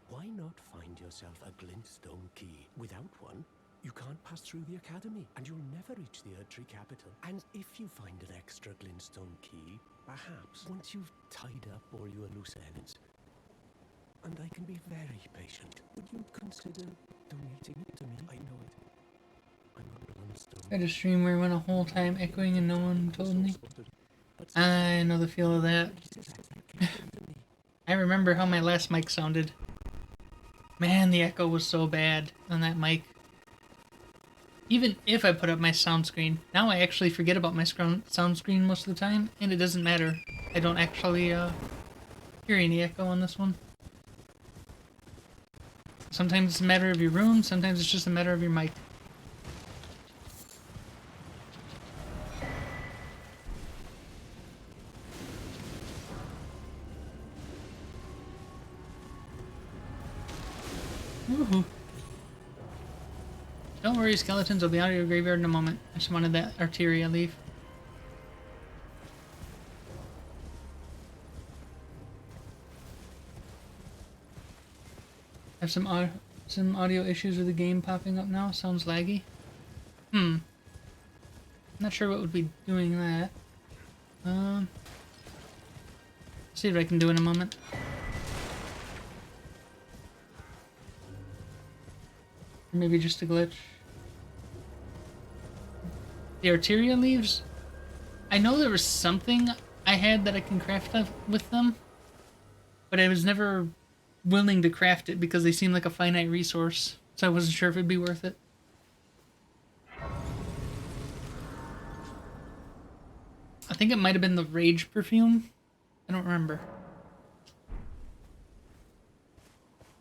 Speaker 9: Why not find yourself a glintstone key? Without one, you can't pass through the Academy, and you'll never reach the Erdtree capital. And if you find an extra glintstone key, perhaps once you've tied up all your loose ends, and I can be very patient, would you consider donating it to me? I know it. I'm a glintstone.
Speaker 1: I had a stream where I went a whole time echoing and no one told me. I know the feel of that. I remember how my last mic sounded. Man, the echo was so bad on that mic. Even if I put up my sound screen, now I actually forget about my sound screen most of the time, and it doesn't matter. I don't actually hear any echo on this one. Sometimes it's a matter of your room, sometimes it's just a matter of your mic. Woohoo. Don't worry, skeletons will be out of your graveyard in a moment. I just wanted that Arteria leaf. I have some audio issues with the game popping up now. Sounds laggy. Not sure what would be doing that. See what I can do in a moment. Or maybe just a glitch. The Arteria leaves? I know there was something I had that I can craft with them, but I was never willing to craft it because they seem like a finite resource, so I wasn't sure if it'd be worth it. I think it might have been the Rage perfume. I don't remember.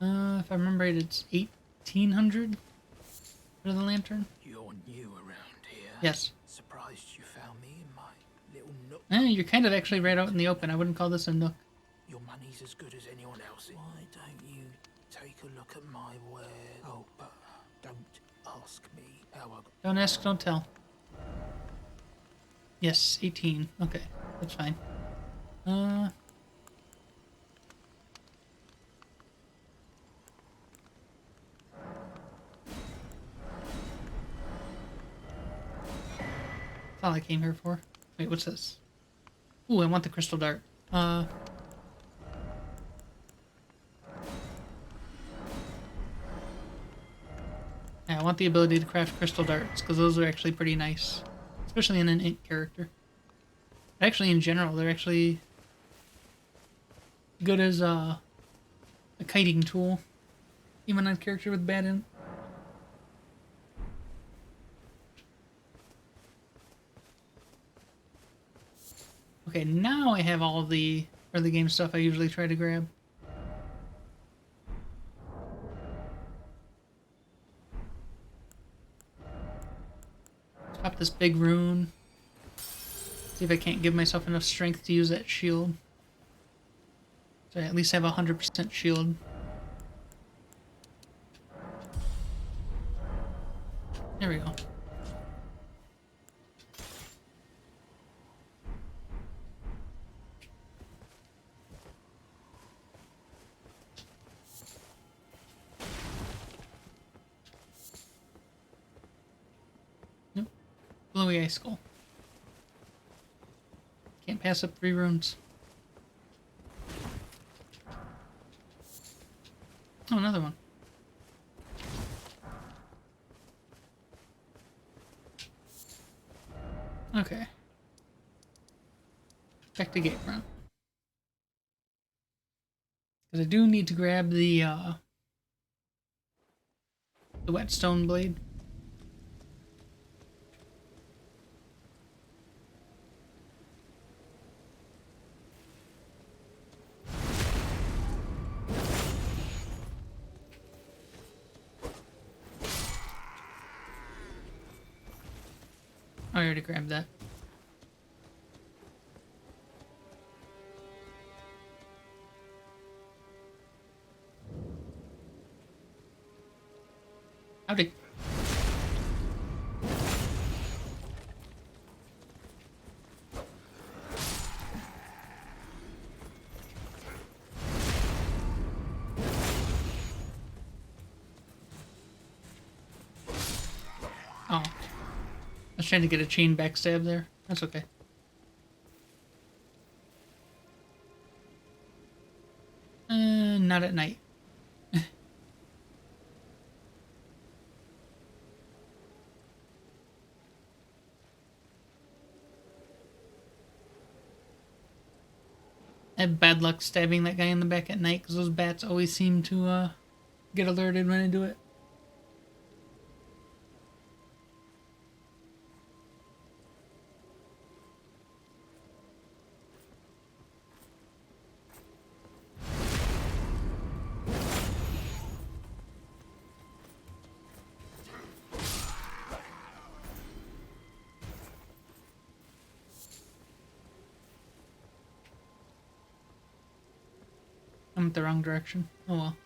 Speaker 1: If I remember right, it's 1800 for the lantern.
Speaker 5: You're new around here.
Speaker 1: Yes.
Speaker 5: Surprised you found me in my little nook.
Speaker 1: You're kind of actually right out in the open. I wouldn't call this a nook.
Speaker 5: Your money's as good as anyone else's. Why don't you take a look at my wares? Oh, but don't ask me how I got...
Speaker 1: Don't ask, don't tell. Yes, 18. Okay, that's fine. That's all I came here for. Wait, what's this? Ooh, I want the crystal dart. Yeah, I want the ability to craft crystal darts, because those are actually pretty nice. Especially in an int character. Actually, in general, they're actually good as a kiting tool. Even on a character with bad int. Okay, now I have all the early game stuff I usually try to grab. Let's pop this big rune. See if I can't give myself enough strength to use that shield. So I at least have 100% shield. There we go. Nope. Bluey ice skull. Can't pass up 3 runes. Oh, another one. Okay. Back to gate front. Because I do need to grab the whetstone blade. I already grabbed that. Howdy. Oh. I was trying to get a chain backstab there. That's okay. Not at night. I have bad luck stabbing that guy in the back at night because those bats always seem to get alerted when I do it. I went the wrong direction. Oh well.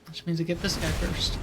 Speaker 1: Which means I get this guy first.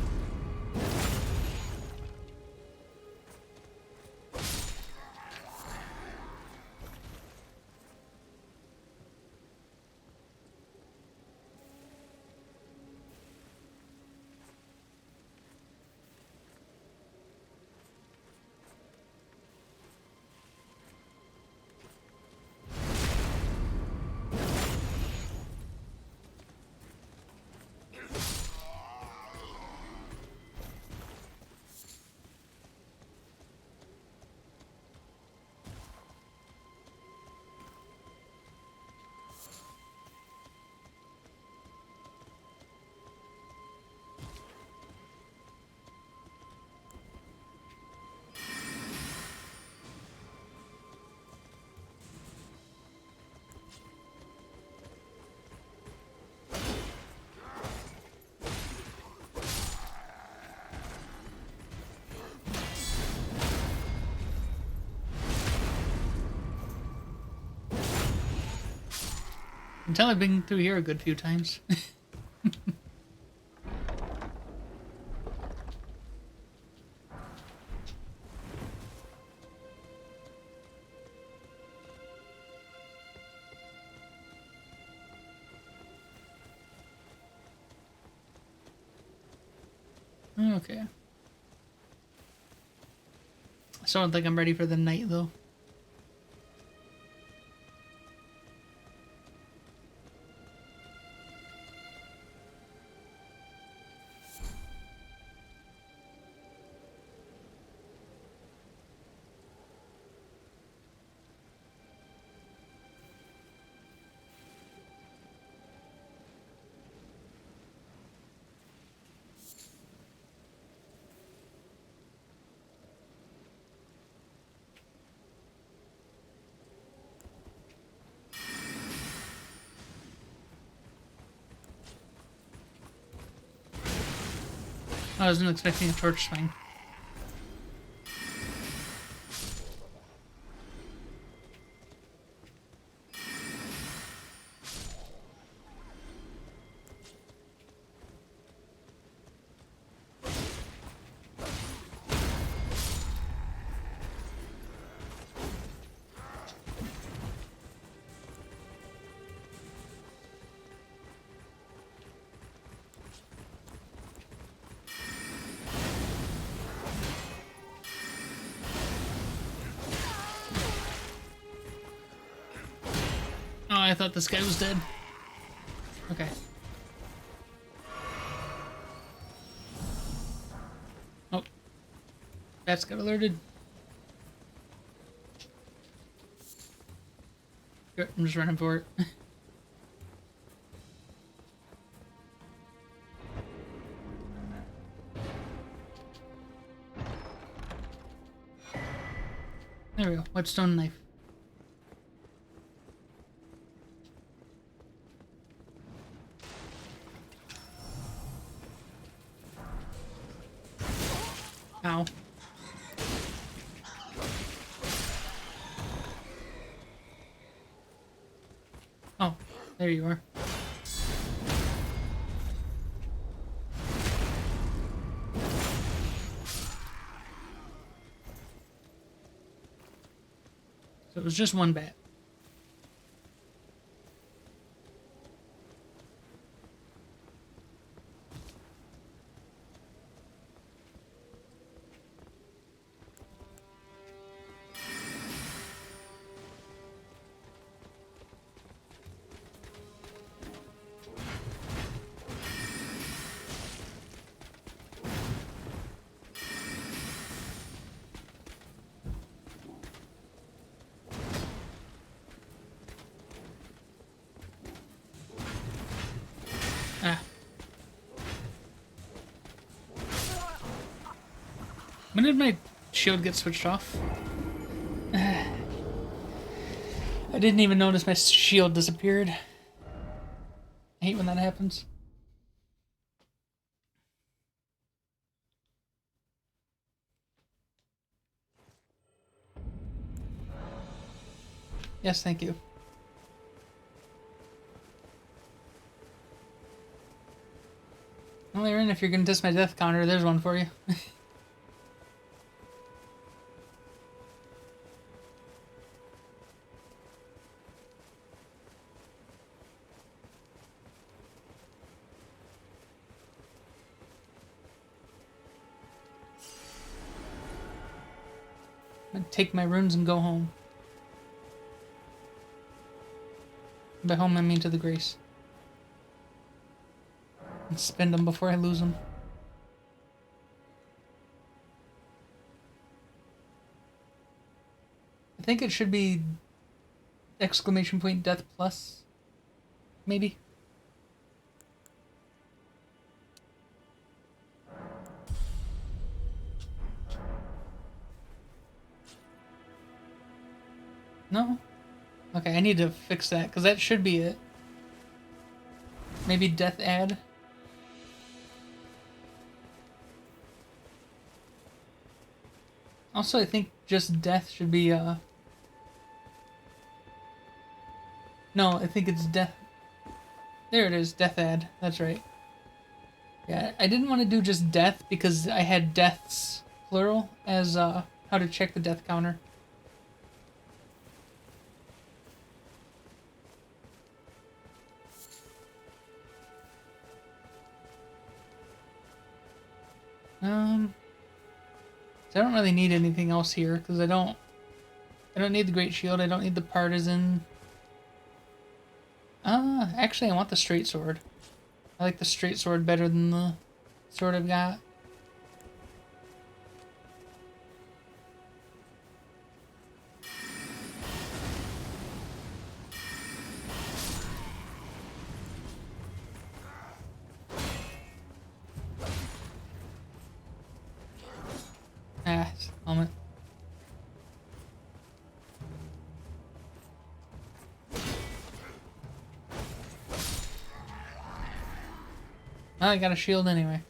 Speaker 1: Until I've been through here a good few times. Okay. I still don't think I'm ready for the night though. I wasn't expecting a torch swing. I thought this guy was dead. Okay. Oh. Bats got alerted. Good, I'm just running for it. There we go. Whetstone knife. Ow. Oh, there you are. So it was just one bat. Ah. When did my shield get switched off? I didn't even notice my shield disappeared. I hate when that happens. Yes, thank you. Well, Aaron, if you're gonna test my death counter, there's one for you. I'm gonna take my runes and go home. By home, I mean to the Grace. And spend them before I lose them. I think it should be exclamation point death plus. Maybe. No? Okay, I need to fix that, because that should be it. Maybe death add? Also, I think just death should be, No, I think it's death... There it is, death add. That's right. Yeah, I didn't want to do just death, because I had deaths, plural, as, how to check the death counter. So I don't really need anything else here, because I don't need the Great Shield, I don't need the Partisan. Actually I want the Straight Sword. I like the Straight Sword better than the sword I've got. Helmet. Well, I got a shield anyway.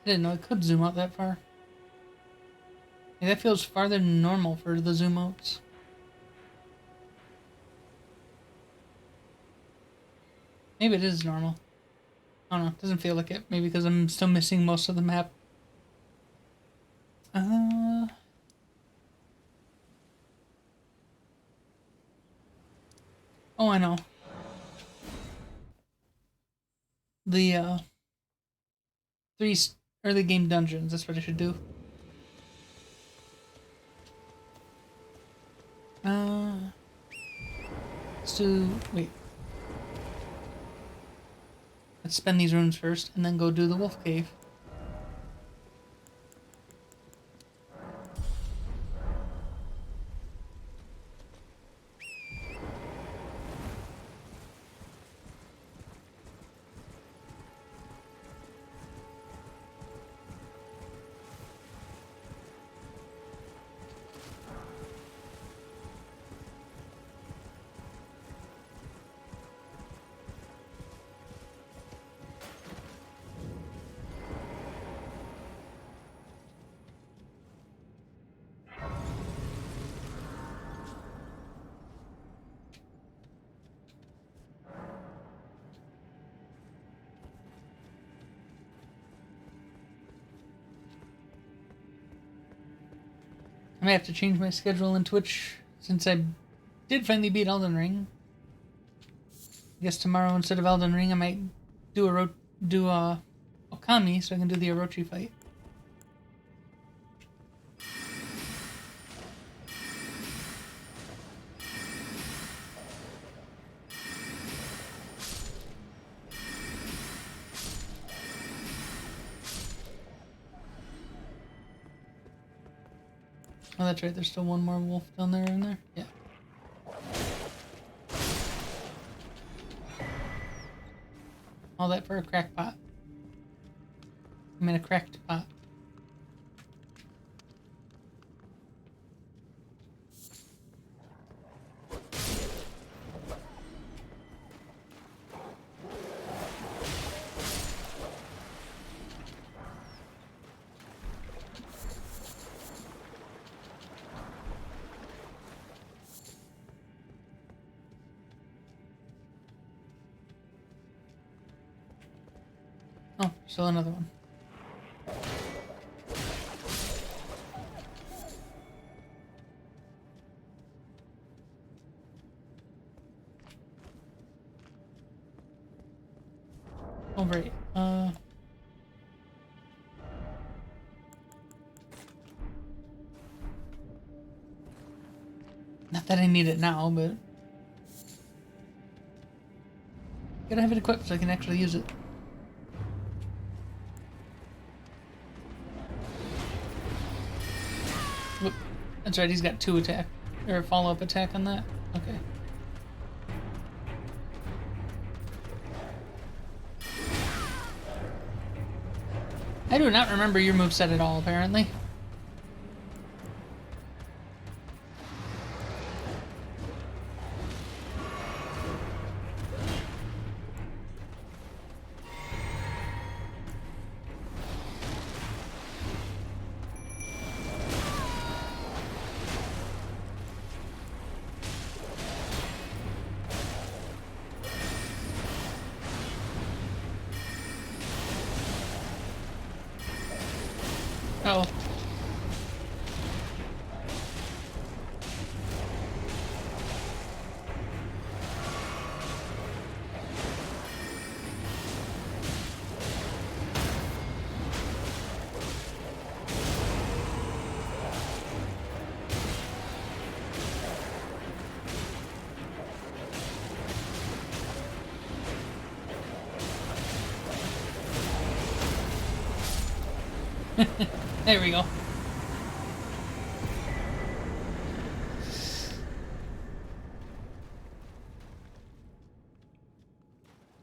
Speaker 1: I didn't know it could zoom out that far. Yeah, that feels farther than normal for the zoom outs. Maybe it is normal. I don't know, it doesn't feel like it. Maybe because I'm still missing most of the map. Oh, I know. The three early game dungeons. That's what I should do. Let's do. Wait. Let's spend these runes first, and then go do the wolf cave. I may have to change my schedule in Twitch since I did finally beat Elden Ring. I guess tomorrow instead of Elden Ring, I might do Okami so I can do the Orochi fight. Oh, that's right. There's still one more wolf down there in there. Yeah. All that for a crackpot. I mean, a cracked pot. Oh, still another one. Oh, great. Not that I need it now, but gotta have it equipped so I can actually use it. Whoop. That's right, he's got 2 attack, or follow-up attack on that. Okay. I do not remember your moveset at all, apparently. Oh. There we go.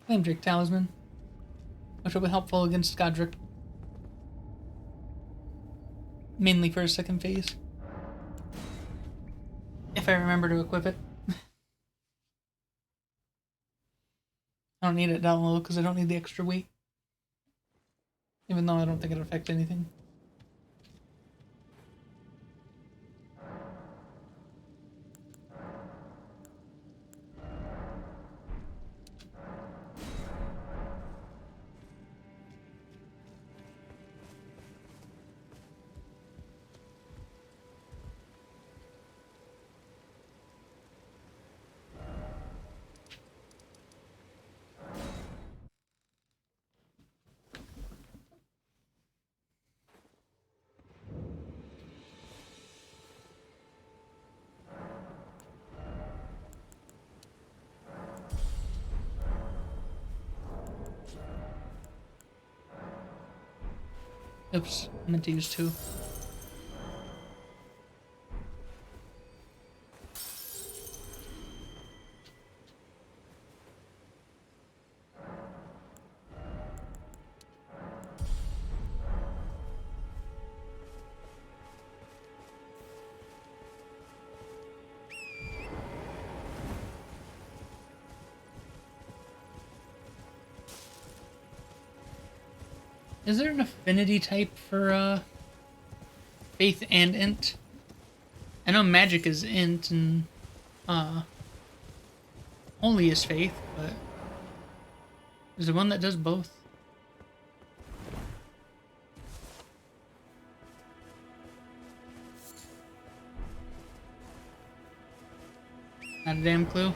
Speaker 1: Flame Drake Talisman, which will be helpful against Godric. Mainly for a second phase. If I remember to equip it. I don't need it down low because I don't need the extra weight. Even though I don't think it'll affect anything. Oops, I meant to use 2. Is there an affinity type for faith and int? I know magic is int and holy is faith, but is there one that does both? Not a damn clue.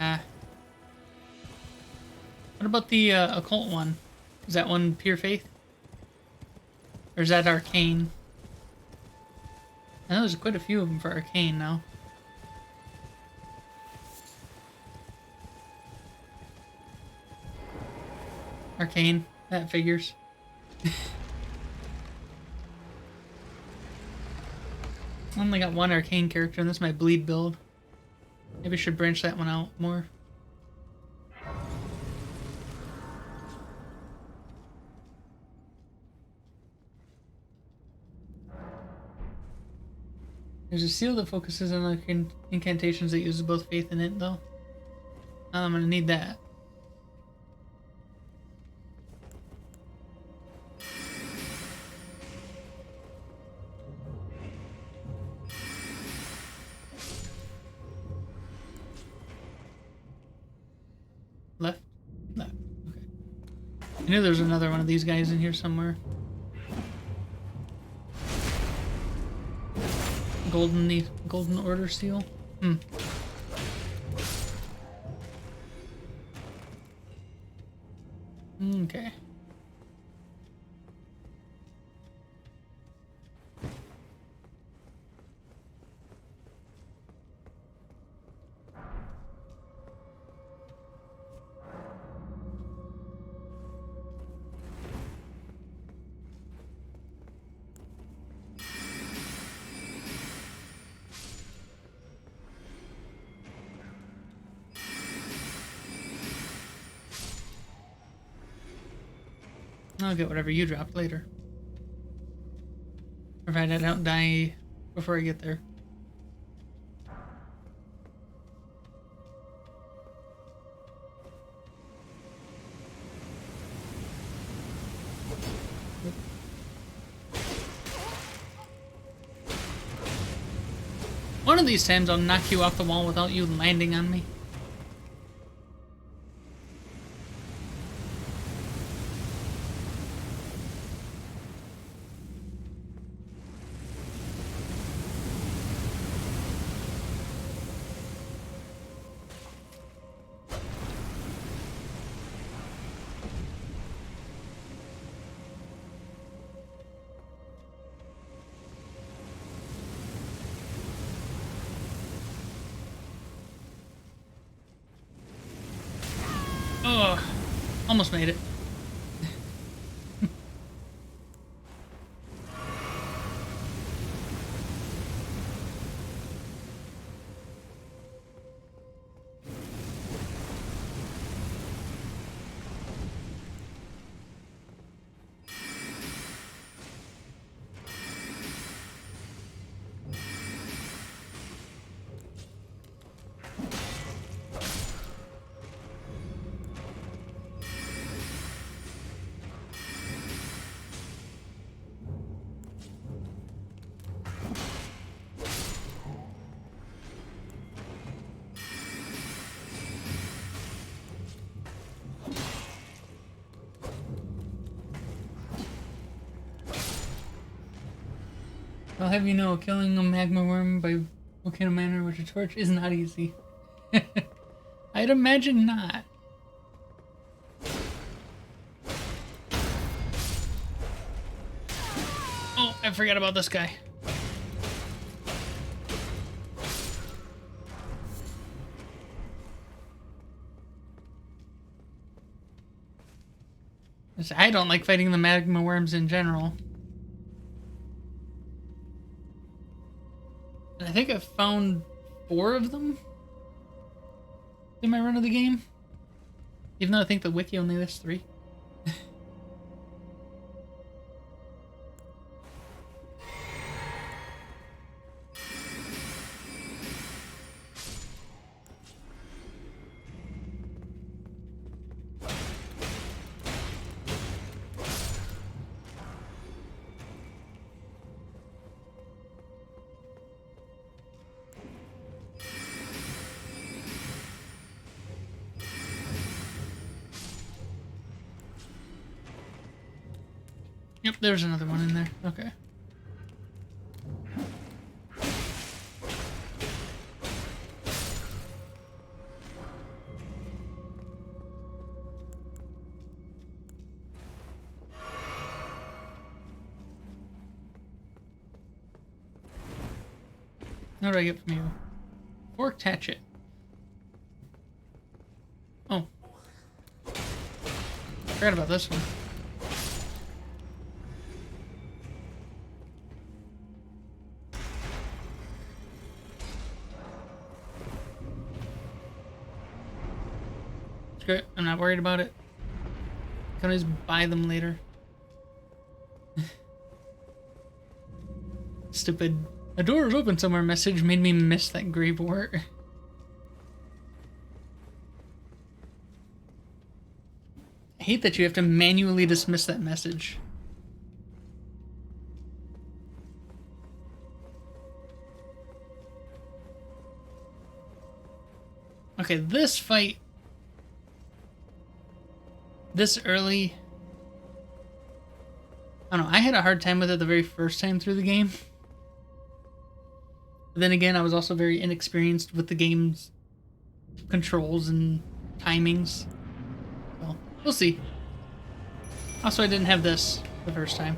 Speaker 1: Ah. What about the occult one? Is that one pure faith? Or is that arcane? I know there's quite a few of them for arcane now. Arcane, that figures. I only got one arcane character, and this is my bleed build. Maybe I should branch that one out more. There's a seal that focuses on incantations that uses both faith and int, though. I'm gonna need that. Left? Left. Okay. I knew there was another one of these guys in here somewhere. Golden Order seal? Okay. I'll get whatever you dropped later. Provided I don't die before I get there. One of these times I'll knock you off the wall without you landing on me. Oh, almost made it. I'll have you know, killing a magma worm by Volcano Manor with a torch is not easy. I'd imagine not. Oh, I forgot about this guy. I don't like fighting the magma worms in general. And I think I've found 4 of them in my run of the game. Even though I think the wiki only lists 3. Yep, there's another one in there. Okay. What do I get from you? Forked hatchet. Oh. Forgot about this one. Screw it. I'm not worried about it. I can always buy them later. Stupid. A door is open somewhere message made me miss that grave wart. I hate that you have to manually dismiss that message. Okay, this fight this early, I don't know, I had a hard time with it the very first time through the game. But then again, I was also very inexperienced with the game's controls and timings. So, we'll see. Also, I didn't have this the first time.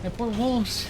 Speaker 1: My poor wolves.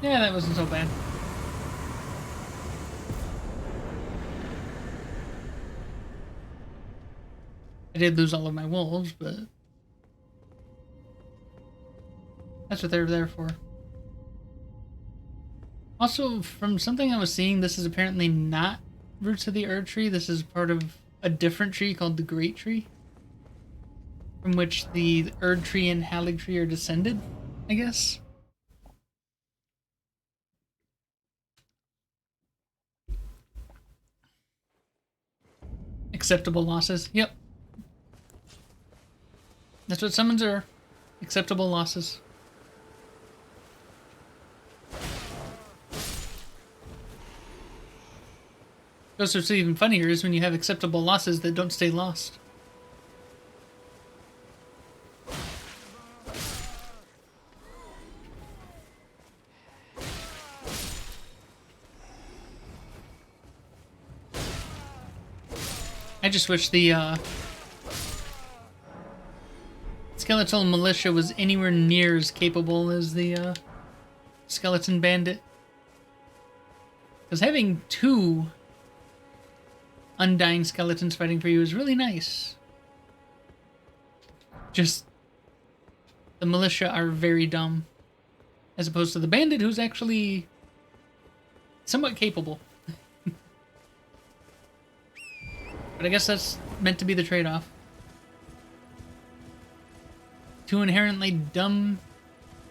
Speaker 1: Yeah, that wasn't so bad. I did lose all of my wolves, but that's what they're there for. Also, from something I was seeing, this is apparently not roots of the Erd tree. This is part of a different tree called the Great Tree, from which the Erd tree and Halig tree are descended, I guess. Acceptable losses. Yep. That's what summons are. Acceptable losses. What's even funnier is when you have acceptable losses that don't stay lost. I just wish the skeletal militia was anywhere near as capable as the skeleton bandit. Because having 2 undying skeletons fighting for you is really nice. Just the militia are very dumb, as opposed to the bandit, who's actually somewhat capable. But I guess that's meant to be the trade-off. 2 inherently dumb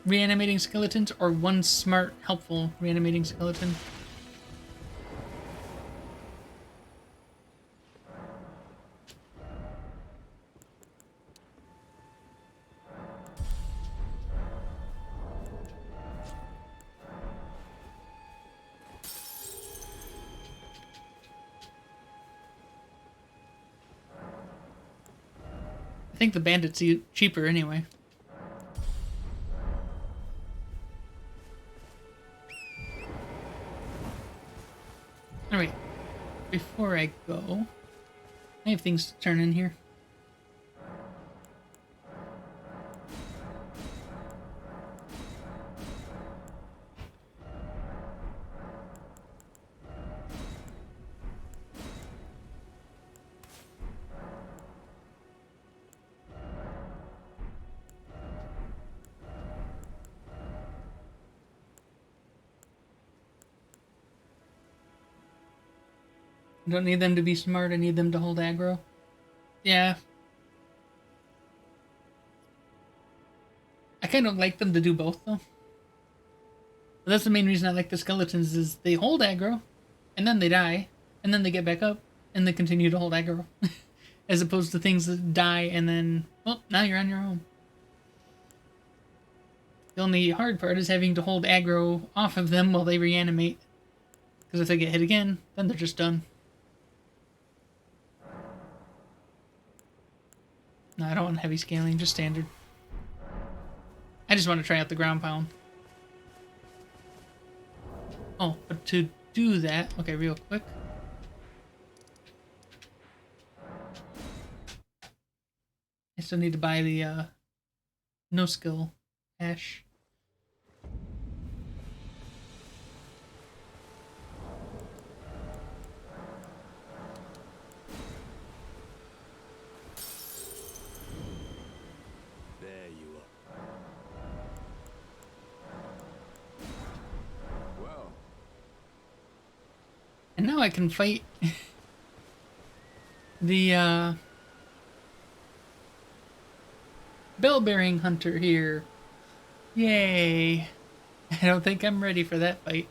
Speaker 1: reanimating skeletons or one smart, helpful reanimating skeleton. I think the bandit's cheaper anyway. Alright, before I go, I have things to turn in here. I don't need them to be smart, I need them to hold aggro. Yeah. I kind of like them to do both, though. But that's the main reason I like the skeletons, is they hold aggro, and then they die, and then they get back up, and they continue to hold aggro. As opposed to things that die, and then, well, now you're on your own. The only hard part is having to hold aggro off of them while they reanimate. Because if they get hit again, then they're just done. No, I don't want heavy scaling, just standard. I just want to try out the ground pound. Oh, but to do that, okay, real quick. I still need to buy the no skill hash.
Speaker 8: There you are. Well.
Speaker 1: And now I can fight the bell-bearing hunter here. Yay! I don't think I'm ready for that fight.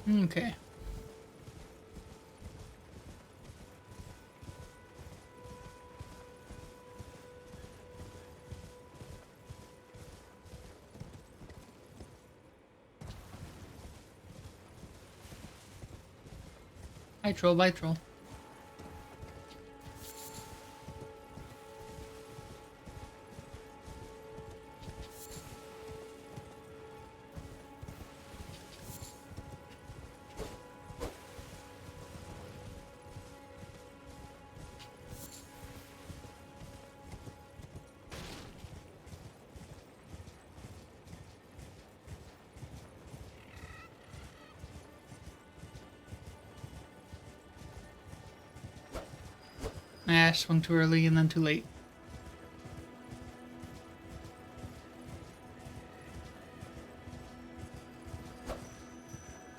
Speaker 1: Okay. Bye troll, bye troll. Ah, swung too early and then too late.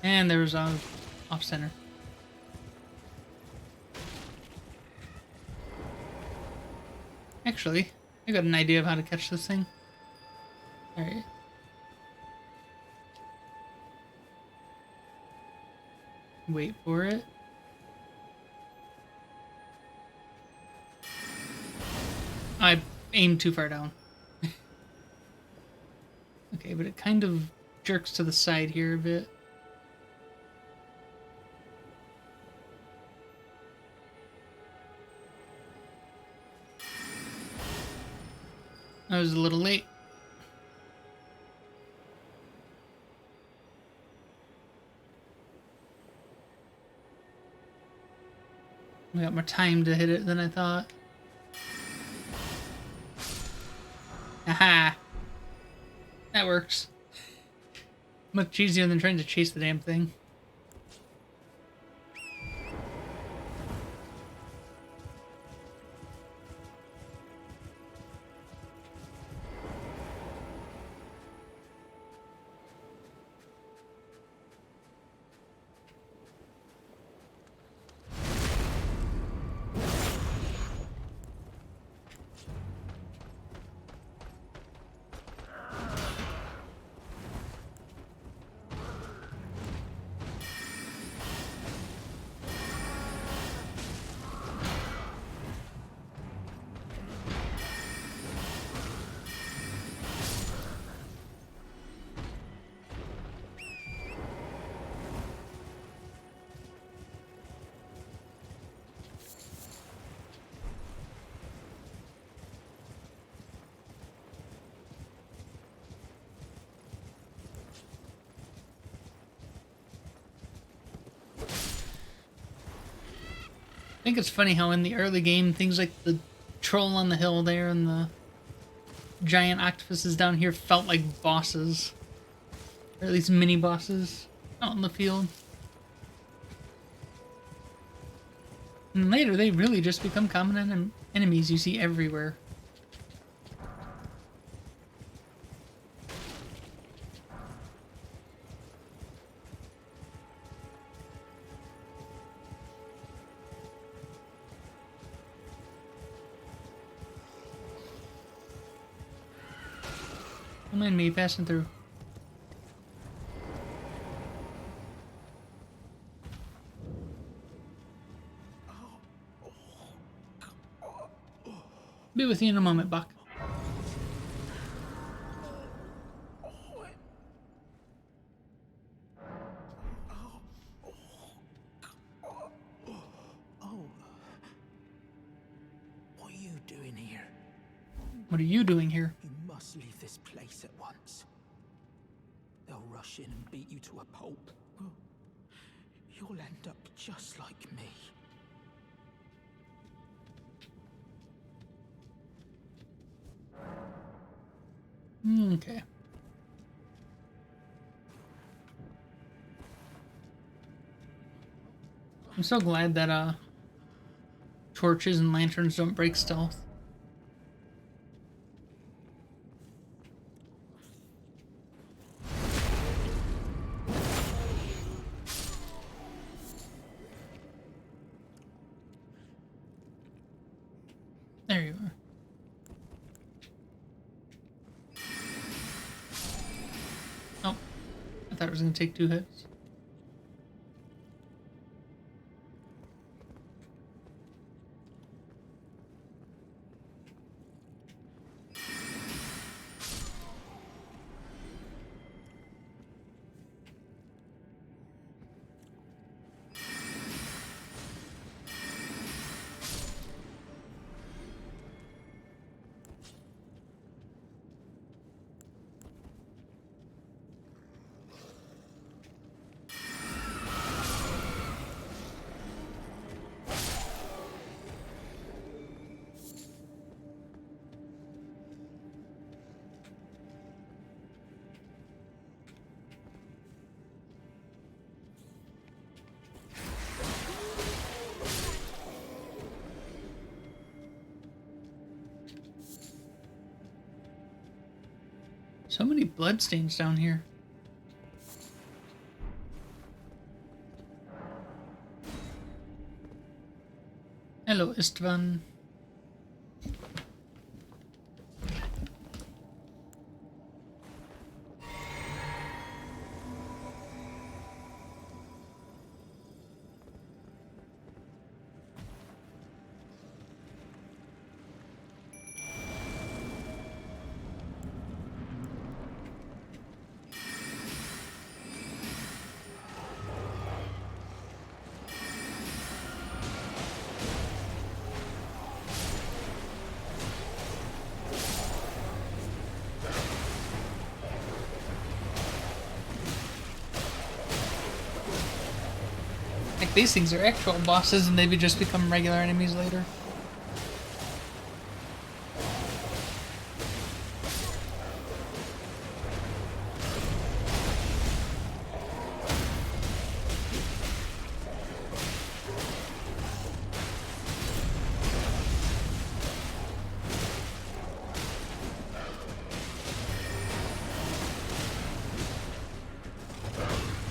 Speaker 1: And there was off center. Actually, I got an idea of how to catch this thing. Alright. Wait for it. I aimed too far down. Okay, but it kind of jerks to the side here a bit. I was a little late. I got more time to hit it than I thought. Aha! That works. Much easier than trying to chase the damn thing. think it's funny how in the early game, things like the troll on the hill there and the giant octopuses down here felt like bosses. Or at least mini bosses out in the field. And later, they really just become common enemies you see everywhere. Don't mind me passing through. Be with you in a moment, Buck.
Speaker 5: What are you doing here?
Speaker 1: What are you doing here?
Speaker 5: You must leave this place at once. They'll rush in and beat you to a pulp. You'll end up just like me.
Speaker 1: Okay. I'm so glad that torches and lanterns don't break stealth. There you are. Oh, I thought it was gonna take 2 hits. So many bloodstains down here. Hello, Istvan. Like, these things are actual bosses and maybe just become regular enemies later.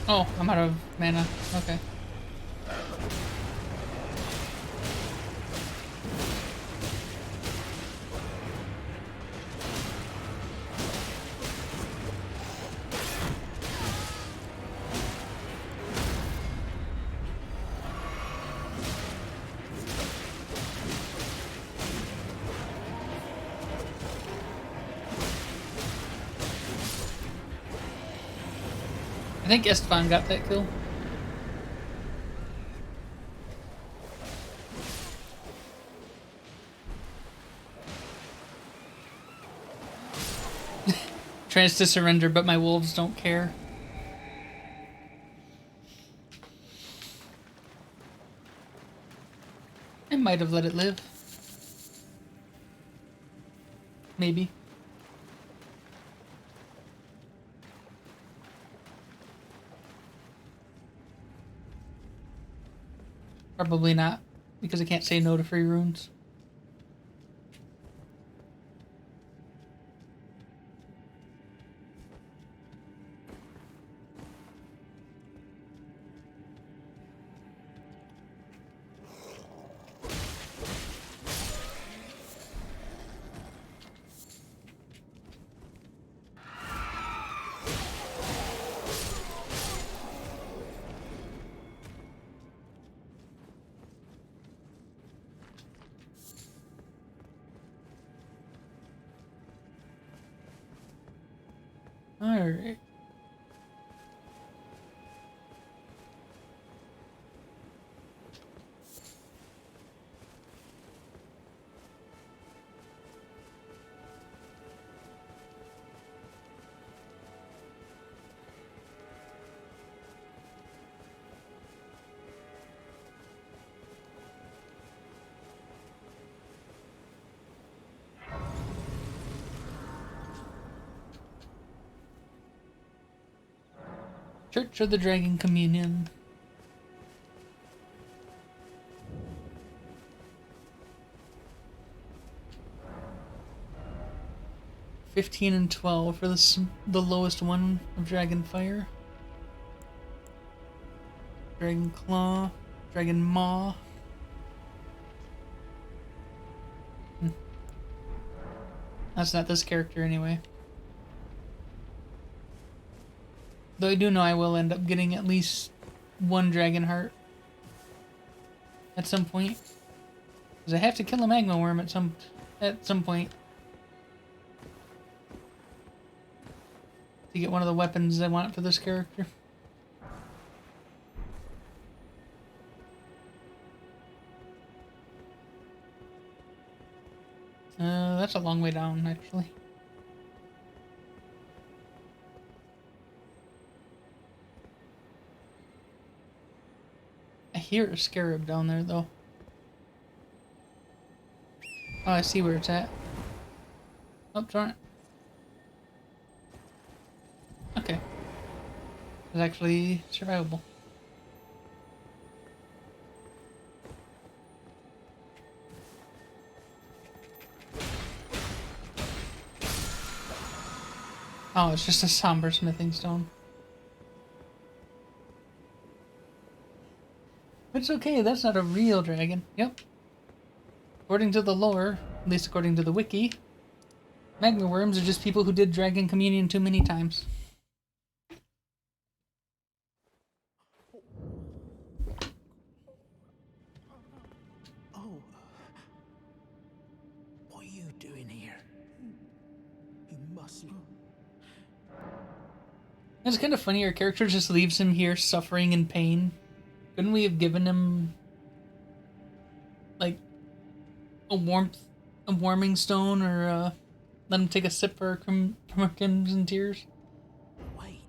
Speaker 1: Oh, I'm out of mana. Okay. I think Esteban got that kill. Tries to surrender, but my wolves don't care. I might have let it live. Maybe. Probably not, because I can't say no to free runes. Alright. Church of the Dragon Communion. $15 and $12 for the lowest one of Dragon Fire. Dragon Claw. Dragon Maw. That's not this character anyway. Though I do know I will end up getting at least one Dragon Heart at some point. Because I have to kill a Magma Worm at some point. To get one of the weapons I want for this character. That's a long way down, actually. I hear a scarab down there, though. Oh, I see where it's at. Oh, darn it. Okay. It's actually survivable. Oh, it's just a somber smithing stone. It's okay, that's not a real dragon. Yep. According to the lore, at least according to the wiki, magma worms are just people who did Dragon Communion too many times.
Speaker 5: Oh. What are you doing here? You mustn't.
Speaker 1: It's kind of funny, our character just leaves him here suffering in pain. Couldn't we have given him, like, a warming stone, or let him take a sip from our crimson tears?
Speaker 5: Wait.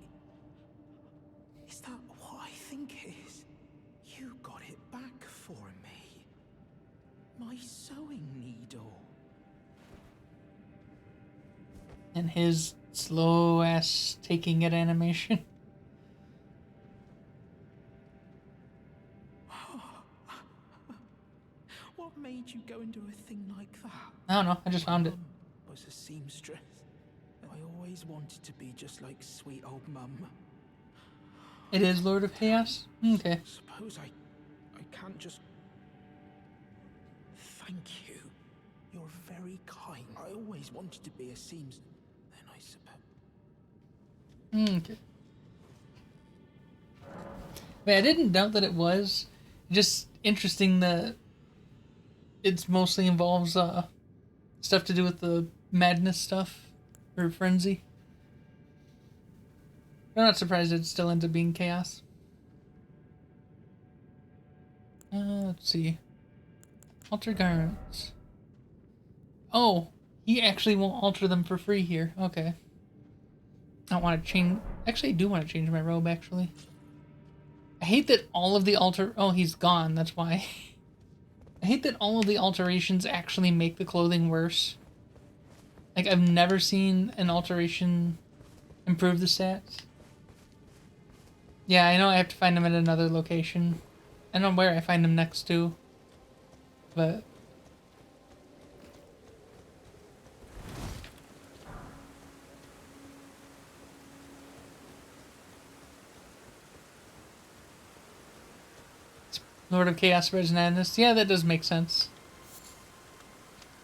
Speaker 5: Is that what I think it is? You got it back for me. My sewing needle.
Speaker 1: And his slow ass taking it animation.
Speaker 5: What made you go and do a thing like that?
Speaker 1: I don't know, I just found it.
Speaker 5: Mum was a seamstress. I always wanted to be just like sweet old Mum.
Speaker 1: It is Lord of Chaos? Okay.
Speaker 5: Suppose I can't just... Thank you. You're very kind. I always wanted to be a seamstress. Then I suppose...
Speaker 1: Okay. But I didn't doubt that it was. Just interesting that it mostly involves stuff to do with the madness stuff, or frenzy. I'm not surprised it still ends up being chaos. Let's see. Alter garments. Oh, he actually won't alter them for free here. Okay. I don't want to change... Actually, I do want to change my robe, actually. I hate that all of the alter... Oh, he's gone, that's why. I hate that all of the alterations actually make the clothing worse. Like, I've never seen an alteration improve the stats. Yeah, I know I have to find them at another location. I don't know where I find them next to. But... Lord of Chaos spreads madness. Yeah, that does make sense.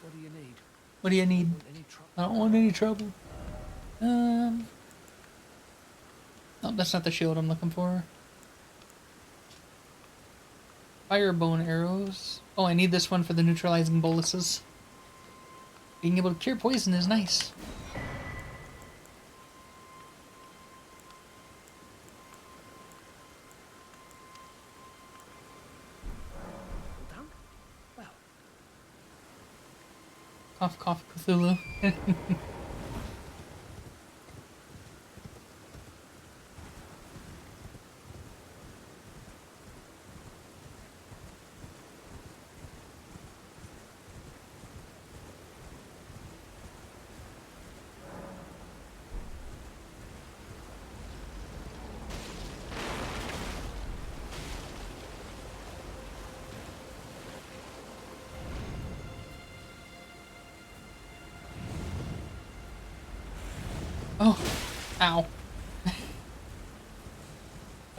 Speaker 8: What do you need?
Speaker 1: What do you need?
Speaker 8: Want any trouble?
Speaker 1: I don't want any trouble. Oh, that's not the shield I'm looking for. Firebone arrows. Oh, I need this one for the neutralizing boluses. Being able to cure poison is nice.
Speaker 8: Done? Well,
Speaker 1: Cough, cough, Cthulhu. Oh, ow. I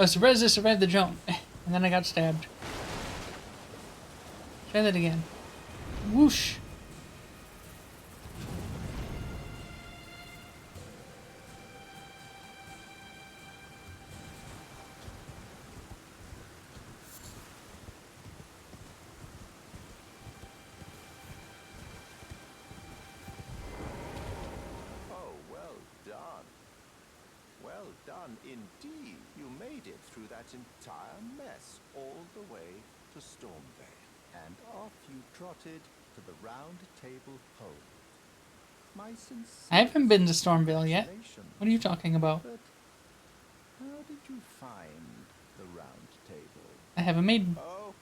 Speaker 1: was surprised I survived the jump, and then I got stabbed. Try that again. Whoosh.
Speaker 4: Oh, well done. Well done indeed. You made it through that entire mess all the way to Stormvale. And off you trotted to the round table hold. My sincere
Speaker 1: I haven't been to Stormvale yet.
Speaker 4: congratulations.
Speaker 1: What are you talking about?
Speaker 4: But how did you find the round table?
Speaker 1: I have a maiden.
Speaker 4: Oh,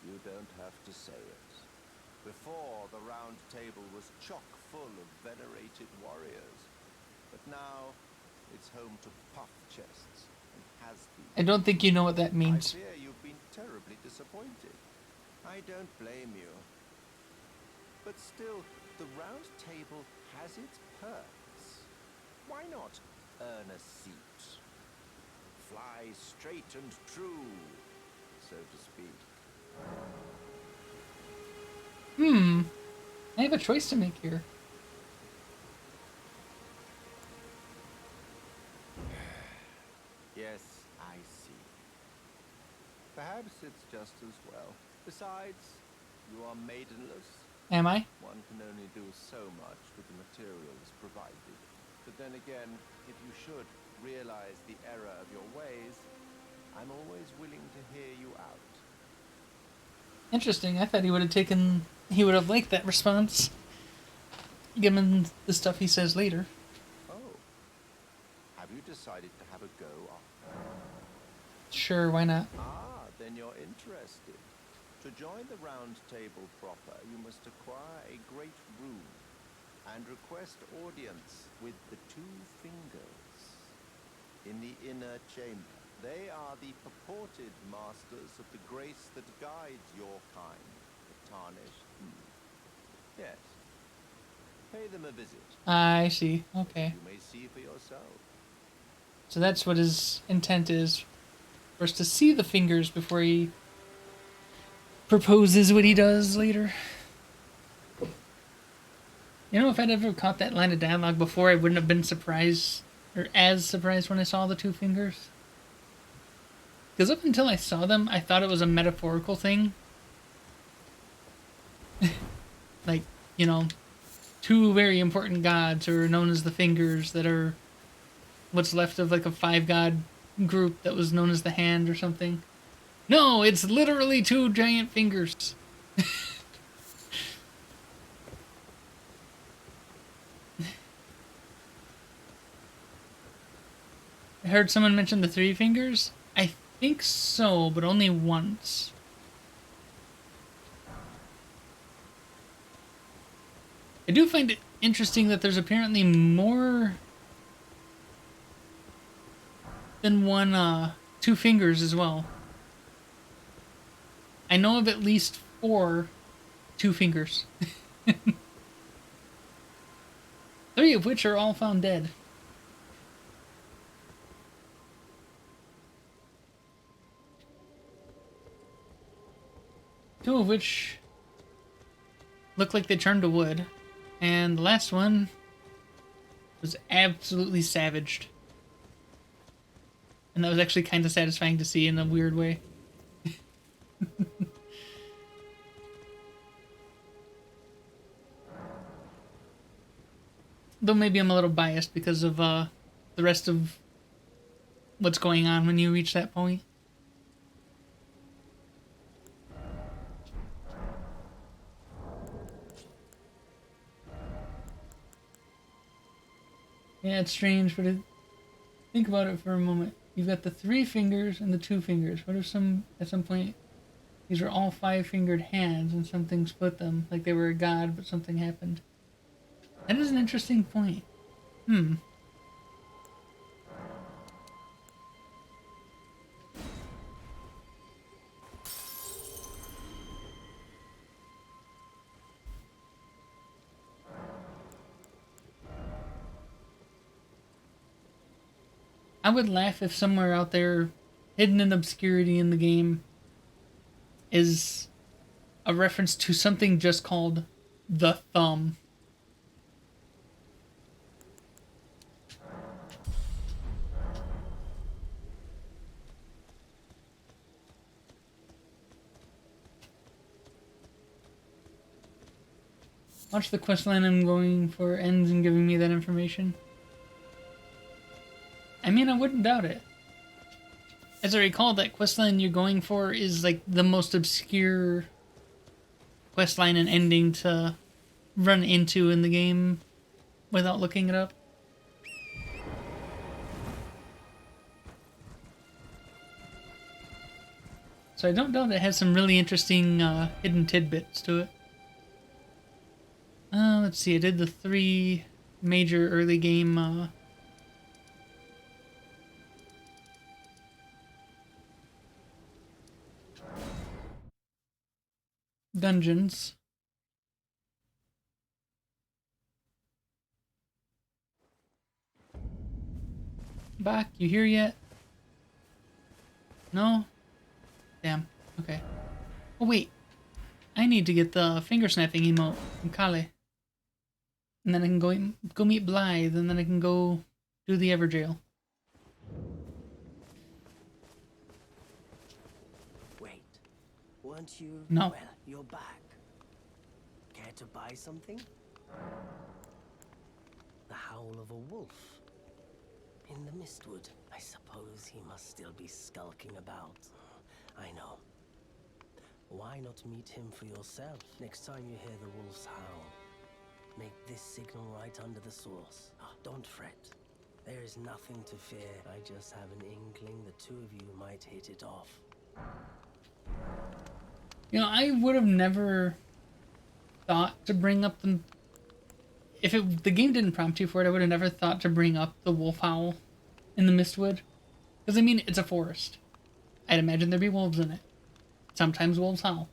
Speaker 4: you don't have to say it. Before, the round table was chock full of venerated warriors. But now, it's home to puff chests and has-beens.
Speaker 1: I don't think you know what that
Speaker 4: I
Speaker 1: means.
Speaker 4: fear you've been terribly disappointed. I don't blame you. But still, the round table has its perks. Why not earn a seat? Fly straight and true, so to speak.
Speaker 1: I have a choice to make here.
Speaker 4: Yes, I see. Perhaps it's just as well. Besides, you are maidenless.
Speaker 1: Am I?
Speaker 4: One can only do so much with the materials provided. But then again, if you should realize the error of your ways, I'm always willing to hear you out.
Speaker 1: Interesting. I thought he would have taken... He would have liked that response. Given the stuff he says later.
Speaker 4: Oh. Have you decided to have a go?
Speaker 1: Sure, why not?
Speaker 4: Ah, then you're interested. To join the round table proper, you must acquire a great rune and request audience with the two fingers in the inner chamber. They are the purported masters of the grace that guides your kind, the tarnished. Yes. Pay them a visit.
Speaker 1: I see. Okay.
Speaker 4: You may see for yourself.
Speaker 1: So that's what his intent is. For us to see the fingers before he proposes what he does later. You know, if I'd ever caught that line of dialogue before, I wouldn't have been surprised, or as surprised when I saw the two fingers. Because up until I saw them, I thought it was a metaphorical thing. Like, you know, two very important gods are known as the fingers that are what's left of like a 5-god group that was known as the hand or something. No, it's literally two giant fingers. I heard someone mention the 3 fingers. I think so, but only once. I do find it interesting that there's apparently more than one, two fingers as well. I know of at least 4 two fingers. 3 of which are all found dead. Two of which look like they turned to wood. And the last one was absolutely savaged. And that was actually kind of satisfying to see in a weird way. Though maybe I'm a little biased because of the rest of what's going on when you reach that point. Yeah, it's strange, but think about it for a moment. You've got the 3 fingers and the 2 fingers. What if at some point these are all 5-fingered hands and something split them, like they were a god, but something happened? That is an interesting point. I would laugh if somewhere out there, hidden in obscurity in the game, is a reference to something just called the thumb. Watch the questline I'm going for ends and giving me that information. I mean, I wouldn't doubt it. As I recall, that questline you're going for is like the most obscure questline and ending to run into in the game without looking it up. So I don't doubt it has some really interesting hidden tidbits to it. Let's see, I did the 3 major early game dungeons. Back, you here yet? No? Damn, okay. Oh wait, I need to get the finger snapping emote from Kale. And then I can go meet Blythe, and then I can go do the Everjail.
Speaker 9: Wait, weren't you?
Speaker 1: No.
Speaker 9: Well, you're back. Care to buy something? The howl of a wolf. In the Mistwood. I suppose he must still be skulking about. I know. Why not meet him for yourself? Next time you hear the wolf's howl, make this signal right under the source. Don't fret. There is nothing to fear. I just have an inkling the 2 of you might hit it off.
Speaker 1: You know, I would have never thought to bring up the... If the game didn't prompt you for it, I would have never thought to bring up the wolf howl in the Mistwood. Because, I mean, it's a forest. I'd imagine there'd be wolves in it. Sometimes wolves howl.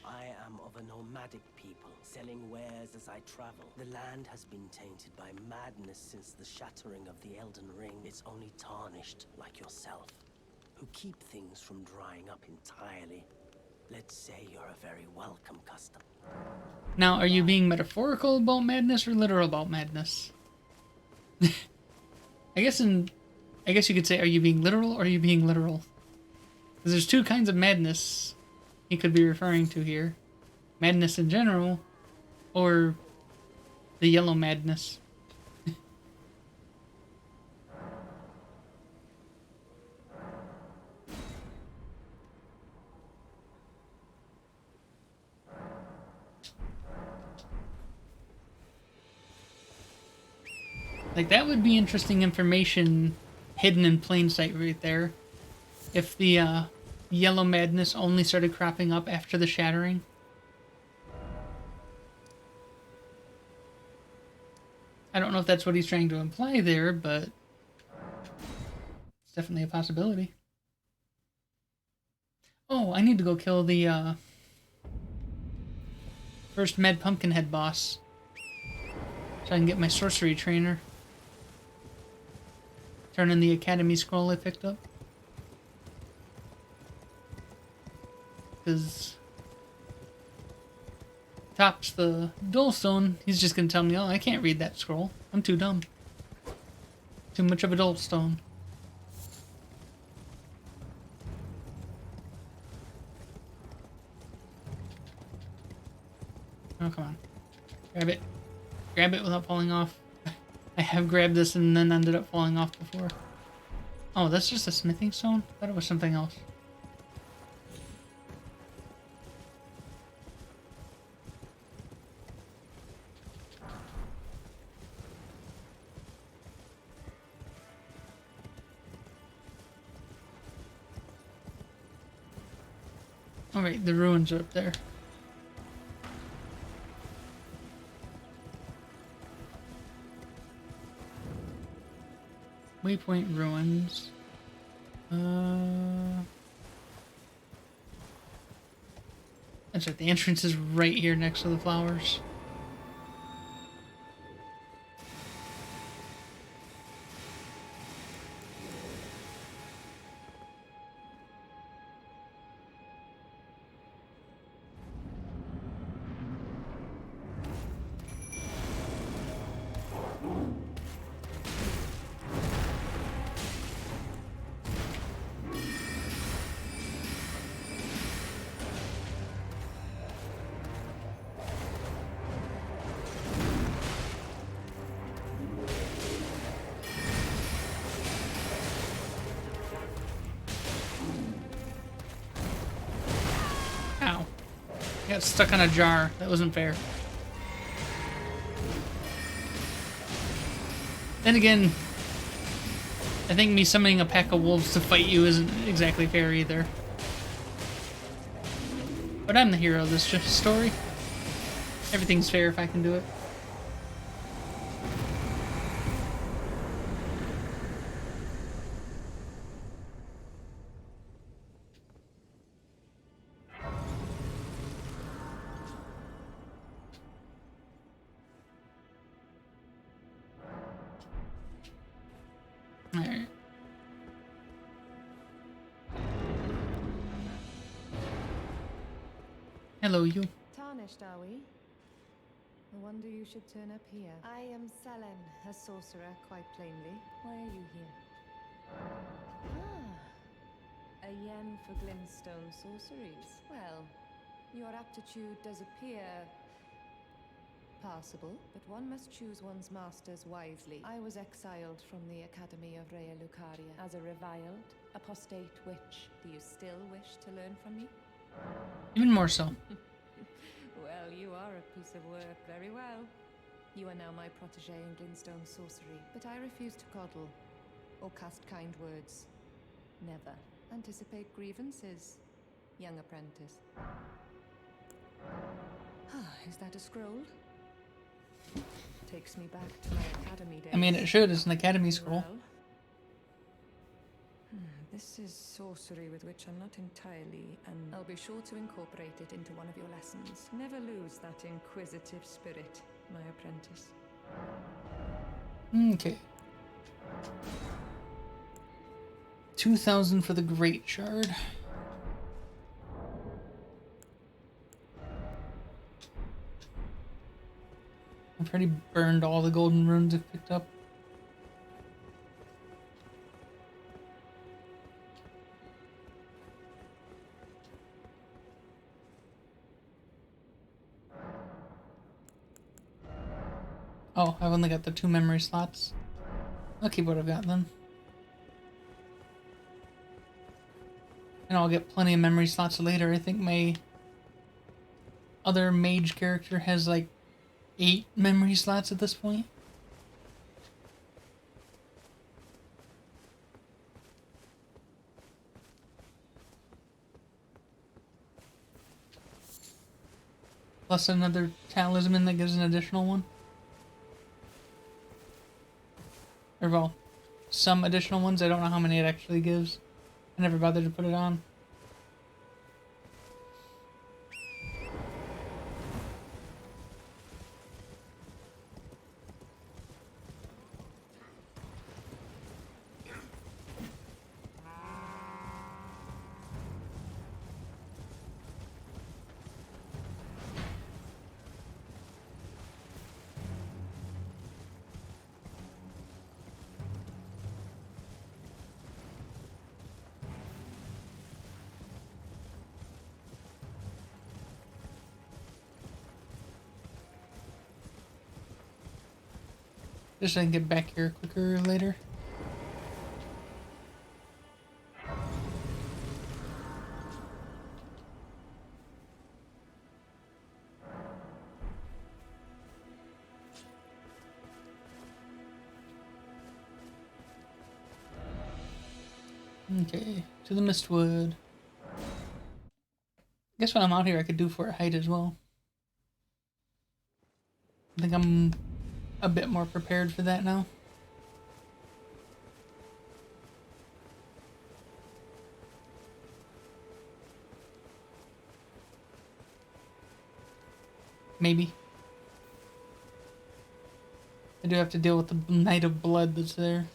Speaker 9: I am of a nomadic people, selling wares as I travel. The land has been tainted by madness since the shattering of the Elden Ring. It's only tarnished, like yourself, who keep things from drying up entirely. Let's say you're a very welcome custom.
Speaker 1: Now, are you being metaphorical about madness or literal about madness? I guess you could say, are you being literal or are you being literal? Because there's 2 kinds of madness he could be referring to here. Madness in general, or the yellow madness. Like, that would be interesting information hidden in plain sight right there. If the yellow madness only started cropping up after the shattering. I don't know if that's what he's trying to imply there, but it's definitely a possibility. Oh, I need to go kill the first Mad Pumpkinhead boss so I can get my sorcery trainer. Turn in the Academy scroll I picked up. Because Tops the Dullstone, he's just gonna tell me, oh, I can't read that scroll. I'm too dumb. Too much of a Dullstone. Oh, come on. Grab it. Grab it without falling off. I have grabbed this and then ended up falling off before. Oh, that's just a smithing stone? I thought it was something else. Alright, the ruins are up there. Waypoint ruins. That's right, the entrance is right here next to the flowers. Ow. I got stuck on a jar. That wasn't fair. Then again, I think me summoning a pack of wolves to fight you isn't exactly fair either. But I'm the hero of this story. Everything's fair if I can do it. Alright. Hello, you.
Speaker 10: Tarnished, are we? No wonder you should turn up here. I am Selen, a sorcerer, quite plainly. Why are you here? Ah, a yen for glintstone sorceries. Well, your aptitude does appear passable, but one must choose one's masters wisely. I was exiled from the Academy of Rea Lucaria as a reviled, apostate witch. Do you still wish to learn from me?
Speaker 1: Even more so.
Speaker 10: Well, you are a piece of work. Very well. You are now my protege in glintstone sorcery, but I refuse to coddle or cast kind words. Never anticipate grievances, young apprentice. Is that a scroll? Takes me back to my academy days.
Speaker 1: I mean, it should. It's an academy scroll.
Speaker 10: Well, this is sorcery with which I'm not entirely, and I'll be sure to incorporate it into one of your lessons. Never lose that inquisitive spirit, my apprentice.
Speaker 1: Okay. 2,000 for the Great Shard. I've already burned all the golden runes I've picked up. Oh, I've only got the 2 memory slots. I'll keep what I've got then. And I'll get plenty of memory slots later. I think my other mage character has like 8 memory slots at this point. Plus another talisman that gives an additional one. Or, well, some additional ones. I don't know how many it actually gives. I never bothered to put it on. Just so I can get back here quicker later. Okay, to the Mistwood. Guess when I'm out here I could do for a height as well. I think I'm a bit more prepared for that now. Maybe. I do have to deal with the Night of Blood that's there.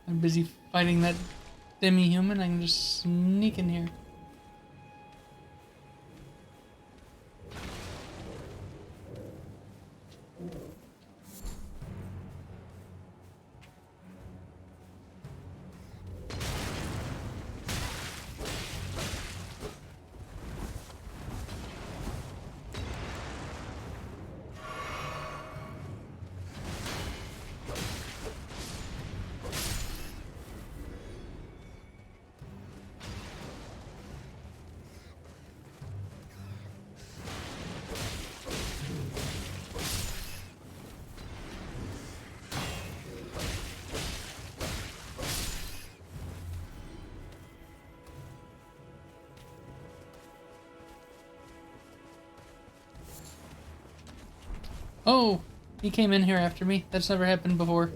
Speaker 1: I'm busy fighting that demi-human. I can just sneak in here. Oh, he came in here after me. That's never happened before.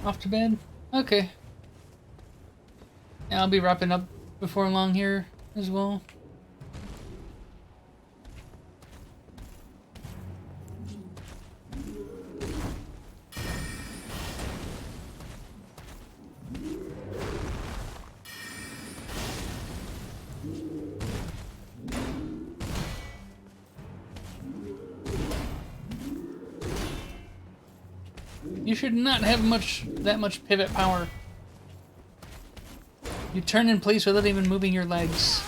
Speaker 1: Off to bed? Okay. Yeah, I'll be wrapping up before long here as well. You should not have that much pivot power. You turn in place without even moving your legs.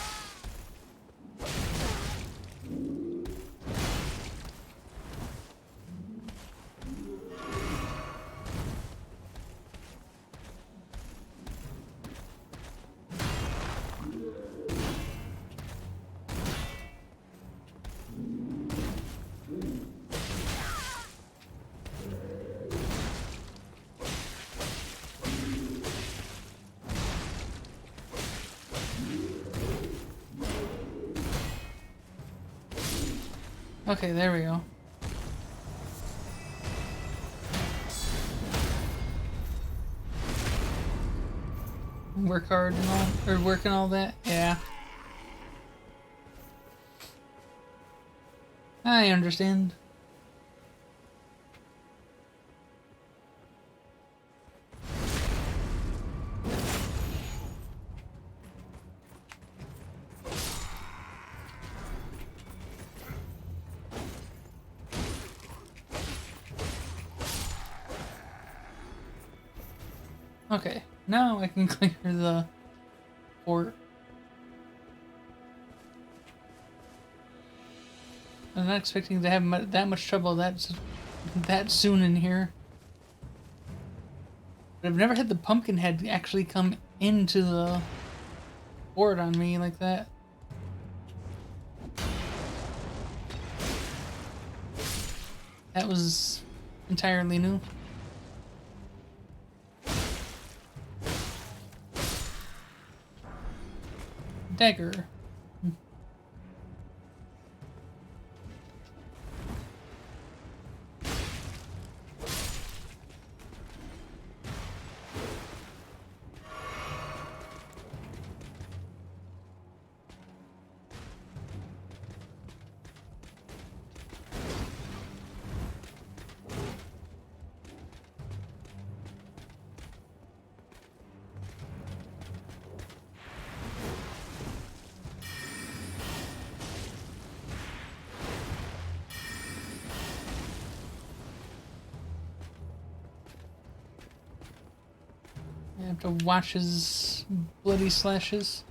Speaker 1: Okay, there we go. Work hard and all, or work and all that? Yeah. I understand. Okay, now I can clear the port. I'm not expecting to have that much trouble that soon in here. But I've never had the pumpkin head actually come into the board on me like that. That was entirely new. Dagger. I have to watch his bloody slashes.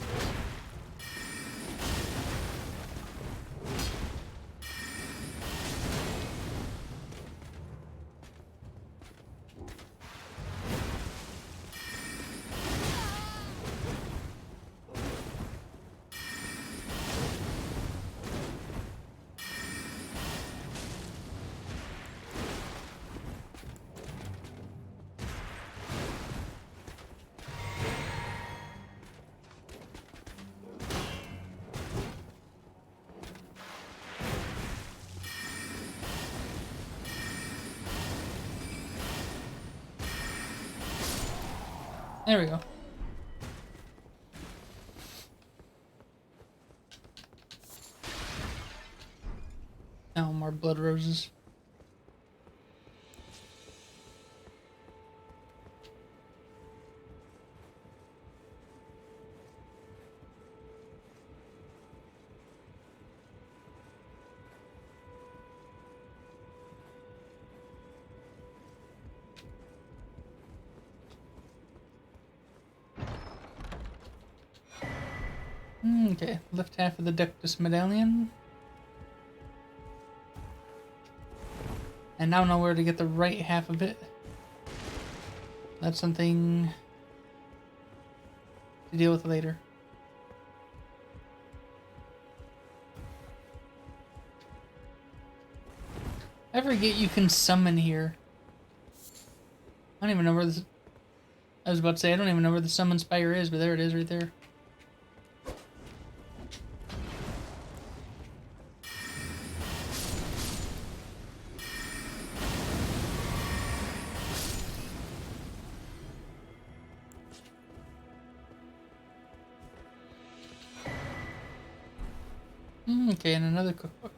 Speaker 1: There we go. Now more blood roses. Okay, left half of the Ductus medallion. And now know where to get the right half of it. That's something to deal with later. I forget you can summon here. I don't even know where this... I was about to say, I don't even know where the summon spire is, but there it is right there. Okay, and another cookbook.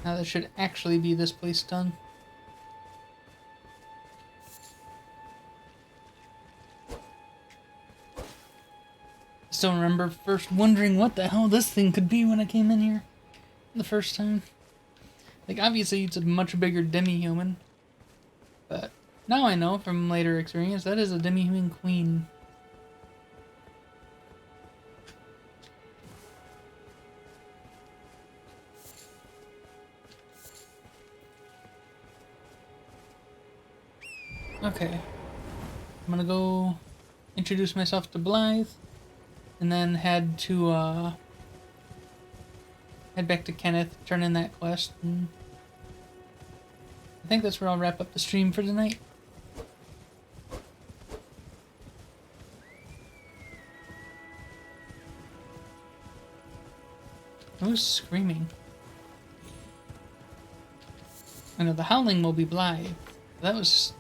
Speaker 1: Now that should actually be this place done. Still remember first wondering what the hell this thing could be when I came in here the first time. Like, obviously it's a much bigger demi-human, but now I know from later experience that is a demi-human queen. Okay, I'm gonna go introduce myself to Blythe, and then head back to Kenneth, turn in that quest, and I think that's where I'll wrap up the stream for tonight. Who's screaming? I know the howling will be Blythe. That was...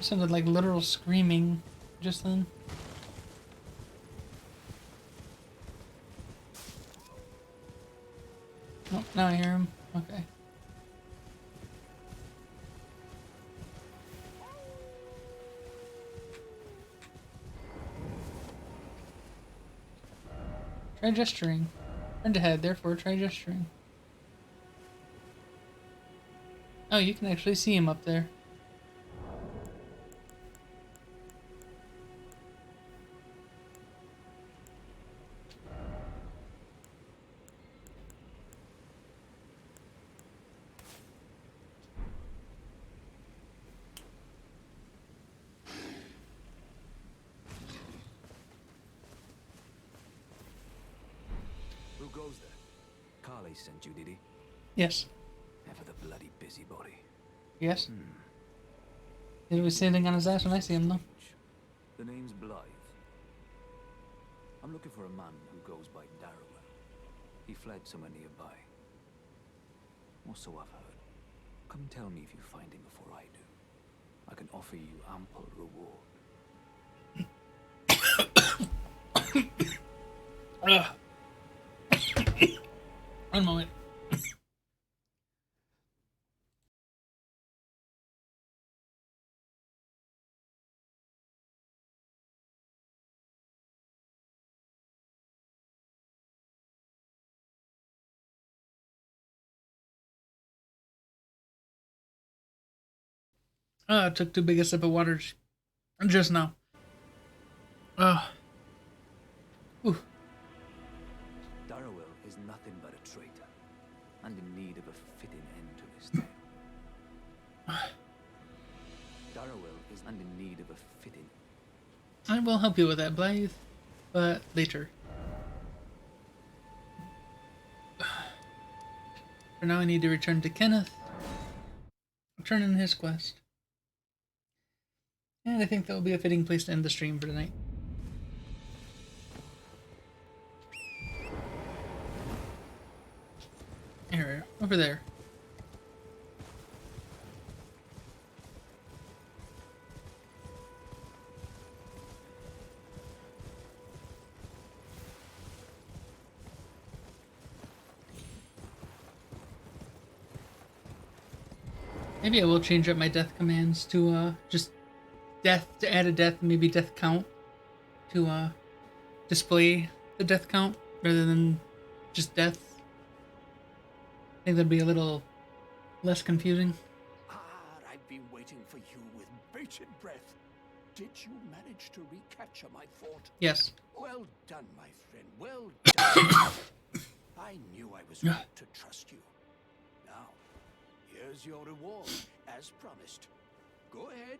Speaker 1: sounded like literal screaming just then. Now I hear him. Okay. Try gesturing. Friend ahead, therefore try gesturing. Oh, you can actually see him up there.
Speaker 8: Who goes there? Carly sent you, did he?
Speaker 1: Yes.
Speaker 8: Ever the bloody busybody.
Speaker 1: Yes. He was sitting on his ass when I see him, though.
Speaker 8: The name's Blythe. I'm looking for a man who goes by Darrowell. He fled somewhere nearby. Or so I've heard. Come tell me if you find him before I do. I can offer you ample reward.
Speaker 1: One moment. I took too big a sip of water just now. Ooh.
Speaker 8: Darrowell is nothing but a traitor, and in need of a fitting end to his tale. Darrowell is in need of a fitting.
Speaker 1: I will help you with that, Blythe, but later. For now, I need to return to Kenneth. Turn in his quest. And I think that will be a fitting place to end the stream for tonight. Here, over there. Maybe I will change up my death commands to just death, to add a death, maybe death count to display the death count rather than just death. I think that'd be a little less confusing.
Speaker 5: I've been waiting for you with bated breath. Did you manage to recapture my fort?
Speaker 1: Yes.
Speaker 5: Well done, my friend. Well done. I knew I was right to trust you. Now, here's your reward, as promised. Go ahead.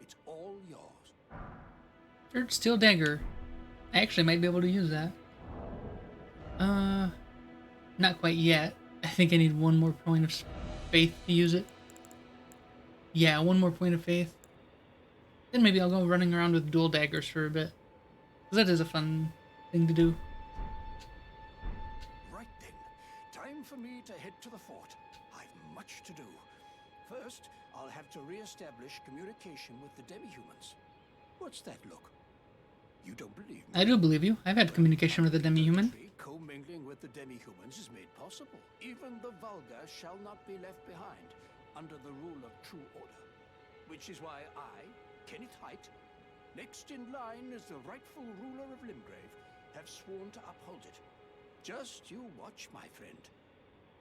Speaker 5: It's all yours.
Speaker 1: Third steel dagger. I actually might be able to use that. Not quite yet. I think I need one more point of faith to use it. Yeah, one more point of faith. Then maybe I'll go running around with dual daggers for a bit. Because that is a fun thing to do.
Speaker 5: Right then. Time for me to head to the fort. I've much to do. First, I'll have to re-establish communication with the demi-humans. What's that look? You don't believe me?
Speaker 1: I do believe you. I've had communication with a demi-human.
Speaker 5: Co-mingling with the demi-humans is made possible. Even the vulgar shall not be left behind under the rule of true order. Which is why I, Kenneth Haight, next in line as the rightful ruler of Limgrave, have sworn to uphold it. Just you watch, my friend.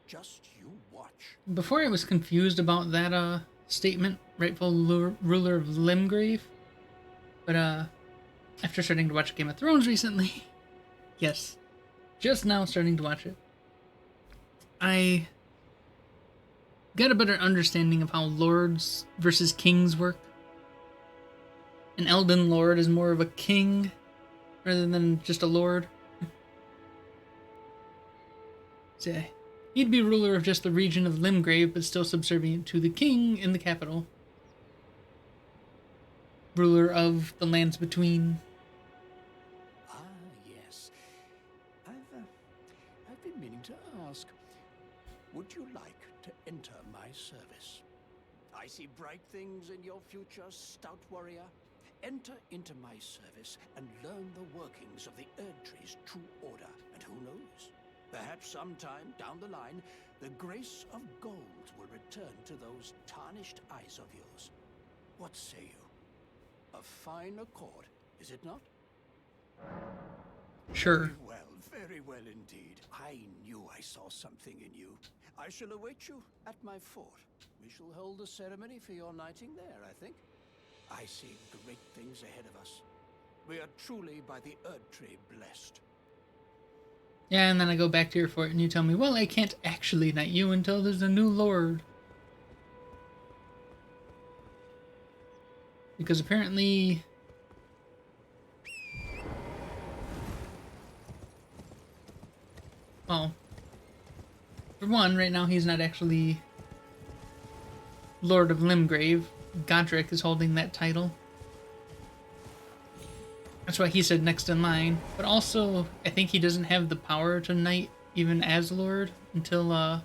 Speaker 5: Just you watch.
Speaker 1: Before I was confused about that statement, rightful ruler of Limgrave. But after starting to watch Game of Thrones recently, yes, just now starting to watch it, I got a better understanding of how lords versus kings work. An Elden Lord is more of a king rather than just a lord. So, he'd be ruler of just the region of Limgrave, but still subservient to the king in the capital. Ruler of the lands between.
Speaker 5: Ah, yes. I've been meaning to ask. Would you like to enter my service? I see bright things in your future, stout warrior. Enter into my service and learn the workings of the Erdtree's true order. And who knows? Perhaps sometime down the line, the grace of gold will return to those tarnished eyes of yours. What say you? A fine accord, is it not?
Speaker 1: Sure.
Speaker 5: Very well indeed. I knew I saw something in you. I shall await you at my fort. We shall hold a ceremony for your knighting there, I think. I see great things ahead of us. We are truly by the Erd Tree blessed.
Speaker 1: Yeah, and then I go back to your fort and you tell me, well, I can't actually knight you until there's a new lord. Because apparently... Well, for one, right now he's not actually Lord of Limgrave. Godric is holding that title. That's why he said next in line. But also, I think he doesn't have the power to knight even as Lord until, I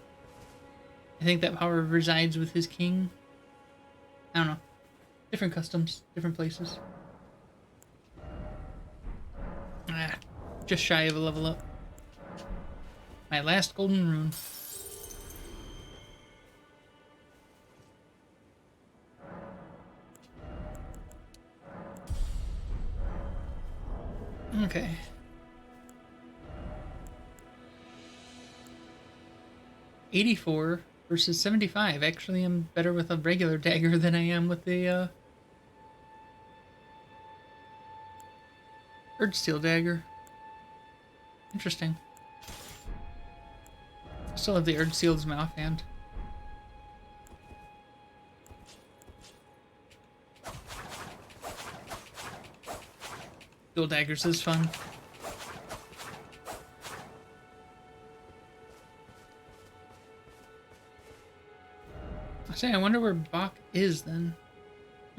Speaker 1: think that power resides with his king. I don't know. Different customs, different places. Just shy of a level up. My last golden rune. Okay. $84 versus $75. Actually, I'm better with a regular dagger than I am with the Earthsteel dagger. Interesting. I still have the Earthsteel in my offhand. Dual daggers is fun. I wonder where Bach is then.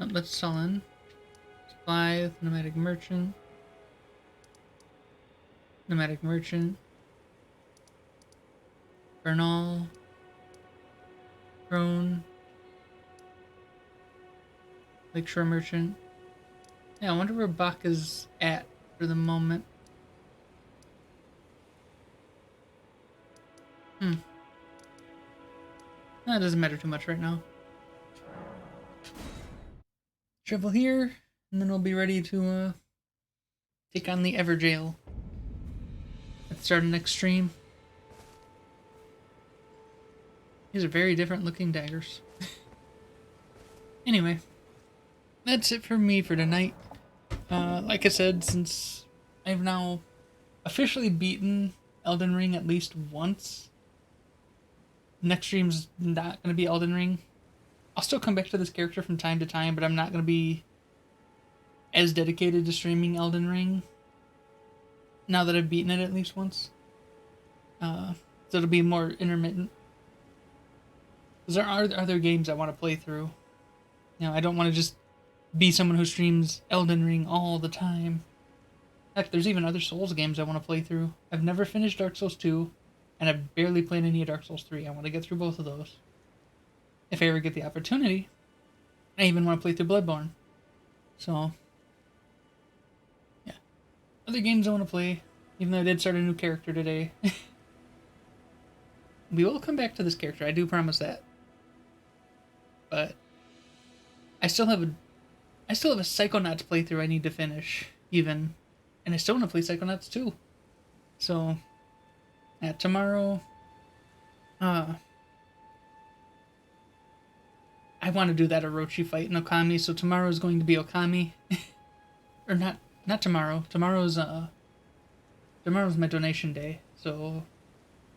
Speaker 1: Oh, let's sell in. Supply, nomadic merchant. Nomadic merchant. Bernal. Crone. Lakeshore merchant. Yeah, I wonder where Bach is at for the moment. That doesn't matter too much right now. Travel here, and then we'll be ready to take on the Everjail at the start of next stream. These are very different looking daggers. Anyway, that's it for me for tonight. Like I said, since I've now officially beaten Elden Ring at least once, next stream's not going to be Elden Ring. I'll still come back to this character from time to time, but I'm not going to be as dedicated to streaming Elden Ring now that I've beaten it at least once. So it'll be more intermittent. Because there are other games I want to play through. You know, I don't want to just be someone who streams Elden Ring all the time. Heck, there's even other Souls games I want to play through. I've never finished Dark Souls 2, and I've barely played any of Dark Souls 3. I want to get through both of those. If I ever get the opportunity. I even want to play through Bloodborne. So, yeah. Other games I want to play, even though I did start a new character today. We will come back to this character, I do promise that. But I still have a Psychonauts playthrough I need to finish, even. And I still want to play Psychonauts 2. So, tomorrow, I want to do that Orochi fight in Okami, so tomorrow is going to be Okami. Or not tomorrow. Tomorrow's my donation day, so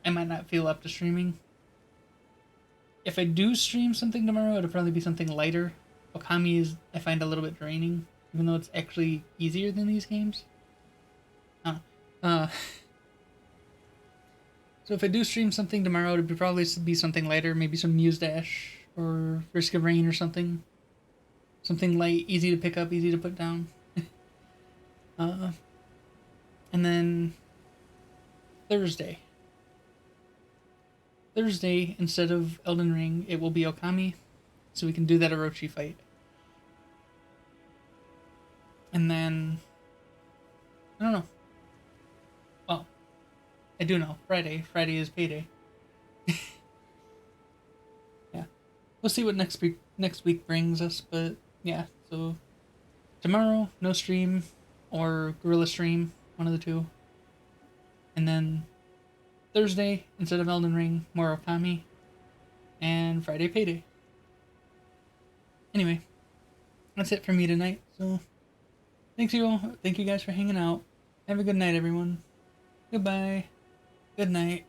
Speaker 1: I might not feel up to streaming. If I do stream something tomorrow, it'll probably be something lighter. Okami is, I find, a little bit draining, even though it's actually easier than these games. So if I do stream something tomorrow, it'll probably be something lighter, maybe some Muse Dash or Risk of Rain or something. Something light, easy to pick up, easy to put down. And then Thursday, instead of Elden Ring, it will be Okami, so we can do that Orochi fight. And then, I don't know. Well, I do know. Friday. Friday is payday. Yeah. We'll see what next week brings us, but yeah, so tomorrow, no stream or gorilla stream, one of the two. And then Thursday, instead of Elden Ring, more Okami. And Friday, payday. Anyway, that's it for me tonight. So, thank you guys for hanging out. Have a good night, everyone. Goodbye. Good night.